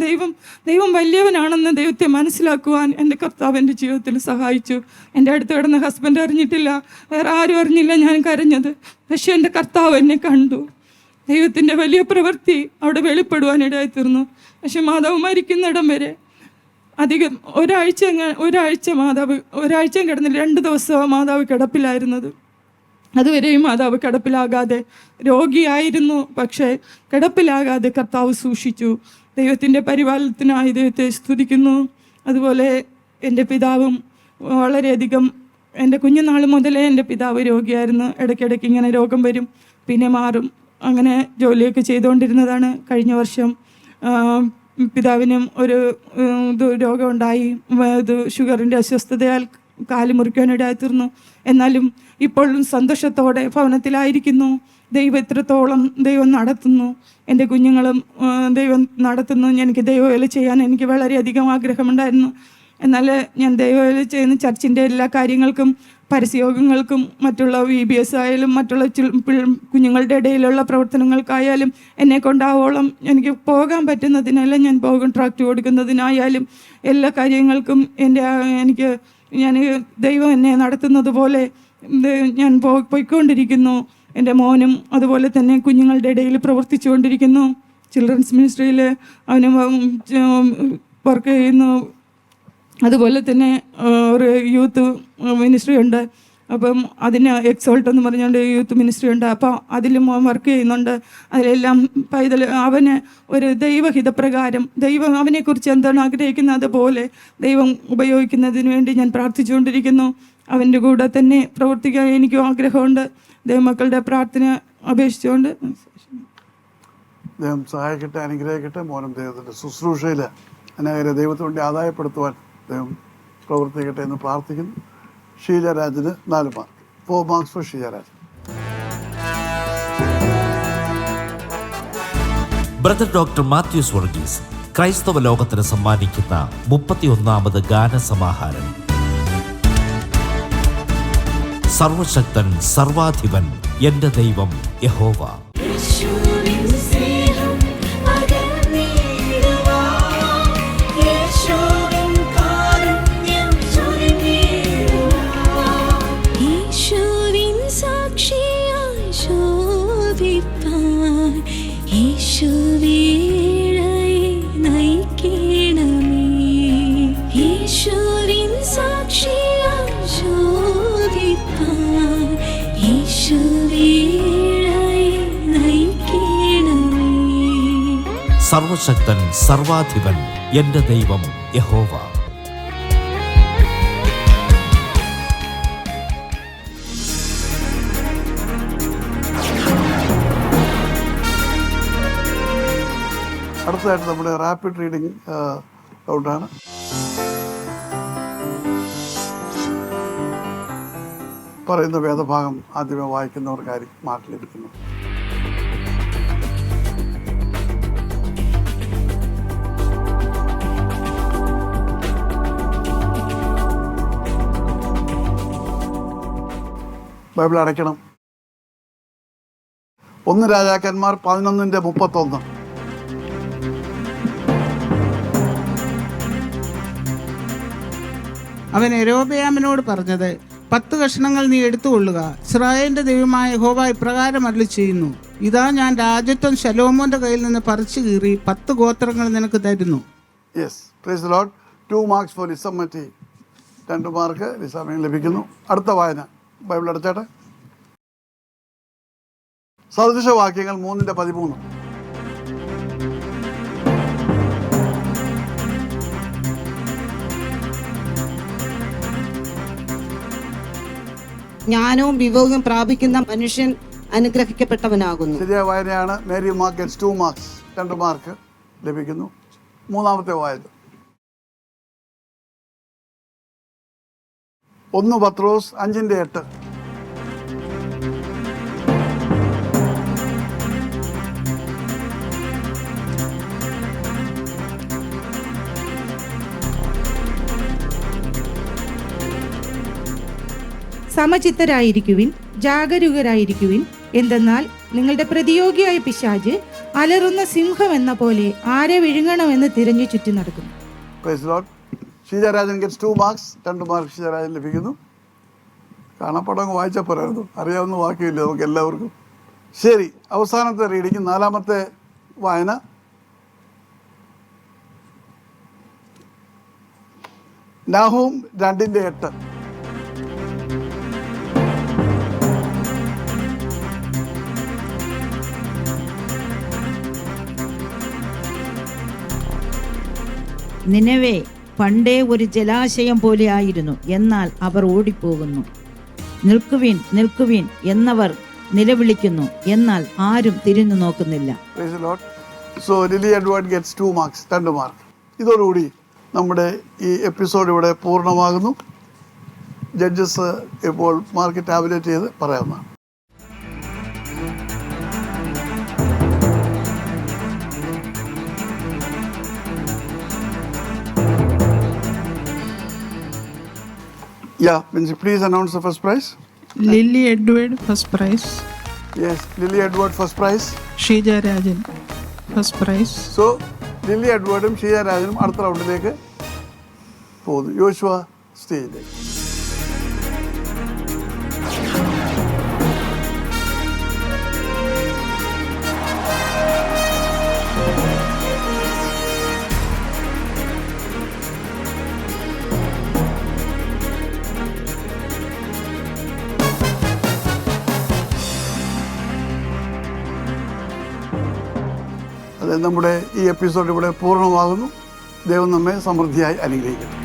ദൈവം വലിയവനാണെന്ന് ദൈവത്തെ മനസ്സിലാക്കുവാൻ എൻ്റെ കർത്താവ് എൻ്റെ ജീവിതത്തിൽ സഹായിച്ചു. എൻ്റെ അടുത്ത് കിടന്ന ഹസ്ബൻഡ് അറിഞ്ഞിട്ടില്ല, വേറെ ആരും അറിഞ്ഞില്ല ഞാൻ കരഞ്ഞത്. പക്ഷേ എൻ്റെ കർത്താവ് എന്നെ കണ്ടു. ദൈവത്തിൻ്റെ വലിയ പ്രവൃത്തി അവിടെ വെളിപ്പെടുവാനിടയായി തീർന്നു. പക്ഷെ മാതാവ് മരിക്കുന്നിടം വരെ അധികം ഒരാഴ്ചയും കിടന്നില്ല. 2 ദിവസമാണ് മാതാവ് കിടപ്പിലായിരുന്നത്. അതുവരെയും മാതാവ് കിടപ്പിലാകാതെ രോഗിയായിരുന്നു, പക്ഷേ കിടപ്പിലാകാതെ കർത്താവ് സൂക്ഷിച്ചു. ദൈവത്തിൻ്റെ പരിപാലനത്തിനായി ദൈവത്തെ സ്തുതിക്കുന്നു. അതുപോലെ എൻ്റെ പിതാവും വളരെയധികം, എൻ്റെ കുഞ്ഞുനാൾ മുതലേ എൻ്റെ പിതാവ് രോഗിയായിരുന്നു. ഇടയ്ക്കിടയ്ക്ക് ഇങ്ങനെ രോഗം വരും, പിന്നെ മാറും, അങ്ങനെ ജോലിയൊക്കെ ചെയ്തുകൊണ്ടിരുന്നതാണ്. കഴിഞ്ഞ വർഷം പിതാവിനും ഒരു രോഗമുണ്ടായി. ഷുഗറിൻ്റെ അസ്വസ്ഥതയാൽ കാല് മുറിക്കാനിടയായി തീർന്നു. എന്നാലും ഇപ്പോഴും സന്തോഷത്തോടെ ഭവനത്തിലായിരിക്കുന്നു. ദൈവം എത്രത്തോളം ദൈവം നടത്തുന്നു, എൻ്റെ കുഞ്ഞുങ്ങളും ദൈവം നടത്തുന്നു. എനിക്ക് ദൈവവേല ചെയ്യാൻ എനിക്ക് വളരെയധികം ആഗ്രഹമുണ്ടായിരുന്നു. എന്നാൽ ഞാൻ ദൈവവേല ചെയ്യുന്ന ചർച്ചിൻ്റെ എല്ലാ കാര്യങ്ങൾക്കും, പരസ്യയോഗങ്ങൾക്കും, മറ്റുള്ള VBS ആയാലും മറ്റുള്ള കുഞ്ഞുങ്ങളുടെ ഇടയിലുള്ള പ്രവർത്തനങ്ങൾക്കായാലും എന്നെ കൊണ്ടാവോളം എനിക്ക് പോകാൻ പറ്റുന്നതിനെല്ലാം ഞാൻ പോകും. ട്രാക്ട് കൊടുക്കുന്നതിനായാലും എല്ലാ കാര്യങ്ങൾക്കും എനിക്ക് ഞാൻ ദൈവം എന്നെ നടത്തുന്നത് പോലെ ഞാൻ പോയിക്കൊണ്ടിരിക്കുന്നു. എൻ്റെ മോനും അതുപോലെ തന്നെ കുഞ്ഞുങ്ങളുടെ ഇടയിൽ പ്രവർത്തിച്ചു കൊണ്ടിരിക്കുന്നു. ചിൽഡ്രൻസ് മിനിസ്ട്രിയിൽ അവന് വർക്ക് ചെയ്യുന്നു. അതുപോലെ തന്നെ ഒരു യൂത്ത് മിനിസ്ട്രി ഉണ്ട്. അപ്പം അതിന് എക്സോൾട്ട് എന്ന് പറഞ്ഞുകൊണ്ട് യൂത്ത് മിനിസ്ട്രി ഉണ്ട്. അപ്പോൾ അതിലും വർക്ക് ചെയ്യുന്നുണ്ട്. അതിലെല്ലാം പൈതൽ അവന് ഒരു ദൈവഹിതപ്രകാരം ദൈവം അവനെക്കുറിച്ച് എന്താണ് ആഗ്രഹിക്കുന്നത് അതുപോലെ ദൈവം ഉപയോഗിക്കുന്നതിന് വേണ്ടി ഞാൻ പ്രാർത്ഥിച്ചുകൊണ്ടിരിക്കുന്നു. അവൻ്റെ കൂടെ തന്നെ പ്രവർത്തിക്കാൻ എനിക്കും ആഗ്രഹമുണ്ട്. ദൈവമക്കളുടെ പ്രാർത്ഥന അപേക്ഷിച്ചുകൊണ്ട് ദൈവം സഹായിക്കട്ടെ, അനുഗ്രഹിക്കട്ടെ. മോനും ദൈവത്തിൻ്റെ ശുശ്രൂഷയിൽ അനേകരെ ദൈവത്തിന് വേണ്ടി ആദായപ്പെടുത്തുവാൻ ദൈവം പ്രവർത്തിക്കട്ടെ എന്ന് പ്രാർത്ഥിക്കുന്നു. ഷീജരാജിന് 4 mark. 4 marks for Sheejaraj. Brother doctor Mathews Varghese ക്രൈസ്തവ ലോകത്തിന് സമ്മാനിക്കുന്ന 31ാമത് ഗാനസമാഹാരം. സർവശക്തൻ സർവാധിപൻ എൻ്റെ ദൈവം യഹോവ. സർവശക്തൻ സർവാധിപൻ എൻ്റെ ദൈവം യഹോവ. അടുത്തതായിട്ട് നമ്മുടെ റാപ്പിഡ് റീഡിംഗ് റൗണ്ടാണ്. പറയുന്ന വേദഭാഗം ആദ്യമേ വായിക്കുന്നവർക്കായിരിക്കും മാർക്ക് ലഭിക്കുന്നു. ബൈബിൾ അടയ്ക്കണം. 1 രാജാക്കന്മാർ 11:31. അവൻ യെരോബെയാമിനോട് പറഞ്ഞത്, 10 കഷണങ്ങൾ നീ എടുത്തുകൊള്ളുക. ഇസ്രായേലിന്റെ ദൈവമായ യഹോവ ഇപ്രകാരം അരുളി ചെയ്യുന്നു, ഇതാ ഞാൻ രാജത്വം ശലോമോന്റെ കയ്യിൽ നിന്ന് പറിച്ചു കീറി 10 ഗോത്രങ്ങൾ നിനക്ക് തരുന്നു. Yes, praise the Lord. 2 marks for ലിസമ്മറ്റി. 2 മാർക്ക് ലിസമ്മയ്ക്ക് ലഭിക്കുന്നു. അടുത്ത വായന. ബൈബിൾ അടച്ചാട്ടെ. സദൃശവാക്യങ്ങൾ 3:13. ജ്ഞാനവും വിവേകവും പ്രാപിക്കുന്ന മനുഷ്യൻ അനുഗ്രഹിക്കപ്പെട്ടവനാകുന്നു. ശരിയായ വായനയാണ്. Mary Mark gets 2 marks. 2 mark ലഭിക്കുന്നു. മൂന്നാമത്തെ വായന. 1 പത്രോസ് 5:8. സമചിത്തരായിരിക്കുവിൻ, ജാഗരൂകരായിരിക്കുവിൻ. എന്തെന്നാൽ നിങ്ങളുടെ പ്രതിയോഗിയായ പിശാച് അലറുന്ന സിംഹം എന്ന പോലെ ആരെ വിഴുങ്ങണമെന്ന് തിരഞ്ഞു ചുറ്റി നടക്കുന്നു. Praise Lord. Sheejarajan gets 2 marks. 2 mark Sheejarajan ലഭിക്കുന്നു. കാണാപ്പടം വായിച്ചാൽ പറയായിരുന്നു, അറിയാവുന്ന വാക്യമില്ല നമുക്ക് എല്ലാവർക്കും. ശരി, അവസാനത്തെ റീഡിങ്, 4ാമത്തെ വായന. നാഹൂം 2:8. നിനവേ പണ്ടേ ഒരു ജലാശയം പോലെ ആയിരുന്നു, എന്നാൽ അവർ ഓടിപ്പോകുന്നു. നിൽക്കുവിൻ നിൽക്കുവിൻ എന്നവർ നിലവിളിക്കുന്നു, എന്നാൽ ആരും തിരിഞ്ഞു നോക്കുന്നില്ല. So Lily Edward gets 2 marks. 2 mark. ഇതോടുകൂടി നമ്മുടെ ഈ എപ്പിസോഡ് ഇവിടെ പൂർണ്ണമാകുന്നു. ജഡ്ജസ് ഇപ്പോൾ മാർക്ക് ടാബുലേറ്റ് ചെയ്ത് പറയാവുന്നതാണ്. Yeah, Minji, please announce the first prize. Lily Edward, first prize. Yes, Lily Edward, first prize. Sheeja Rajan, first prize. So, Lily എഡ്വേർഡും ഷീജ രാജനും അടുത്ത റൗണ്ടിലേക്ക് പോകുന്നു. യോശുവ സ്റ്റേജിലേക്ക്. അത് നമ്മുടെ ഈ എപ്പിസോഡ് ഇവിടെ പൂർണ്ണമാകുന്നു. ദൈവം നമ്മെ സമൃദ്ധിയായി അനുഗ്രഹിക്കട്ടെ.